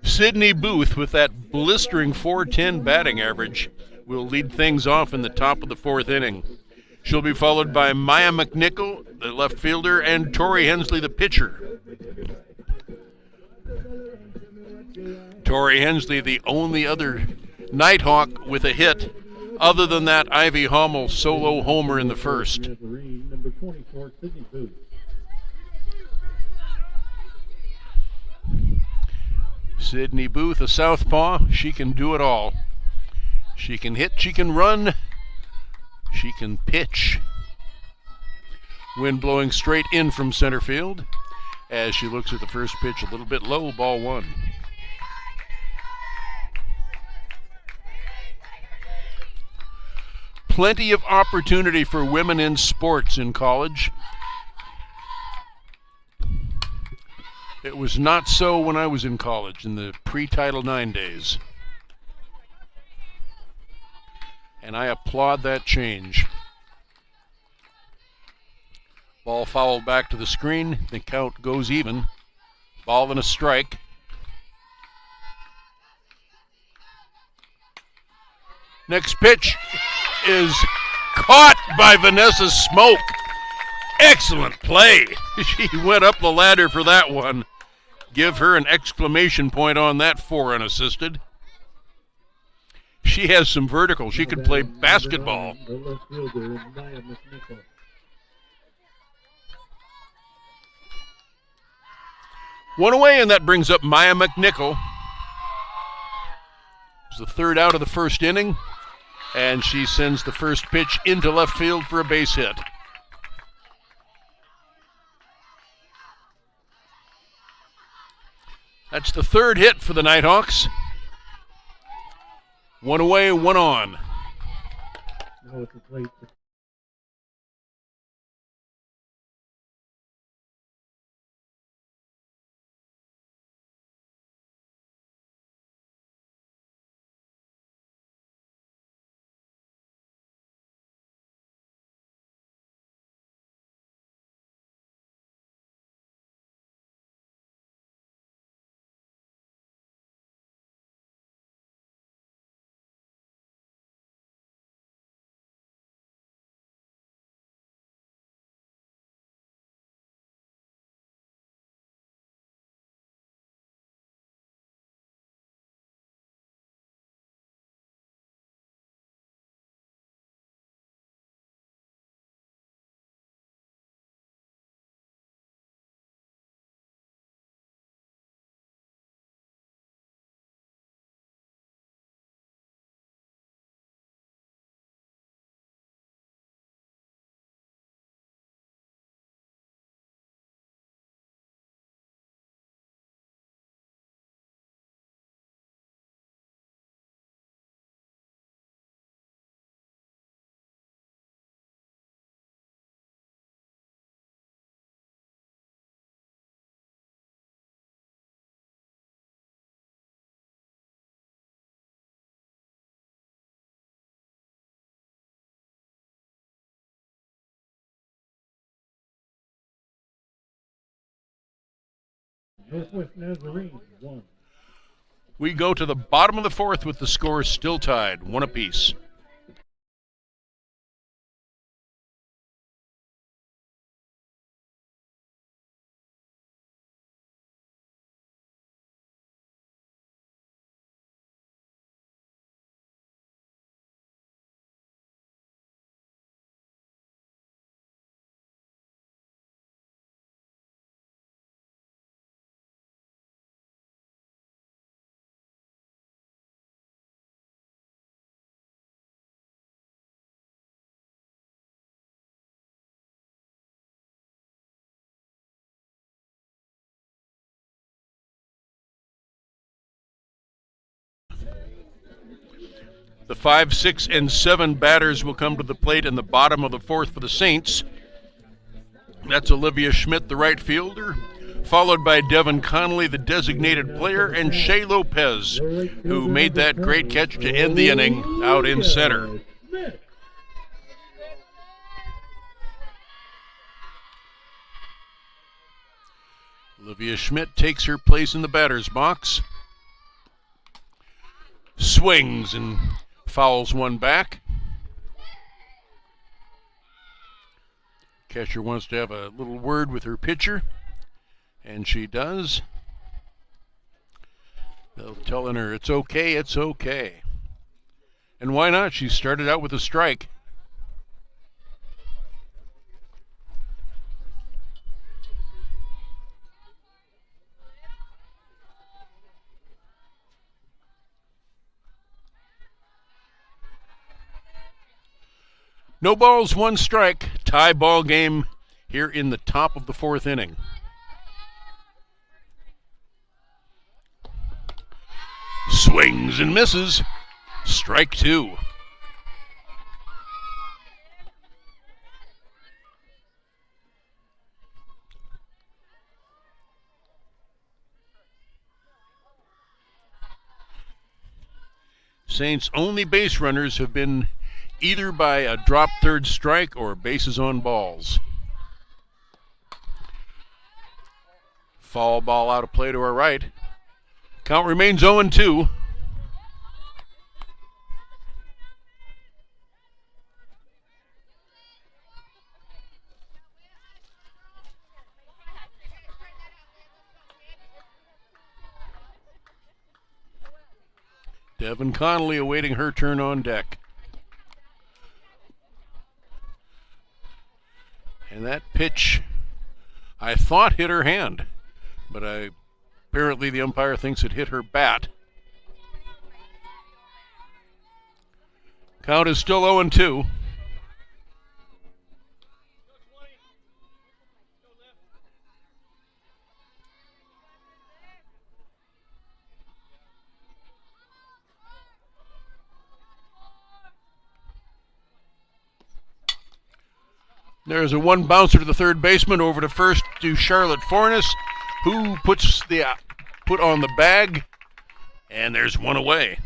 Sydney Booth, with that blistering .410 batting average, will lead things off in the top of the 4th inning. She'll be followed by Maya McNichol, the left fielder, and Tori Hensley, the pitcher. Tori Hensley, the only other Nighthawk with a hit, other than that Ivy Hummel solo homer in the first. Nazarene, number 24, Sydney Booth. Sydney Booth, a southpaw, she can do it all. She can hit, she can run, she can pitch. Wind blowing straight in from center field as she looks at the first pitch a little bit low, ball 1. Plenty of opportunity for women in sports in college. It was not so when I was in college in the pre-Title IX days. And I applaud that change. Ball fouled back to the screen. The count goes even. Ball and a strike. Next pitch is caught by Vanessa Smoke. Excellent play. She went up the ladder for that one. Give her an exclamation point on that for unassisted. She has some vertical. She could play basketball. The left fielder, Maya McNichol. One away, and that brings up Maya McNichol. It's the 3rd out of the 1st inning, and she sends the first pitch into left field for a base hit. That's the 3rd hit for the Nighthawks. One away, one on. Now at the plate, Northwest Nazarene 1. We go to the bottom of the fourth with the score still tied, 1 apiece. The 5, 6, and 7 batters will come to the plate in the bottom of the fourth for the Saints. That's Olivia Schmidt, the right fielder, followed by Devin Connolly, the designated player, and Shea Lopez, who made that great catch to end the inning out in center. Olivia Schmidt takes her place in the batter's box. Swings and fouls one back. Catcher wants to have a little word with her pitcher, and she does. They're telling her it's okay, it's okay. And why not? She started out with a strike. No balls, 1 strike. Tie ball game here in the top of the fourth inning. Swings and misses. Strike 2. Saints' only base runners have been either by a drop third strike or bases on balls. Foul ball out of play to our right. Count remains 0-2. Devin Connolly awaiting her turn on deck. And that pitch, I thought hit her hand, but apparently the umpire thinks it hit her bat. Count is still 0-2. There's a 1 bouncer to the third baseman, over to first to Charlotte Fornes, who puts the put on the bag, and there's 1 away.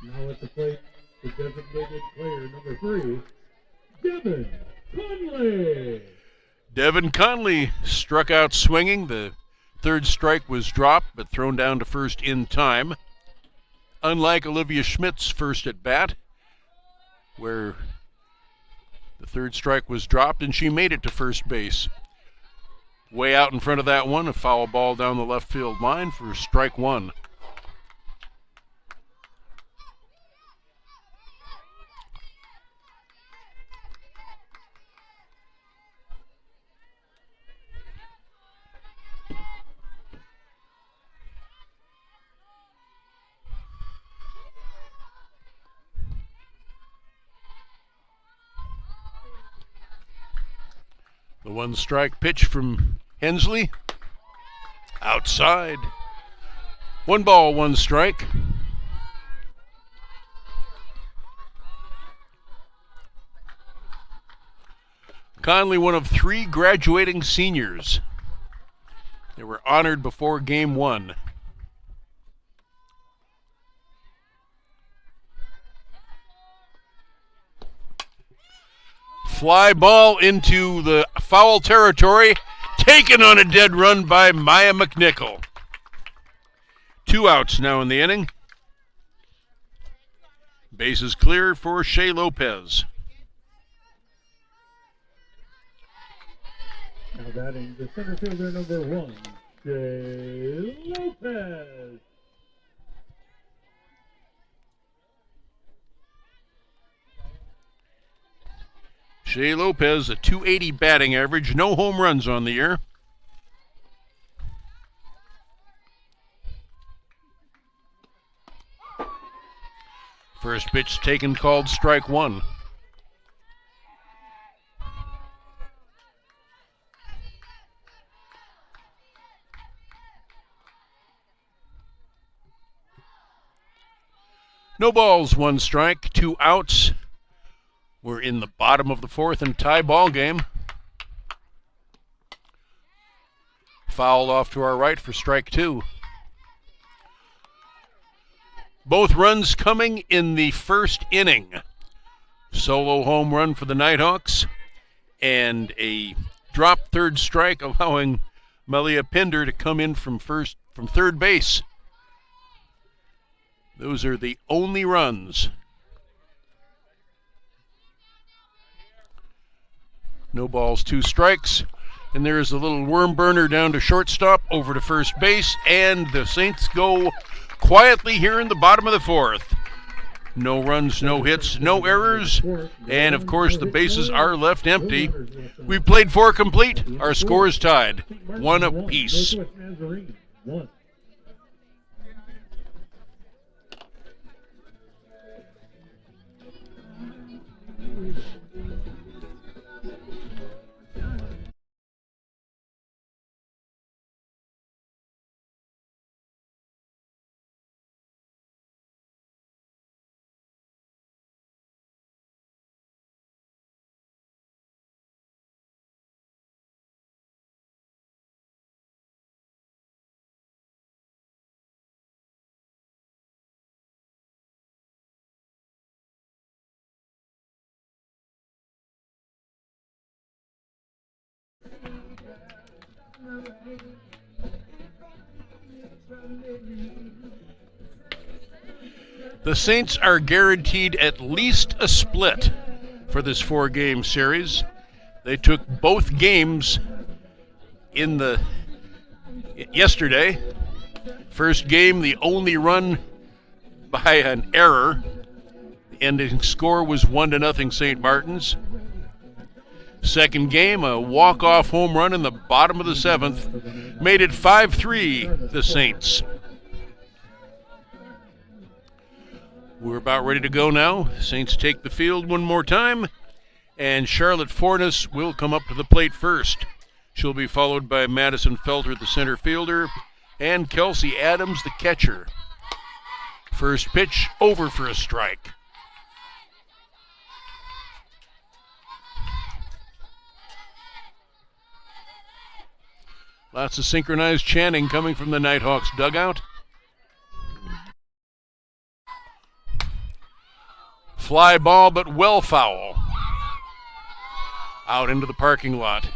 Now at the plate, the designated player number 3, Devin Conley. Devin Conley struck out swinging. The third strike was dropped, but thrown down to first in time. Unlike Olivia Schmidt's first at bat, where the third strike was dropped and she made it to first base. Way out in front of that one, a foul ball down the left field line for strike 1. The 1 strike pitch from Hensley. Outside. 1 ball, 1 strike. Conley, one of 3 graduating seniors. They were honored before game 1. Fly ball into the foul territory. Taken on a dead run by Maya McNichol. 2 outs now in the inning. Bases clear for Shea Lopez. Now batting the center fielder number 1, Shea Lopez. Shea Lopez, a .280 batting average, no home runs on the year. First pitch taken, called strike 1. No balls, 1 strike, 2 outs. We're in the bottom of the 4th and tie ball game. Fouled off to our right for strike 2. Both runs coming in the first inning. Solo home run for the Nighthawks and a drop third strike allowing Malia Pinder to come in from third base. Those are the only runs. No balls, 2 strikes. And there's a little worm burner down to shortstop, over to first base, and the Saints go quietly here in the bottom of the 4th. No runs, no hits, no errors, and of course the bases are left empty. We've played 4 complete. Our score is tied, 1 apiece. Nazarene, 1. The Saints are guaranteed at least a split for this 4-game series. They took both games yesterday. First game, the only run by an error. The ending score was 1-0 St. Martin's. Second game, a walk-off home run in the bottom of the 7th made it 5-3 the Saints. We're about ready to go now. Saints take the field one more time, and Charlotte Fornes will come up to the plate first. She'll be followed by Madison Felter, the center fielder, and Kelsey Adams, the catcher. First pitch, over for a strike. Lots of synchronized chanting coming from the Nighthawks dugout. Fly ball, but well foul. Out into the parking lot.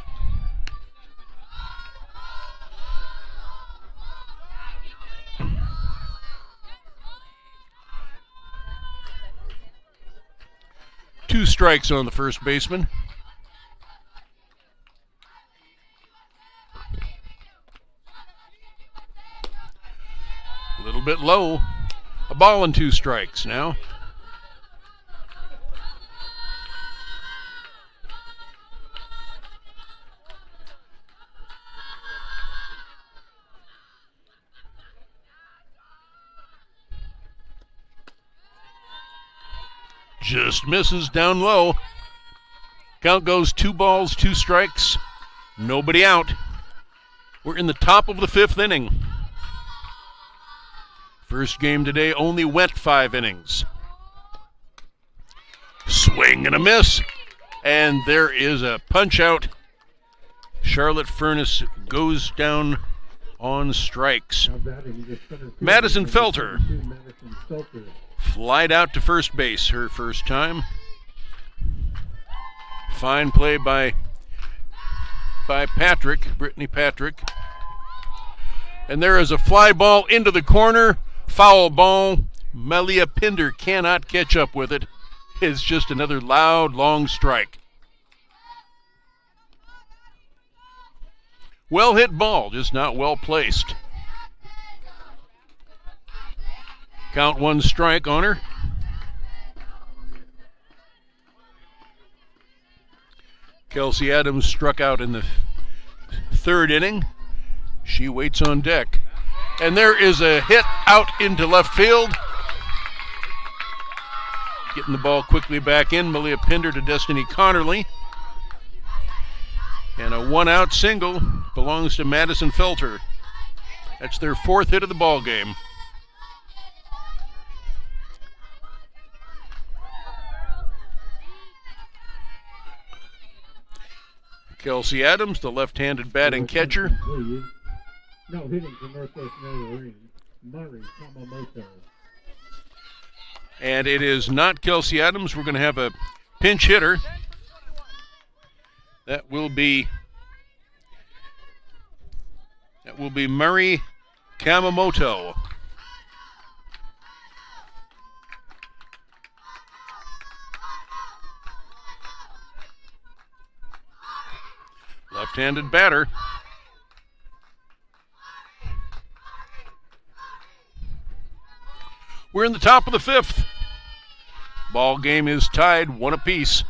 Two strikes on the first baseman. A little bit low. A ball and 2 strikes now. Just misses down low. Count goes 2 balls, 2 strikes. Nobody out. We're in the top of the 5th inning. First game today only went 5 innings. Swing and a miss. And there is a punch out. Charlotte Furnace goes down on strikes. Madison Felter flied out to first base her first time. Fine play by Patrick, Brittany Patrick. And there is a fly ball into the corner. Foul ball. Malia Pinder cannot catch up with it. It's just another loud, long strike. Well hit ball, just not well placed. Count 1 strike on her. Kelsey Adams struck out in the 3rd inning. She waits on deck. And there is a hit out into left field. Getting the ball quickly back in, Malia Pinder to Destiny Connerly. And a 1-out single belongs to Madison Felter. That's their 4th hit of the ball game. Kelsey Adams, the left-handed batting catcher. No hitting for Northwest Nazarene, Murray Kamamoto. And it is not Kelsey Adams. We're going to have a pinch hitter. That will be Murray Kamamoto. Left-handed batter. We're in the top of the 5th. Ball game is tied 1 apiece.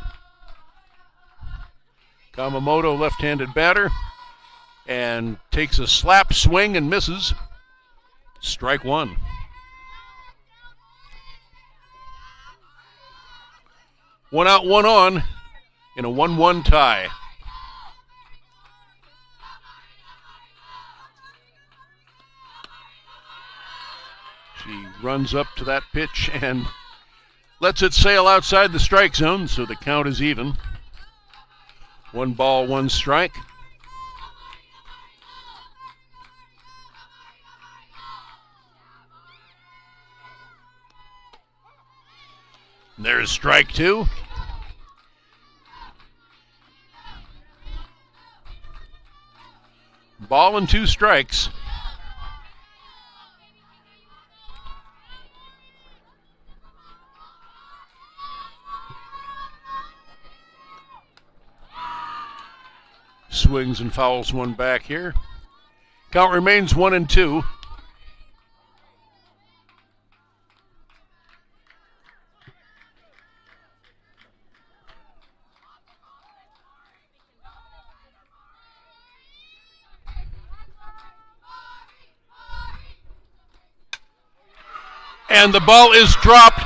Kamamoto, left-handed batter, and takes a slap swing and misses. Strike 1. One out, one on in a 1-1 tie. She runs up to that pitch and lets it sail outside the strike zone, so the count is even. 1 ball, 1 strike. There's strike 2. Ball and 2 strikes. Swings and fouls one back here. Count remains 1-2. And the ball is dropped,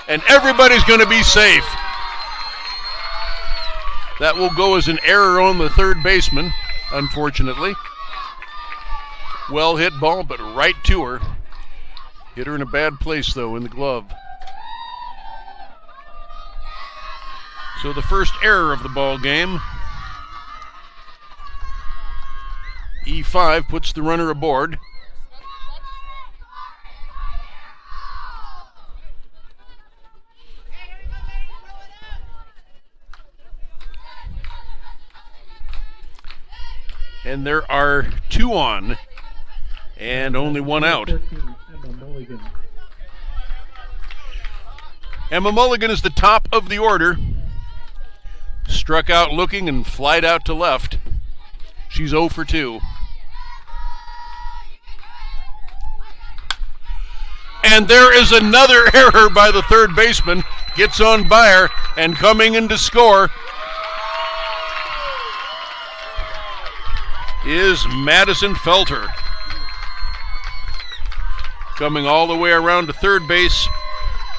and everybody's going to be safe. That will go as an error on the 3rd baseman, unfortunately. Well hit ball, but right to her. Hit her in a bad place, though, in the glove. So the first error of the ball game. E5 puts the runner aboard. And there are 2 on and only 1 out. Emma Mulligan is the top of the order. Struck out looking and flied out to left. She's 0 for 2. And there is another error by the 3rd baseman. Gets on by her and coming in to score is Madison Felter. Coming all the way around to 3rd base,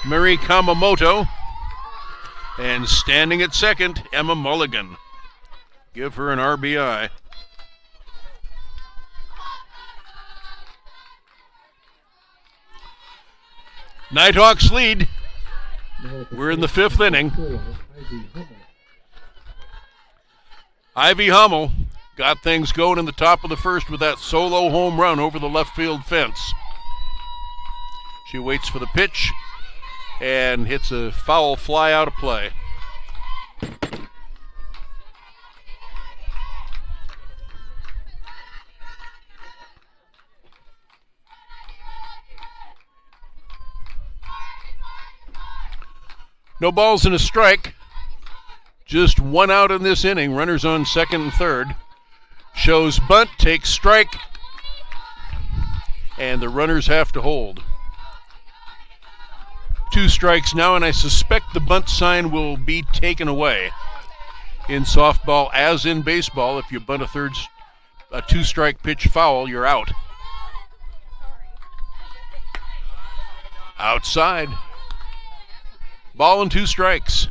Mary Kamamoto. And standing at 2nd, Emma Mulligan. Give her an RBI. Nighthawks lead. We're in the 5th inning. Ivy Hummel got things going in the top of the 1st with that solo home run over the left field fence. She waits for the pitch and hits a foul fly out of play. No balls and a strike. Just one out in this inning. Runners on second and third. Shows bunt, takes strike, and the runners have to hold. 2 strikes now, and I suspect the bunt sign will be taken away. In softball, as in baseball, if you bunt a 2-strike pitch foul, you're out. Outside. Ball and 2 strikes.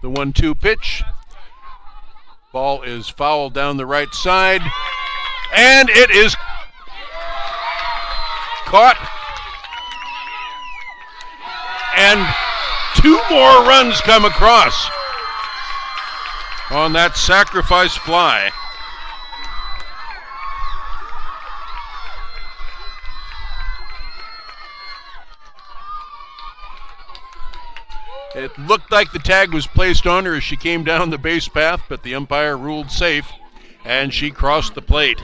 The 1-2 pitch. Ball is fouled down the right side, and it is caught. And 2 more runs come across on that sacrifice fly. It looked like the tag was placed on her as she came down the base path, but the umpire ruled safe, and she crossed the plate.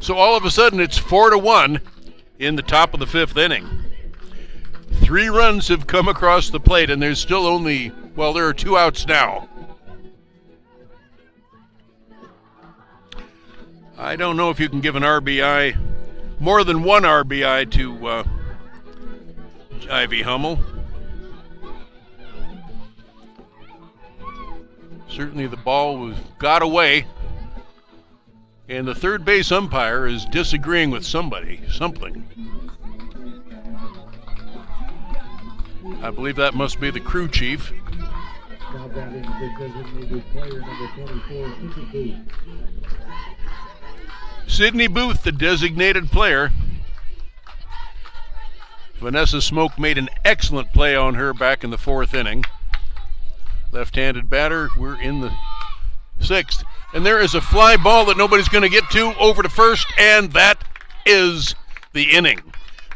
So all of a sudden, it's 4-1 in the top of the 5th inning. 3 runs have come across the plate, and there's still only, there are 2 outs now. I don't know if you can give an RBI, more than 1 RBI to Ivy Hummel. Certainly the ball got away, and the third base umpire is disagreeing with something. I believe that must be the crew chief. Now batting the designated player number 24, Sidney Booth. Sidney Booth, the designated player. Vanessa Smoke made an excellent play on her back in the 4th inning. Left-handed batter, we're in the 6th. And there is a fly ball that nobody's going to get to over to first, and that is the inning.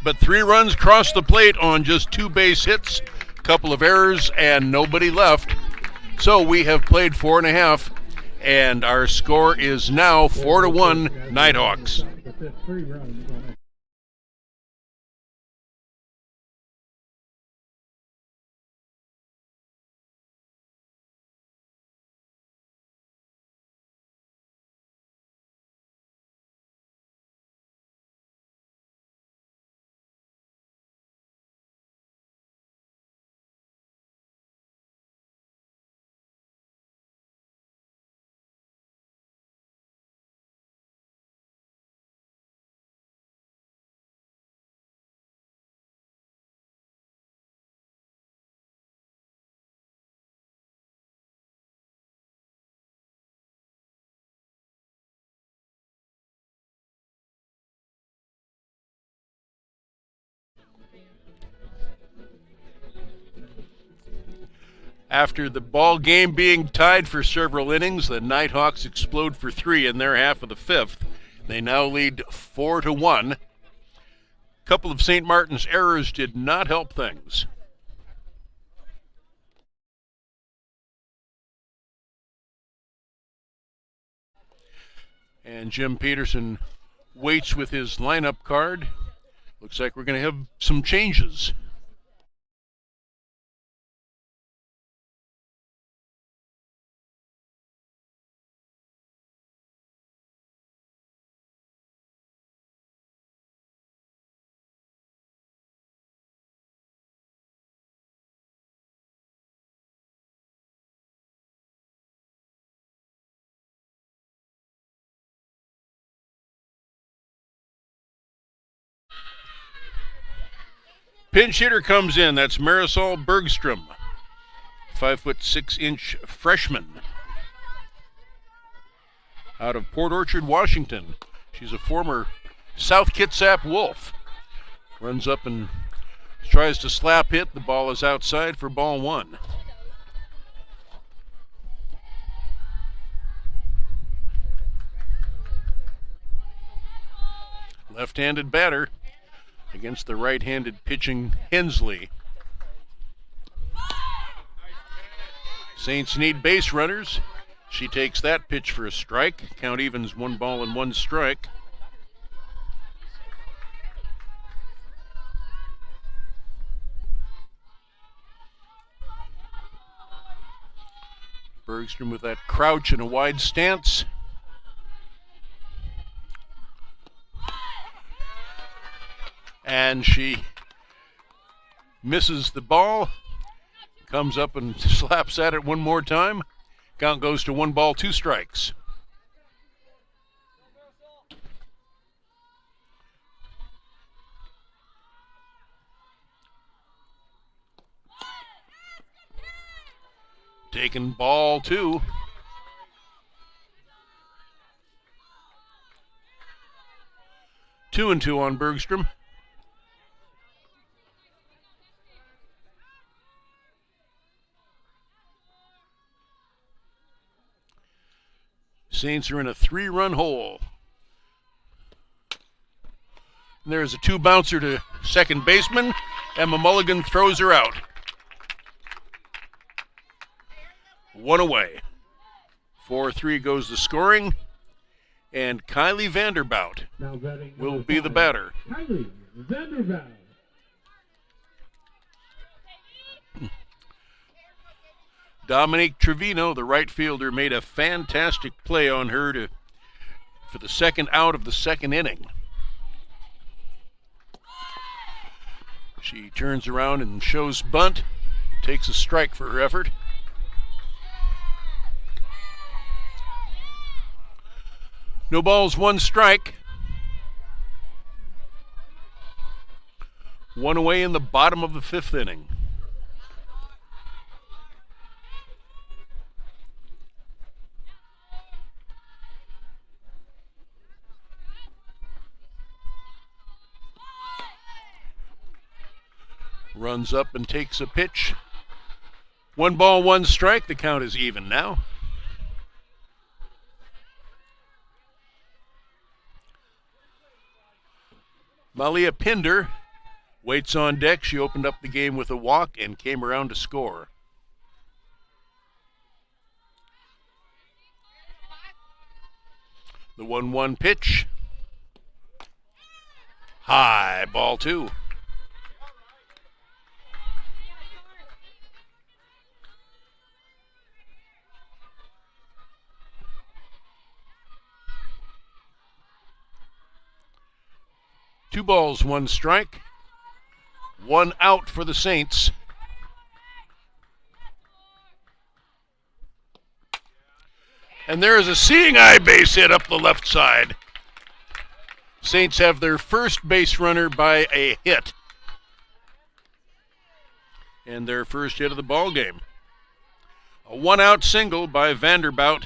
But 3 runs crossed the plate on just 2 base hits, a couple of errors, and nobody left. So we have played 4.5, and our score is now 4-1 Nighthawks. After the ball game being tied for several innings, the Nighthawks explode for 3 in their half of the 5th. They now lead 4-1. A couple of St. Martin's errors did not help things. And Jim Peterson waits with his lineup card. Looks like we're going to have some changes. Pinch hitter comes in. That's Marisol Bergstrom, 5'6" freshman out of Port Orchard, Washington. She's a former South Kitsap Wolf. Runs up and tries to slap hit. The ball is outside for ball 1. Left-handed batter against the right-handed pitching Hensley. Saints need base runners. She takes that pitch for a strike. Count evens 1 ball and 1 strike. Bergstrom with that crouch and a wide stance. And she misses the ball. Comes up and slaps at it one more time. Count goes to 1 ball, 2 strikes. Taken ball 2. Two and 2 on Bergstrom. Saints are in a 3-run hole. And there's a 2 bouncer to second baseman. Emma Mulligan throws her out. 1 away. 4-3 goes the scoring. And Kylie Vanderbout will be the batter. Kylie Vanderbout. Dominique Trevino, the right fielder, made a fantastic play on her for the second out of the second inning. She turns around and shows bunt, takes a strike for her effort. No balls, 1 strike. 1 away in the bottom of the 5th inning. Runs up and takes a pitch. 1 ball, 1 strike. The count is even now. Malia Pinder waits on deck. She opened up the game with a walk and came around to score. The 1-1 pitch. High, ball 2. Two balls, 1 strike. 1 out for the Saints. And there is a seeing eye base hit up the left side. Saints have their first base runner by a hit. And their first hit of the ball game. A 1-out single by Vanderbout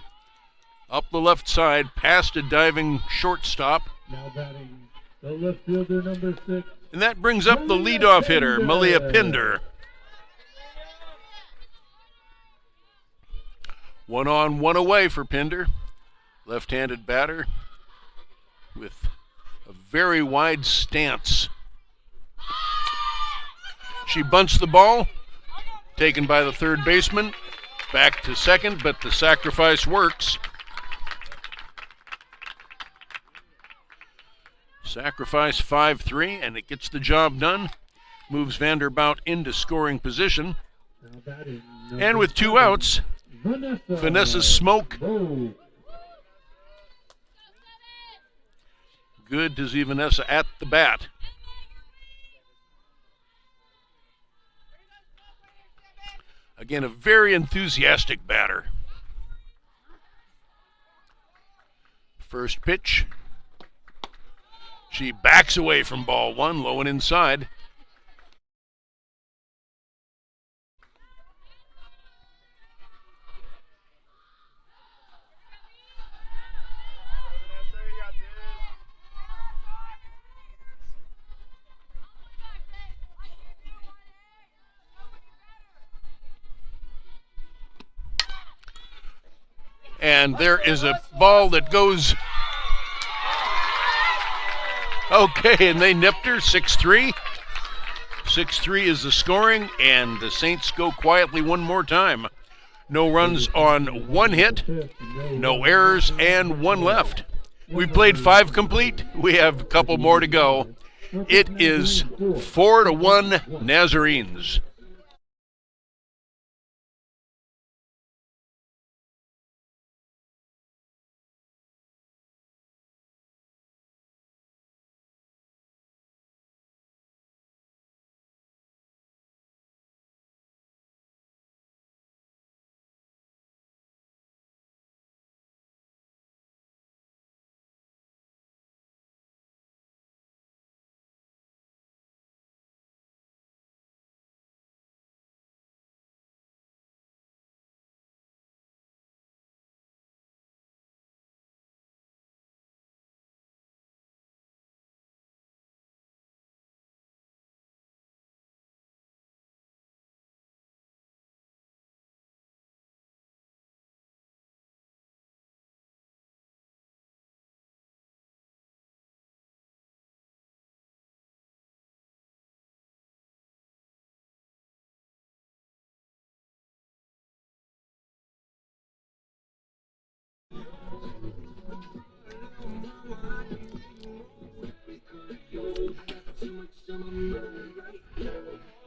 up the left side past a diving shortstop. Now batting the left fielder, number 6. And that brings up the leadoff hitter, Malia Pinder. 1 on, 1 away for Pinder. Left-handed batter with a very wide stance. She bunts the ball, taken by the third baseman. Back to second, but the sacrifice works. Sacrifice 5-3, and it gets the job done. Moves Vanderbout into scoring position. And with 2 outs, Vanessa Smoke. Good to see Vanessa at the bat. Again, a very enthusiastic batter. First pitch. She backs away from ball 1, low and inside. And there is a ball that goes. Okay, and they nipped her, 6-3. 6-3 is the scoring, and the Saints go quietly one more time. No runs on one hit, no errors, and one left. We've played 5 complete. We have a couple more to go. It is 4-1 Nazarenes.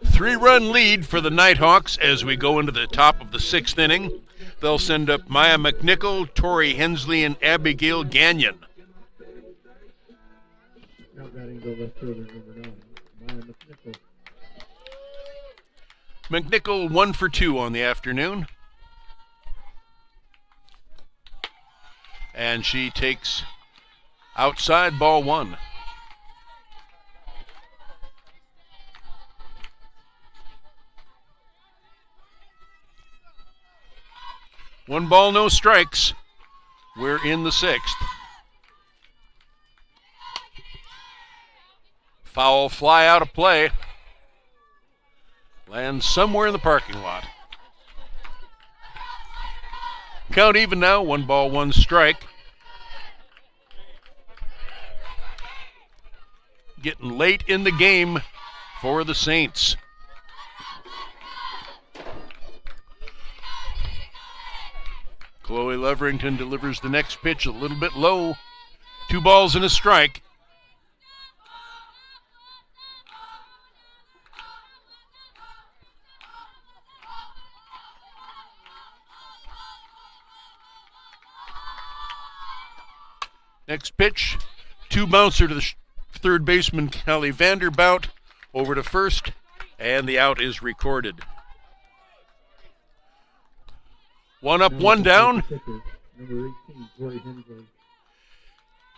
Three-run lead for the Nighthawks as we go into the top of the 6th inning. They'll send up Maya McNichol, Tori Hensley, and Abigail Gagnon. Now batting the left fielder, number 9, Maya McNichol. McNichol 1 for 2 on the afternoon. And she takes outside ball 1. One ball, no strikes. We're in the 6th. Foul fly out of play. Lands somewhere in the parking lot. Count even now, 1 ball, 1 strike. Getting late in the game for the Saints. Chloe Leverington delivers the next pitch a little bit low. 2 balls and a strike. Next pitch, 2 bouncer to the third baseman Kelly Vanderbout, over to first, and the out is recorded. 1 up, 1 down. Number 18, Tori Hensley.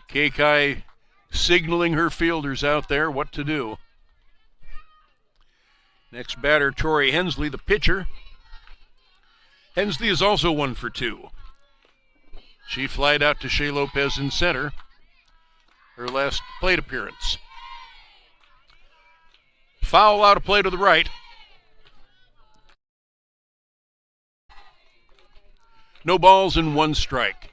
Kekai signaling her fielders out there what to do. Next batter, Tori Hensley, the pitcher. Hensley is also 1 for 2. She flied out to Shea Lopez in center, her last plate appearance. Foul out of play to the right. No balls and 1 strike.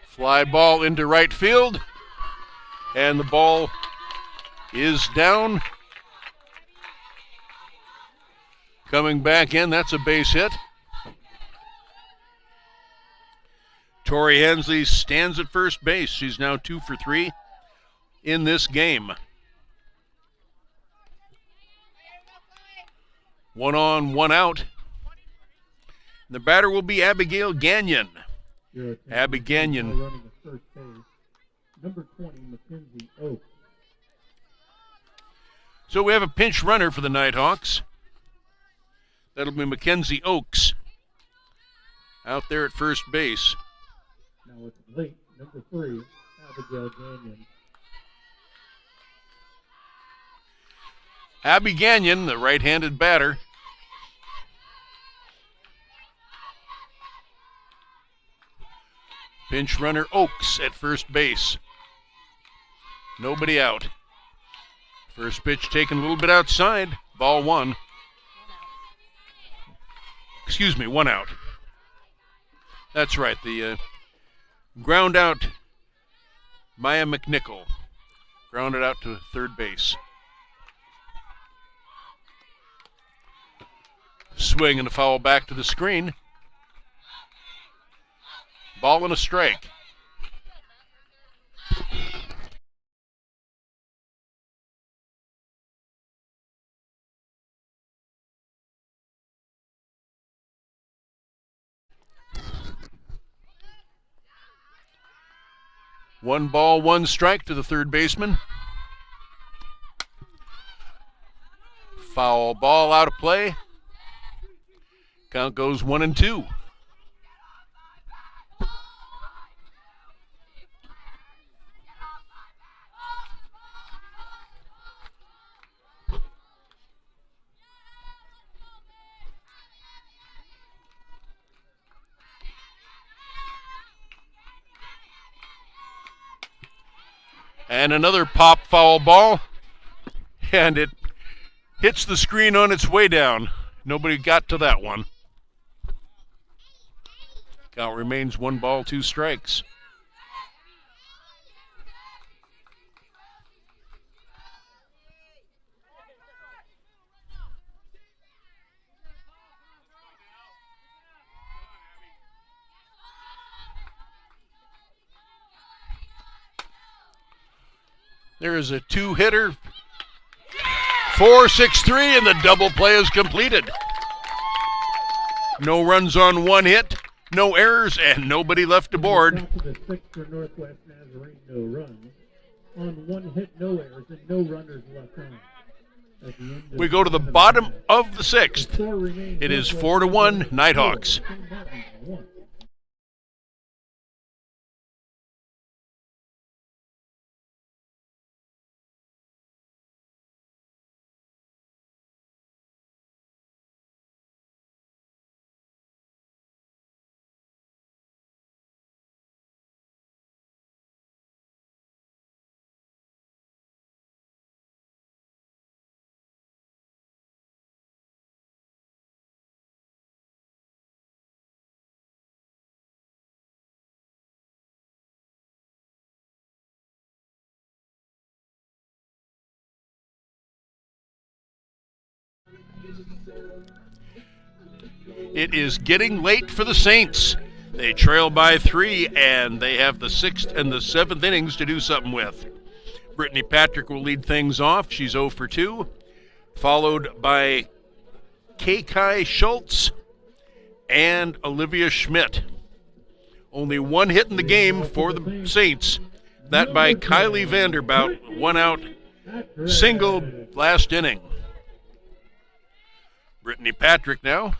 Fly ball into right field, and the ball is down. Coming back in, that's a base hit. Tori Hensley stands at first base. She's now 2 for 3 in this game. 1 on, 1 out. The batter will be Abigail Gagnon. Abby Gagnon. Running at first base. Number 20, Mackenzie Oaks. So we have a pinch runner for the Nighthawks. That'll be Mackenzie Oaks out there at first base. Now it's late, number 3, Abigail Gagnon. Abby Gagnon, the right-handed batter. Pinch runner Oaks at first base. Nobody out. First pitch taken a little bit outside. Ball 1. Excuse me, 1 out. That's right. The Ground out Maya McNichol. Grounded out to third base. Swing and a foul back to the screen. Ball and a strike. One ball, one strike to the third baseman. Foul ball out of play. Count goes 1-2. And another pop foul ball. And it hits the screen on its way down. Nobody got to that one. Count remains 1 ball, 2 strikes. There is a 2-hitter. 4-6-3, and the double play is completed. No runs on 1 hit, no errors, and nobody left aboard. Top of the 6th for Northwest Nazarene, no runs. On 1 hit, no errors, and no runners left on. At the end of We go to the bottom of the 6th. It is 4-1 Nighthawks. It is getting late for the Saints. They trail by 3, and they have the 6th and the 7th innings to do something with. Brittany Patrick will lead things off. She's 0 for 2, followed by Kai Schultz and Olivia Schmidt. Only 1 hit in the game for the Saints. That by Kylie Vanderbout, 1 out, single last inning. Brittany Patrick now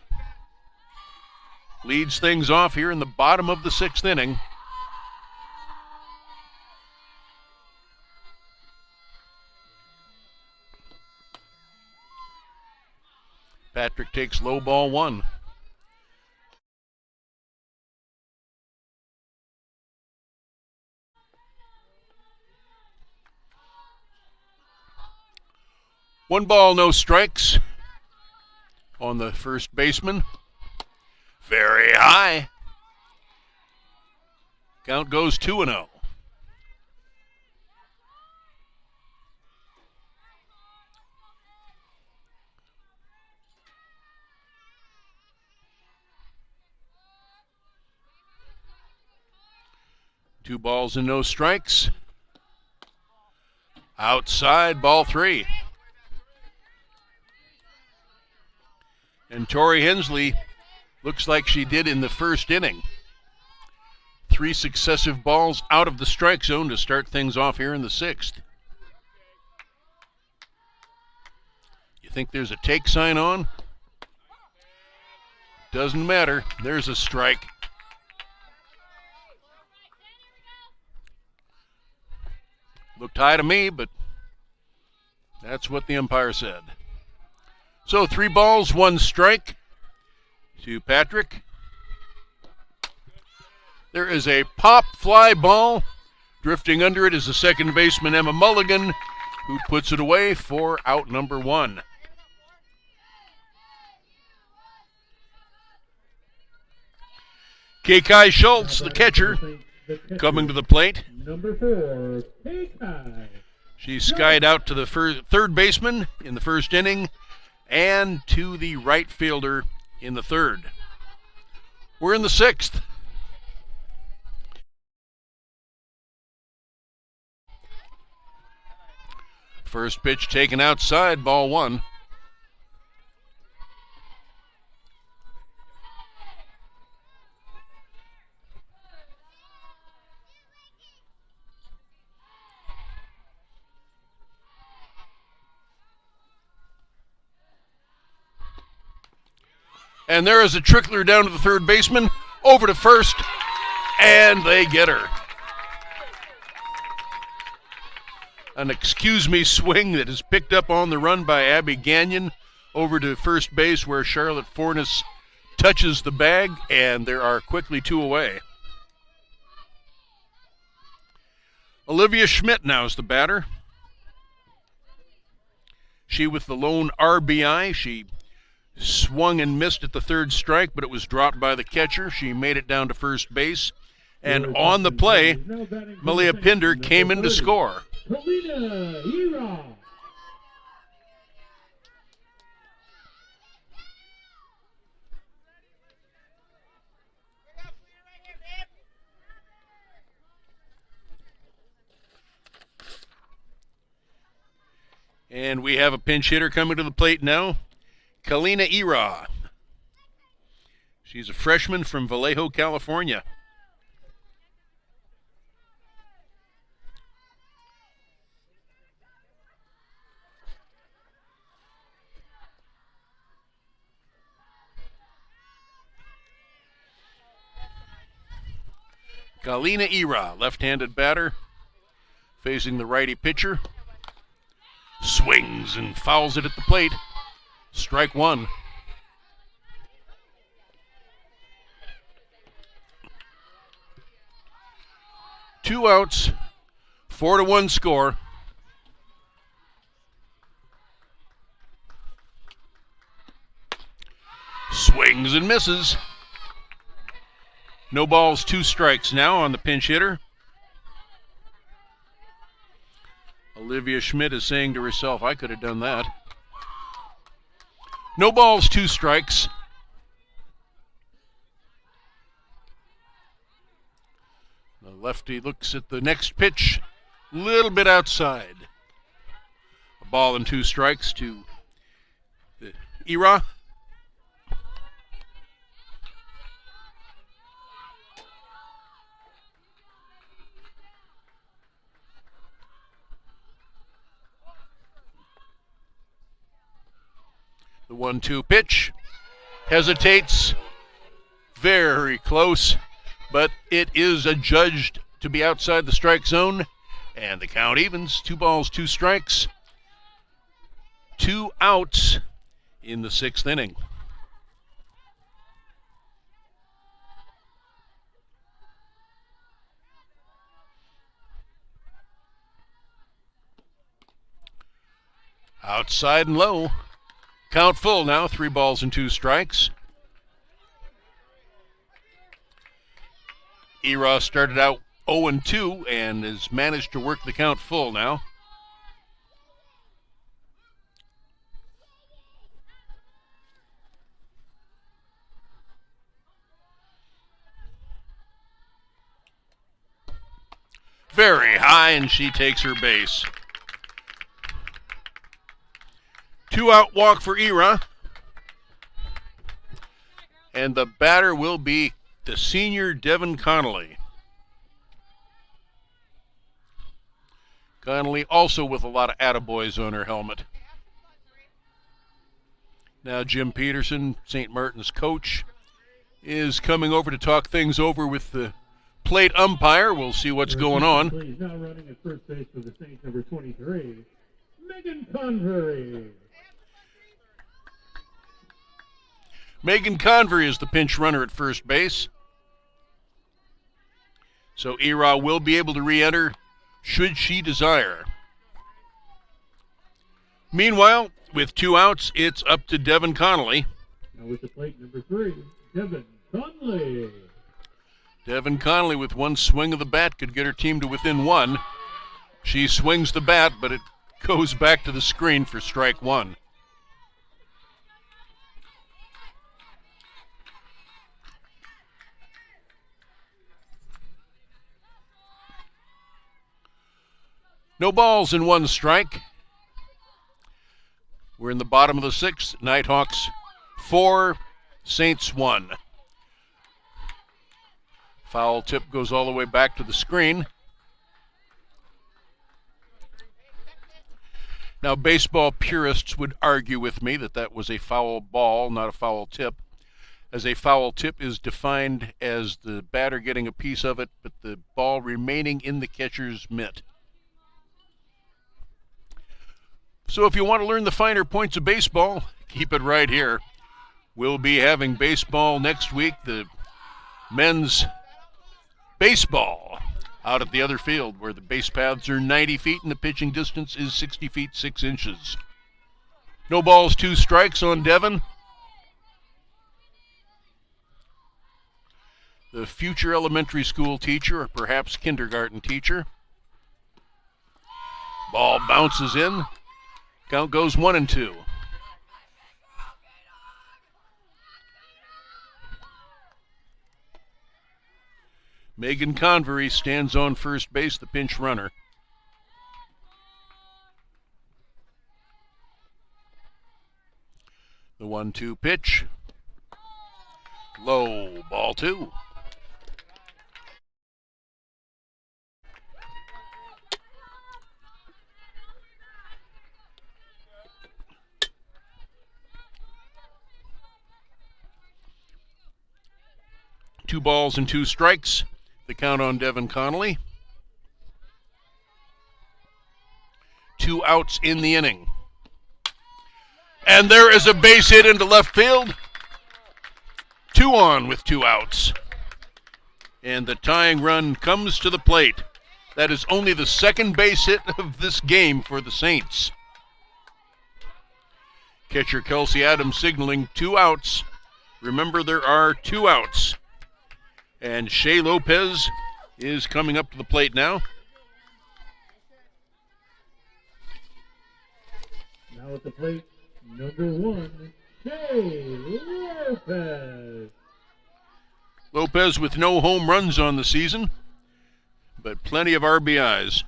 leads things off here in the bottom of the 6th inning. Patrick takes low ball 1. One ball, no strikes on the first baseman. Very high. Count goes 2-0. Two balls and no strikes. Outside, ball 3. And Tori Hensley looks like she did in the first inning. 3 successive balls out of the strike zone to start things off here in the 6th. You think there's a take sign on? Doesn't matter. There's a strike. Looked high to me, but that's what the umpire said. So 3 balls, 1 strike to Patrick. There is a pop fly ball. Drifting under it is the second baseman, Emma Mulligan, who puts it away for out number 1. Kai Schultz, the catcher, coming to the plate. Number 4, Kai. She skied out to the third baseman in the first inning and to the right fielder in the third. We're in the sixth. First pitch taken outside, ball 1. And there is a trickler down to the third baseman, over to first, and they get her. An excuse-me swing that is picked up on the run by Abby Gagnon over to first base where Charlotte Fornes touches the bag, and there are quickly 2 away. Olivia Schmidt now is the batter. She with the lone RBI. She swung and missed at the third strike, but it was dropped by the catcher. She made it down to first base. And on the play, Malia Pinder came in to score. Kalina Ira. And we have a pinch hitter coming to the plate now. Kalina Ira. She's a freshman from Vallejo, California. Kalina Ira, left-handed batter, facing the righty pitcher. Swings and fouls it at the plate. Strike 1. Two outs, 4-1 score. Swings and misses. No balls, 2 strikes now on the pinch hitter. Olivia Schmidt is saying to herself, I could have done that. No balls, 2 strikes. The lefty looks at the next pitch, a little bit outside. A ball and 2 strikes to Ira. The 1-2 pitch hesitates, very close, but it is adjudged to be outside the strike zone, and the count evens. 2 balls, 2 strikes, 2 outs in the 6th inning. Outside and low. Count full now, 3 balls and 2 strikes. Ira started out 0-2 and has managed to work the count full now. Very high, and she takes her base. 2-out walk for Ira. And the batter will be the senior Devin Connolly. Connolly also with a lot of attaboys on her helmet. Now Jim Peterson, St. Martin's coach, is coming over to talk things over with the plate umpire. We'll see what's going on. He's now running at first base for the Saints, number 23, Megan Convery. Megan Convery is the pinch runner at first base. So Ira will be able to re-enter should she desire. Meanwhile, with 2 outs, it's up to Devin Connolly. Now with the plate, number 3, Devin Conley. Devin Connolly with one swing of the bat could get her team to within one. She swings the bat, but it goes back to the screen for strike one. No balls and one strike. We're in the bottom of the sixth. Nighthawks 4, Saints 1. Foul tip goes all the way back to the screen. Now, baseball purists would argue with me that that was a foul ball, not a foul tip, as a foul tip is defined as the batter getting a piece of it, but the ball remaining in the catcher's mitt. So if you want to learn the finer points of baseball, keep it right here. We'll be having baseball next week, the men's baseball out at the other field where the base paths are 90 feet and the pitching distance is 60 feet 6 inches. No balls, 2 strikes on Devin. The future elementary school teacher or perhaps kindergarten teacher. Ball bounces in. Count goes 1-2. Megan Convery stands on first base, the pinch runner. The 1-2 pitch. Low, ball 2. Two balls and 2 strikes. The count on Devin Connolly. 2 outs in the inning. And there is a base hit into left field. 2 on with 2 outs. And the tying run comes to the plate. That is only the second base hit of this game for the Saints. Catcher Kelsey Adams signaling 2 outs. Remember, there are 2 outs. And Shea Lopez is coming up to the plate now. Now at the plate, number 1, Shea Lopez. Lopez with no home runs on the season, but plenty of RBIs.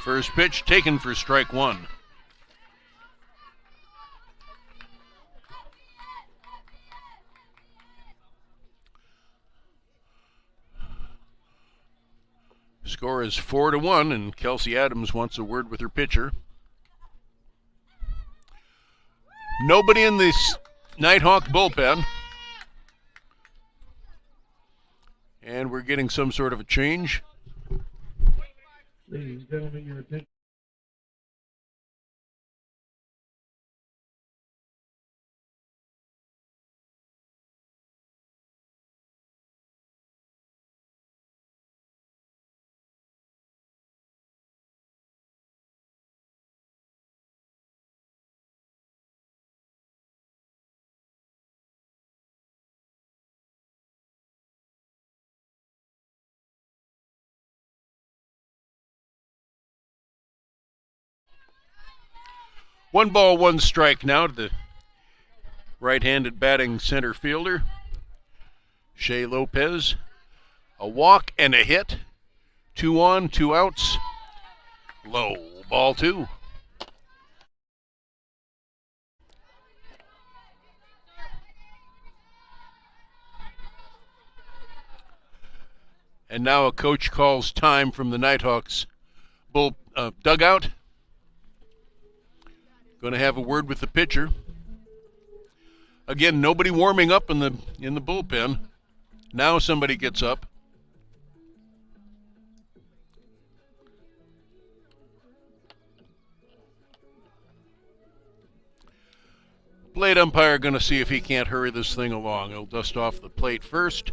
First pitch taken for strike 1. Score is 4-1, and Kelsey Adams wants a word with her pitcher. Nobody in this Nighthawk bullpen. And we're getting some sort of a change. Ladies and gentlemen, your attention. One ball, 1 strike now to the right-handed batting center fielder, Shea Lopez. A walk and a hit. 2 on, 2 outs. Low, ball 2. And now a coach calls time from the Nighthawks dugout. Going to have a word with the pitcher. Again, nobody warming up in the bullpen. Now somebody gets up. Plate umpire going to see if he can't hurry this thing along. He'll dust off the plate first,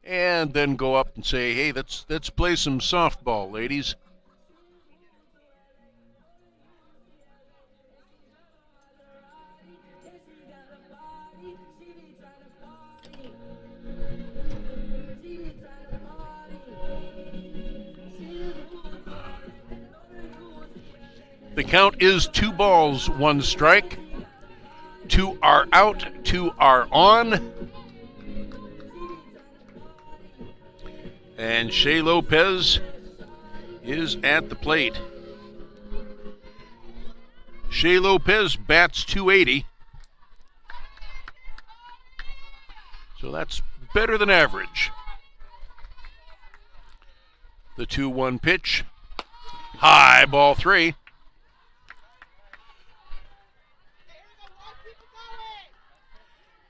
and then go up and say, "Hey, let's play some softball, ladies." The count is 2 balls, 1 strike. 2 are out, 2 are on. And Shea Lopez is at the plate. Shea Lopez bats .280. So that's better than average. The 2-1 pitch. High, ball 3.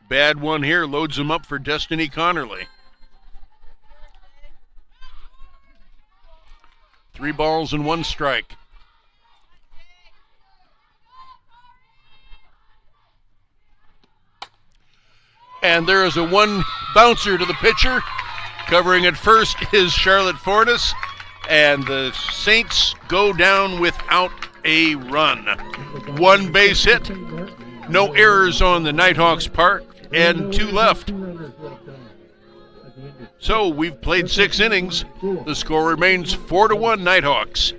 Bad one here, loads him up for Destiny Connerly. 3 balls and 1 strike. And there is a 1 bouncer to the pitcher. Covering at first is Charlotte Fornes. And the Saints go down without a run. 1 base hit. No errors on the Nighthawks' part. And 2 left. So we've played 6 innings. The score remains 4-1 Nighthawks.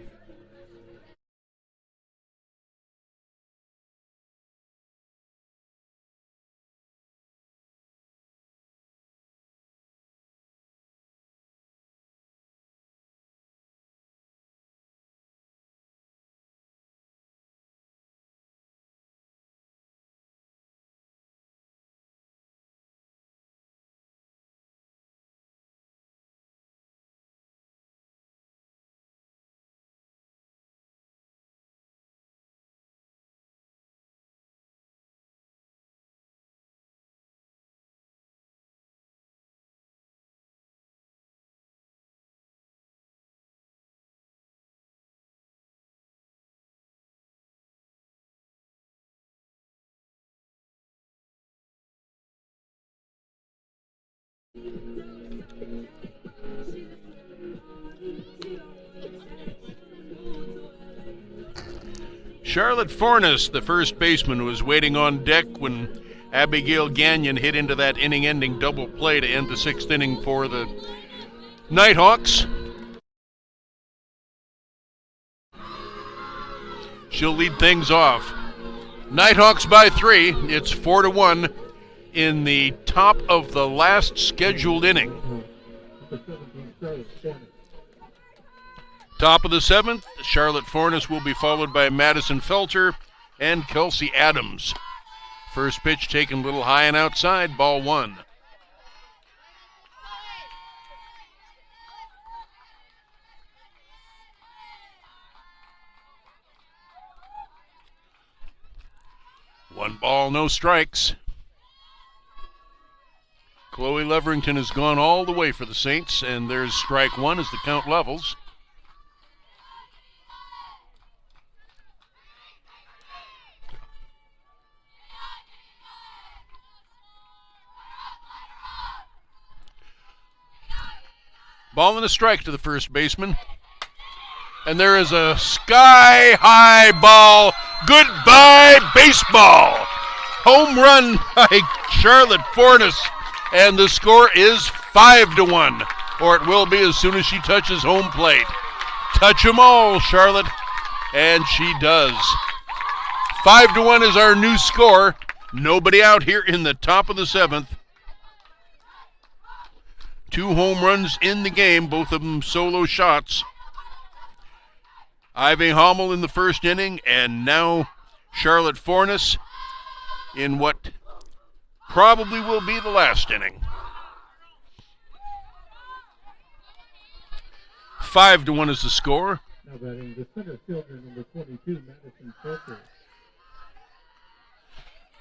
Charlotte Fornes, the first baseman, was waiting on deck when Abigail Gagnon hit into that inning-ending double play to end the 6th inning for the Nighthawks. She'll lead things off. Nighthawks by 3. It's 4-1 in the top of the last scheduled inning. Top of the 7th, Charlotte Fornes will be followed by Madison Felter and Kelsey Adams. First pitch taken a little high and outside, ball 1. One ball, no strikes. Chloe Leverington has gone all the way for the Saints, and there's strike 1 as the count levels. Ball and a strike to the first baseman. And there is a sky-high ball. Goodbye, baseball. Home run by Charlotte Fornes. And the score is 5-1. Or it will be as soon as she touches home plate. Touch 'em all, Charlotte. And she does. 5-1 is our new score. Nobody out here in the top of the 7th. 2 home runs in the game, both of them solo shots. Ivy Hommel in the first inning, and now Charlotte Fornes in what probably will be the last inning. 5-1 is the score. Now batting the center fielder, number 22, Madison Felter.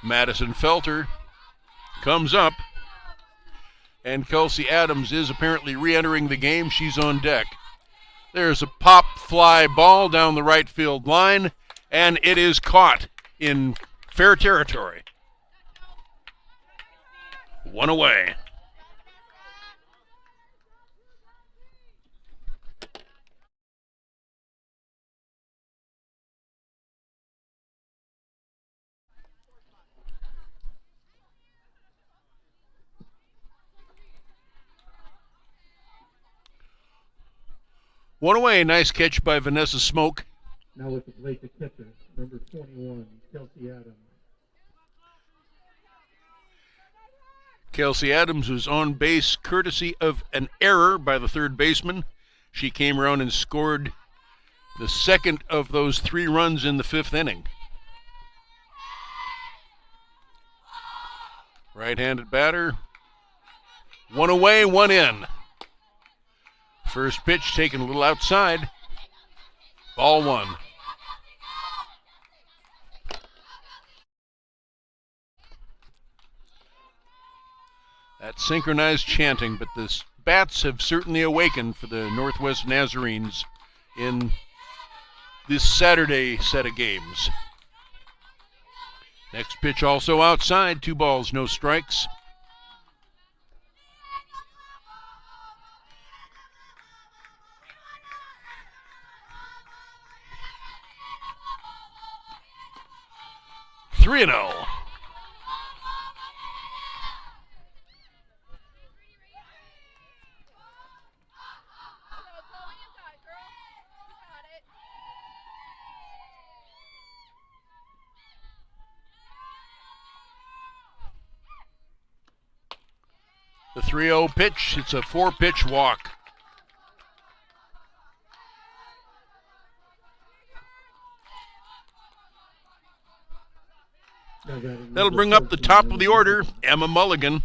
Madison Felter comes up. And Kelsey Adams is apparently re-entering the game. She's on deck. There's a pop fly ball down the right field line, and it is caught in fair territory. 1 away. One away, nice catch by Vanessa Smoke. Now with the plate, the catcher, number 21, Kelsey Adams. Kelsey Adams was on base courtesy of an error by the third baseman. She came around and scored the second of those 3 runs in the 5th inning. Right-handed batter. 1 away, 1 in. First pitch taken a little outside. Ball 1. That's synchronized chanting, but the bats have certainly awakened for the Northwest Nazarenes in this Saturday set of games. Next pitch also outside, 2 balls, no strikes. Three and 0. The 3-0 pitch, it's a 4-pitch walk. That'll bring up the top of the order, Emma Mulligan.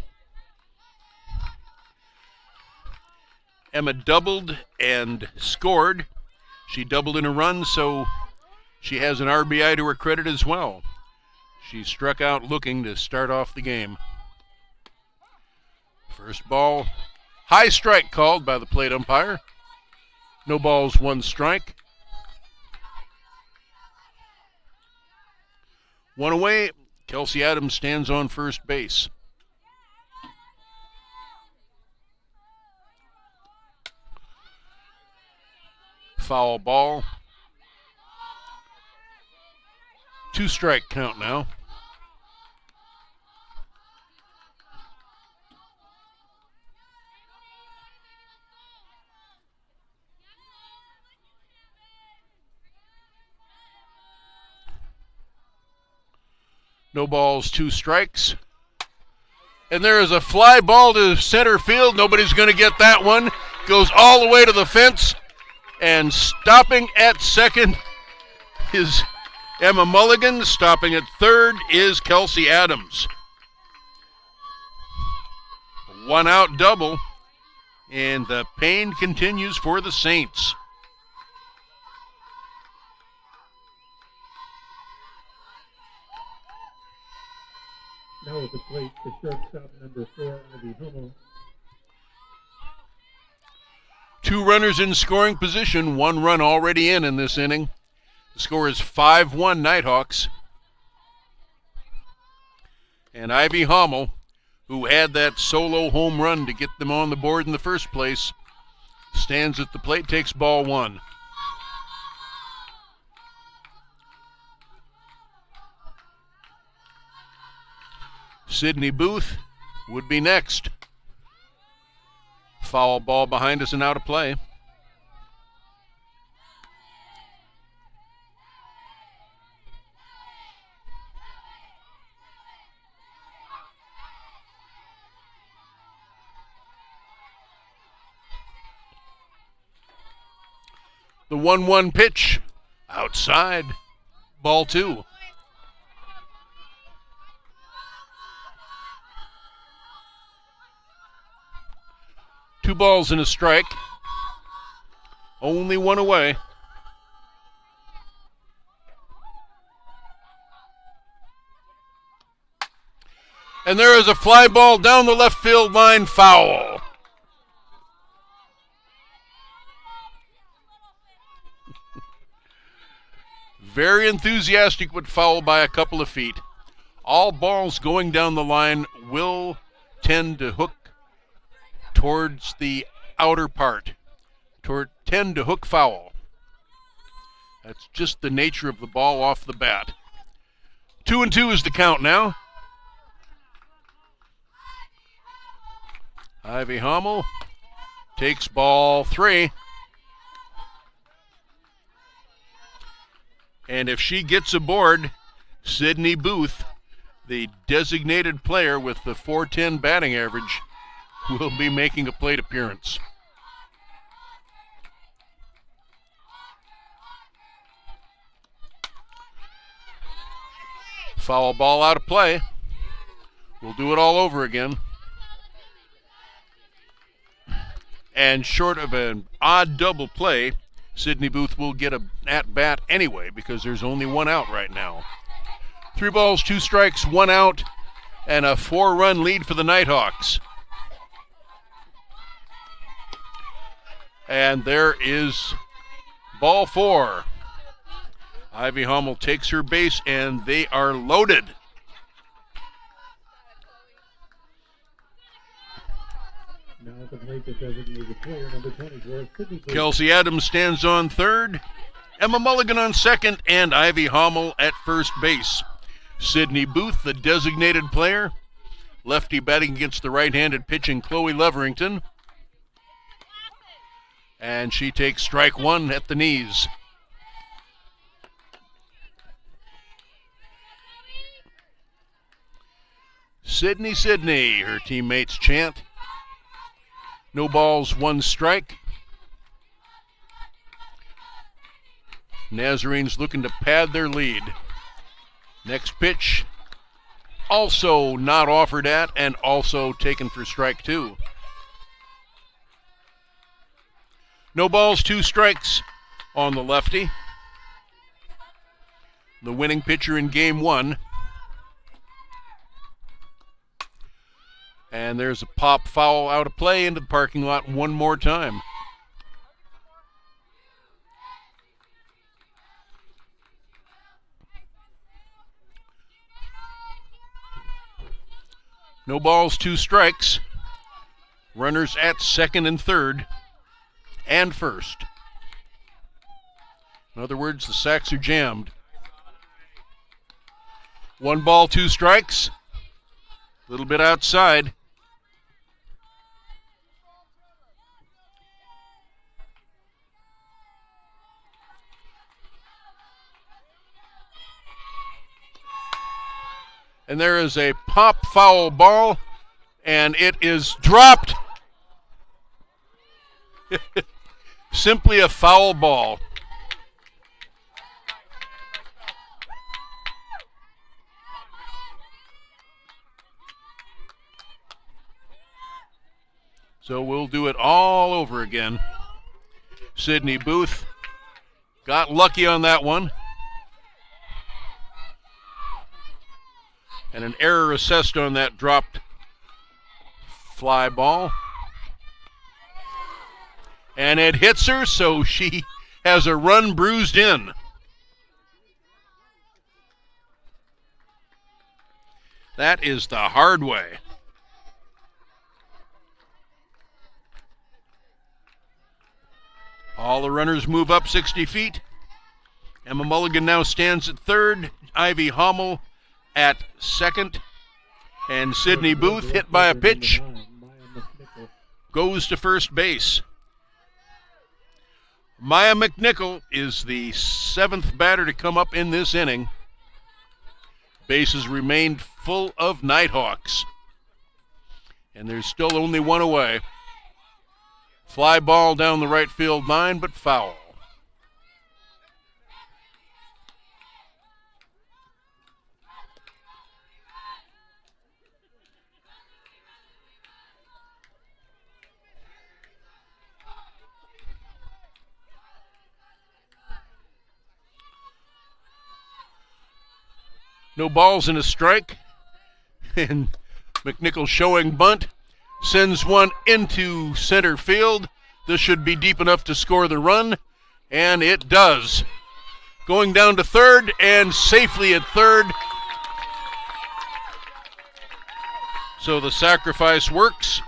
Emma doubled and scored. She doubled in a run, so she has an RBI to her credit as well. She struck out looking to start off the game. First ball, high strike called by the plate umpire. No balls, 1 strike. 1 away, Kelsey Adams stands on first base. Foul ball. 2 strike count now. No balls, 2 strikes. And there is a fly ball to center field. Nobody's going to get that one. Goes all the way to the fence. And stopping at second is Emma Mulligan. Stopping at third is Kelsey Adams. 1 out double. And the pain continues for the Saints. Now with the plate, the shortstop, number 4, Ivy Hummel. 2 runners in scoring position, 1 run already in this inning. The score is 5-1 Nighthawks. And Ivy Hummel, who had that solo home run to get them on the board in the first place, stands at the plate, takes ball 1. Sydney Booth would be next. Foul ball behind us and out of play. The 1-1 pitch outside, ball 2. Two balls and a strike. Only 1 away. And there is a fly ball down the left field line, foul. Very enthusiastic, but foul by a couple of feet. All balls going down the line will tend to hook towards the outer part, tend to hook foul. That's just the nature of the ball off the bat. 2-2 is the count now. Ivy Hummel takes ball 3. And if she gets aboard, Sydney Booth, the designated player with the .410 batting average, will be making a plate appearance. Foul ball out of play. We'll do it all over again. And short of an odd double play, Sydney Booth will get an at-bat anyway because there's only one out right now. 3 balls, 2 strikes, 1 out, and a 4-run lead for the Nighthawks. And there is ball 4. Ivy Hummel takes her base, and they are loaded. Now the plate, the designated player, number 24, Sydney Booth. Kelsey Adams stands on third, Emma Mulligan on second, and Ivy Hummel at first base. Sydney Booth, the designated player. Lefty batting against the right-handed pitching Chloe Leverington. And she takes strike 1 at the knees. Sydney, Sydney, her teammates chant. No balls, 1 strike. Nazarene's looking to pad their lead. Next pitch, also not offered at and also taken for strike 2. No balls, 2 strikes on the lefty. The winning pitcher in game 1. And there's a pop foul out of play into the parking lot one more time. No balls, 2 strikes. Runners at second and third and first. In other words, the sacks are jammed. 1 ball, 2 strikes. A little bit outside. And there is a pop foul ball, and it is dropped. Simply a foul ball. So we'll do it all over again. Sydney Booth got lucky on that one. And an error assessed on that dropped fly ball. And it hits her, so she has a run bruised in. That is the hard way. All the runners move up 60 feet. Emma Mulligan now stands at third. Ivy Hummel at second. And Sydney Booth, hit by a pitch, goes to first base. Maya McNichol is the 7th batter to come up in this inning. Bases remained full of Nighthawks. And there's still only one away. Fly ball down the right field line, but foul. No balls and a strike. And McNichol showing bunt. Sends one into center field. This should be deep enough to score the run. And it does. Going down to third and safely at third. So the sacrifice works.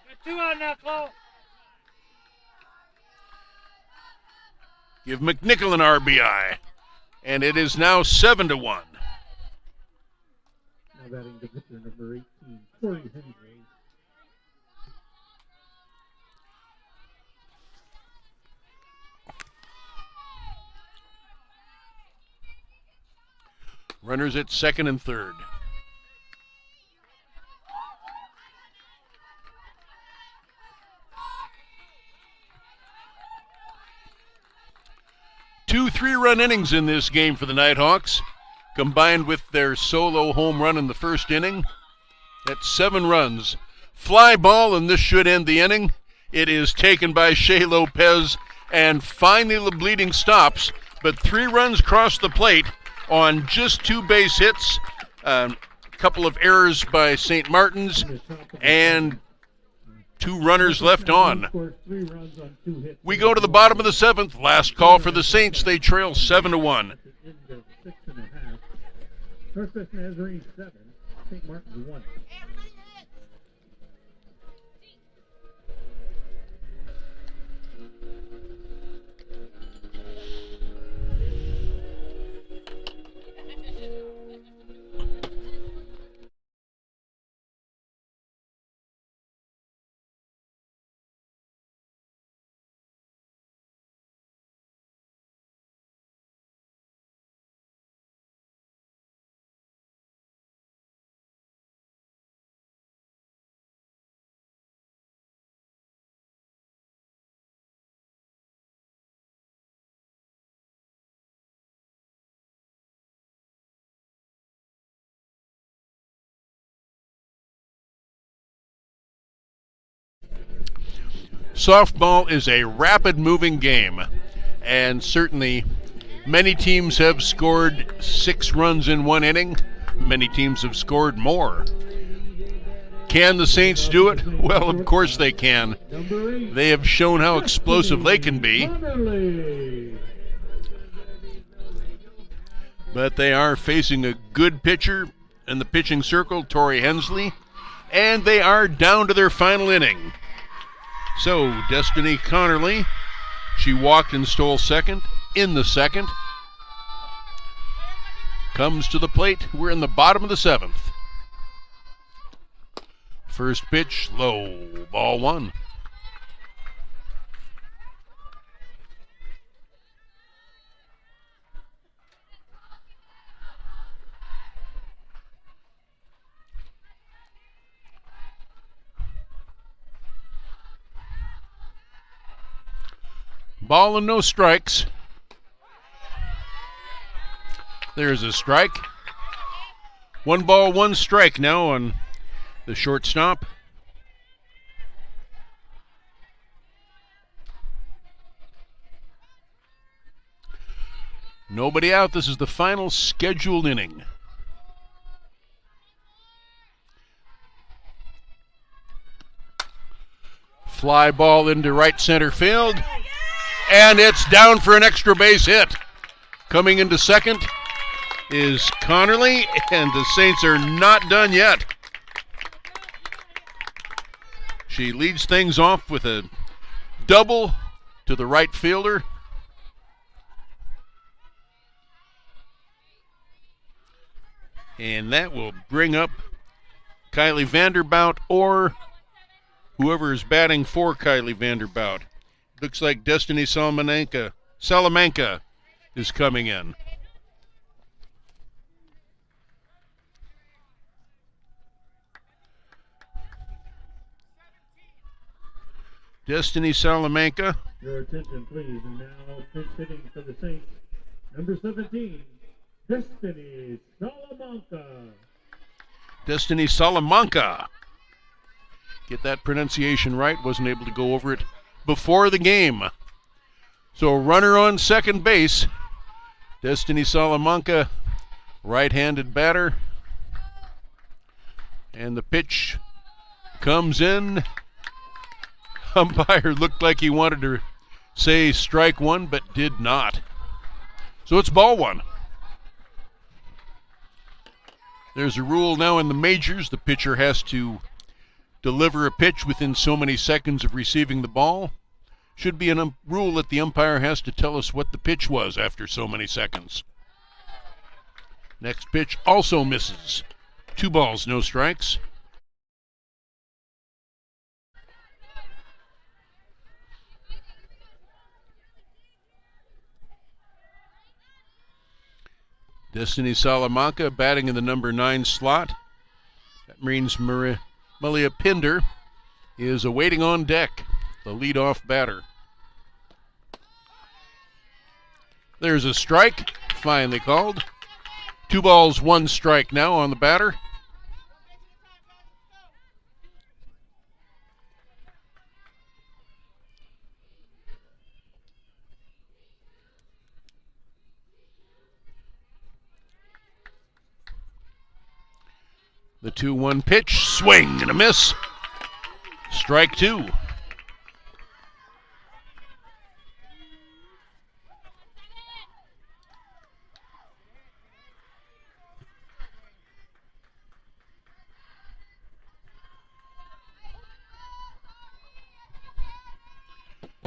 Got 2 on that ball. Give McNichol an RBI. And it is now 7-1. Now batting the pitcher, number 18, Corey Henry. Runners at second and third. Two 3-run innings in this game for the Nighthawks, combined with their solo home run in the first inning. That's 7 runs. Fly ball, and this should end the inning. It is taken by Shea Lopez, and finally the bleeding stops, but 3 runs cross the plate on just 2 base hits, a couple of errors by St. Martin's, and 2 runners left on. We go to the bottom of the 7th. Last call for the Saints. They trail 7-1. Northwest Nazarene 7, St. Martin's 1. Softball is a rapid-moving game, and certainly many teams have scored 6 runs in 1 inning. Many teams have scored more. Can the Saints do it? Well, of course they can. They have shown how explosive they can be. But they are facing a good pitcher in the pitching circle, Torrey Hensley, and they are down to their final inning. So, Destiny Connerly, she walked and stole second in the second, comes to the plate. We're in the bottom of the 7th. First pitch, low, ball 1. Ball and no strikes. There's a strike. 1 ball, 1 strike now on the shortstop. Nobody out. This is the final scheduled inning. Fly ball into right center field. And it's down for an extra base hit. Coming into second is Connerly, and the Saints are not done yet. She leads things off with a double to the right fielder. And that will bring up Kylie Vanderbout or whoever is batting for Kylie Vanderbout. Looks like Destiny Salamanca is coming in. Destiny Salamanca. Your attention, please. And now pinch hitting for the Saints. Number 17, Destiny Salamanca. Destiny Salamanca. Get that pronunciation right. Wasn't able to go over it before the game. So runner on second base. Destiny Salamanca, right-handed batter. And the pitch comes in. Umpire looked like he wanted to say strike 1, but did not. So it's ball 1. There's a rule now in the majors. The pitcher has to deliver a pitch within so many seconds of receiving the ball. Should be a rule that the umpire has to tell us what the pitch was after so many seconds. Next pitch also misses. 2 balls, no strikes. Destiny Salamanca batting in the number 9 slot. That means Malia Pinder is awaiting on deck, the leadoff batter. There's a strike, finally called. 2 balls, 1 strike now on the batter. The 2-1 pitch, swing and a miss. Strike 2.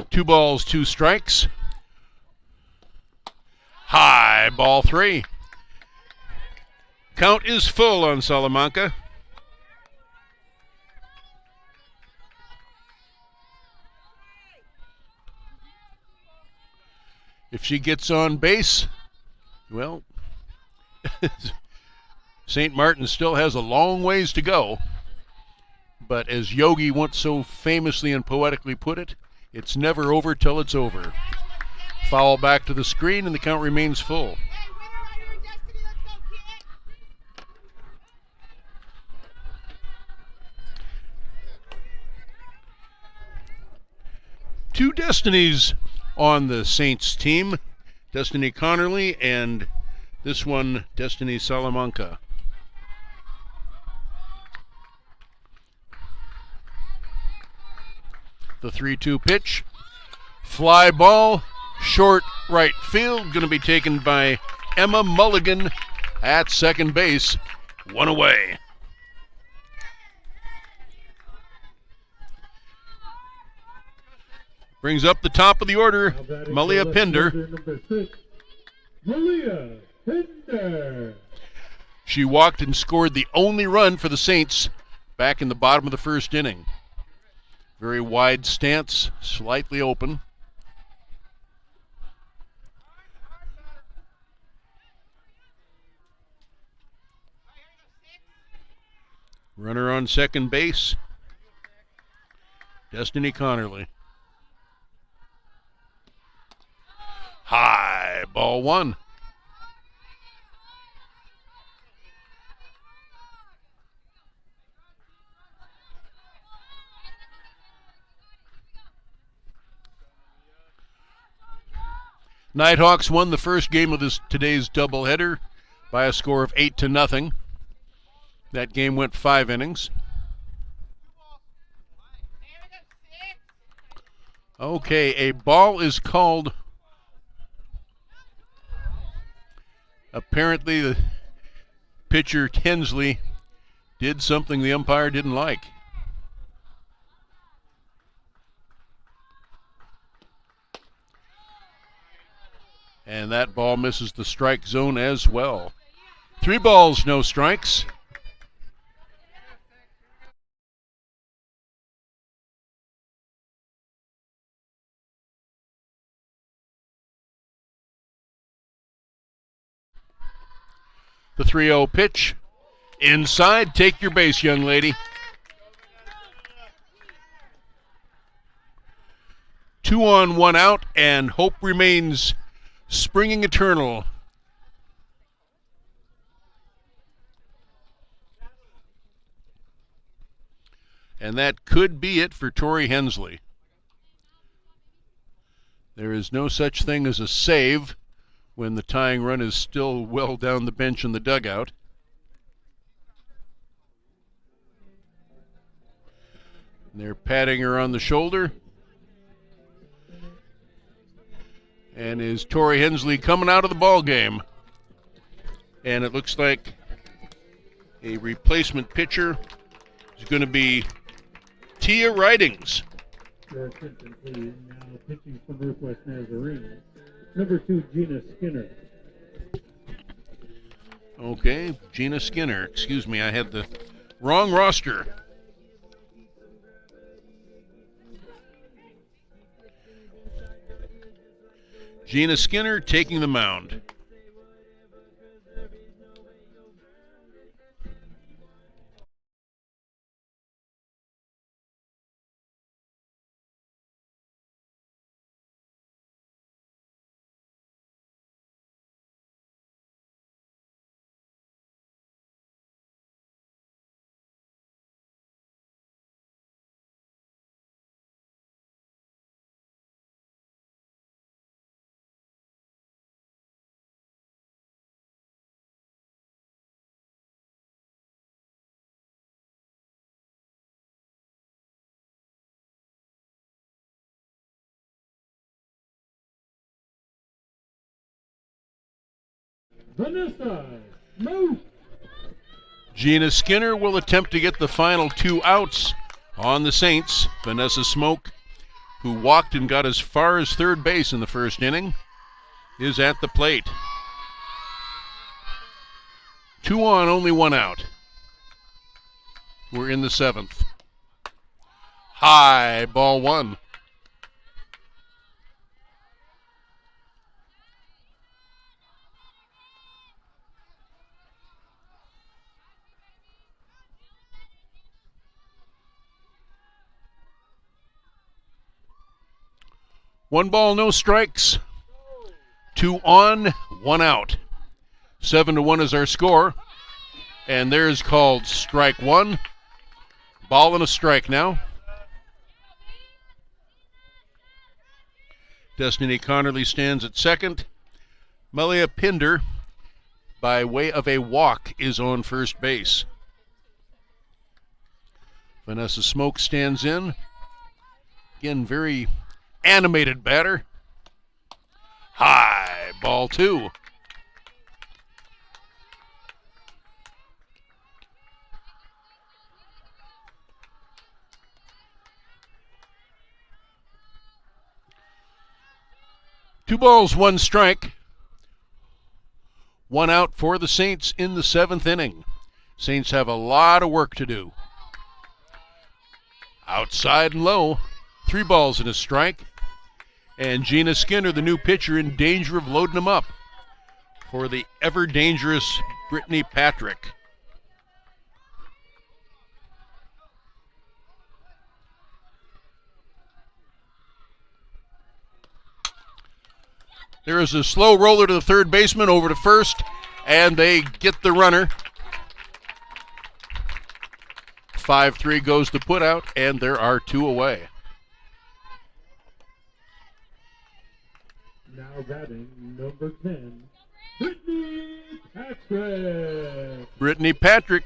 Two balls, 2 strikes. High, ball 3. Count is full on Salamanca. If she gets on base, well, St. Martin still has a long ways to go. But as Yogi once so famously and poetically put it, it's never over till it's over. Foul back to the screen and the count remains full. Two Destinies on the Saints team. Destiny Connerly and this one, Destiny Salamanca. The 3-2 pitch. Fly ball, short right field. Going to be taken by Emma Mulligan at second base. 1 away. Brings up the top of the order, Malia Pinder. Number 6, Malia Pinder. She walked and scored the only run for the Saints back in the bottom of the first inning. Very wide stance, slightly open. Runner on second base, Destiny Connerly. High, ball 1. Nighthawks won the first game of today's doubleheader by a score of 8-0. That game went 5 innings. Okay, a ball is called. Apparently the pitcher Hensley did something the umpire didn't like. And that ball misses the strike zone as well. 3 balls, no strikes. The 3-0 pitch. Inside, take your base, young lady. 2 on, 1 out, and hope remains springing eternal. And that could be it for Tori Hensley. There is no such thing as a save when the tying run is still well down the bench in the dugout. They're patting her on the shoulder. And is Tori Hensley coming out of the ball game? And it looks like a replacement pitcher is going to be Tia Ridings. Your attention, please. Now pitching from Northwest Nazarene. Number 2, Gina Skinner. Okay, Gina Skinner. Excuse me, I had the wrong roster. Gina Skinner taking the mound. Vanessa Smoke. Gina Skinner will attempt to get the final 2 outs on the Saints. Vanessa Smoke, who walked and got as far as third base in the first inning, is at the plate. 2 on, only 1 out. We're in the 7th. High, ball 1. One ball, no strikes. 2 on, 1 out. 7-1 is our score. And there's called strike 1. Ball and a strike now. Destiny Connerly stands at second. Malia Pinder, by way of a walk, is on first base. Vanessa Smoke stands in. Again, very animated batter. High, ball 2. Two balls, 1 strike. 1 out for the Saints in the 7th inning. Saints have a lot of work to do. Outside and low. 3 balls and a strike. And Gina Skinner, the new pitcher, in danger of loading him up for the ever-dangerous Brittany Patrick. There is a slow roller to the third baseman, over to first, and they get the runner. 5-3 goes the put out, and there are 2 away. Now batting number 10, Brittany Patrick. Brittany Patrick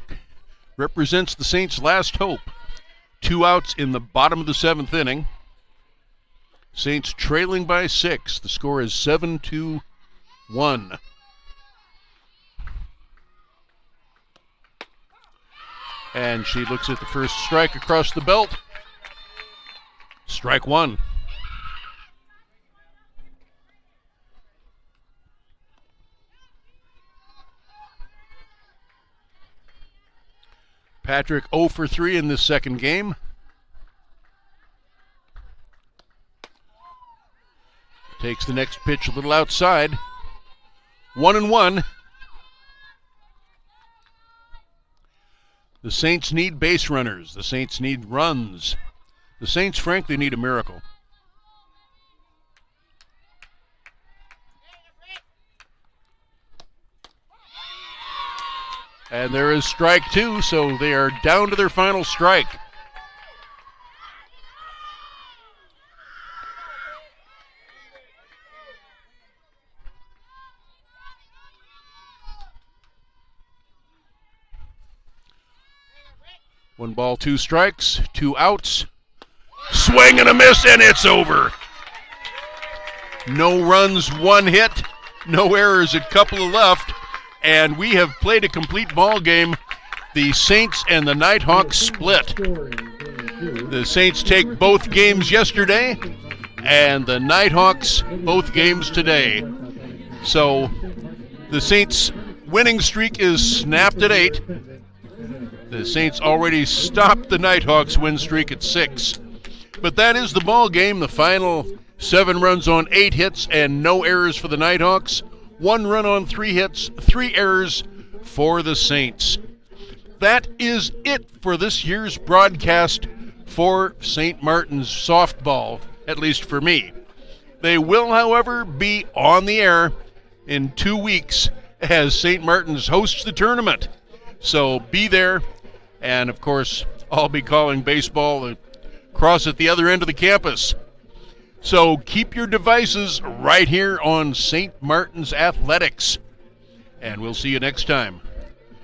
represents the Saints' last hope. 2 outs in the bottom of the 7th inning. Saints trailing by 6. The score is 7-1. And she looks at the first strike across the belt. Strike 1. Patrick 0 for 3 in this second game. Takes the next pitch a little outside. 1-1. The Saints need base runners. The Saints need runs. The Saints, frankly, need a miracle. And there is strike 2, so they are down to their final strike. One ball, 2 strikes, 2 outs. Swing and a miss, and it's over. No runs, 1 hit, no errors, a couple left, and we have played a complete ball game. The Saints and the Nighthawks split. The Saints take both games yesterday, and the Nighthawks both games today. So the Saints' winning streak is snapped at 8. The Saints already stopped the Nighthawks' win streak at 6. But that is the ball game. The final 7 runs on 8 hits and no errors for the Nighthawks. 1 run on 3 hits, 3 errors for the Saints. That is it for this year's broadcast for St. Martin's softball, at least for me. They will, however, be on the air in 2 weeks as St. Martin's hosts the tournament. So be there. And, of course, I'll be calling baseball across at the other end of the campus. So keep your devices right here on St. Martin's Athletics. And we'll see you next time.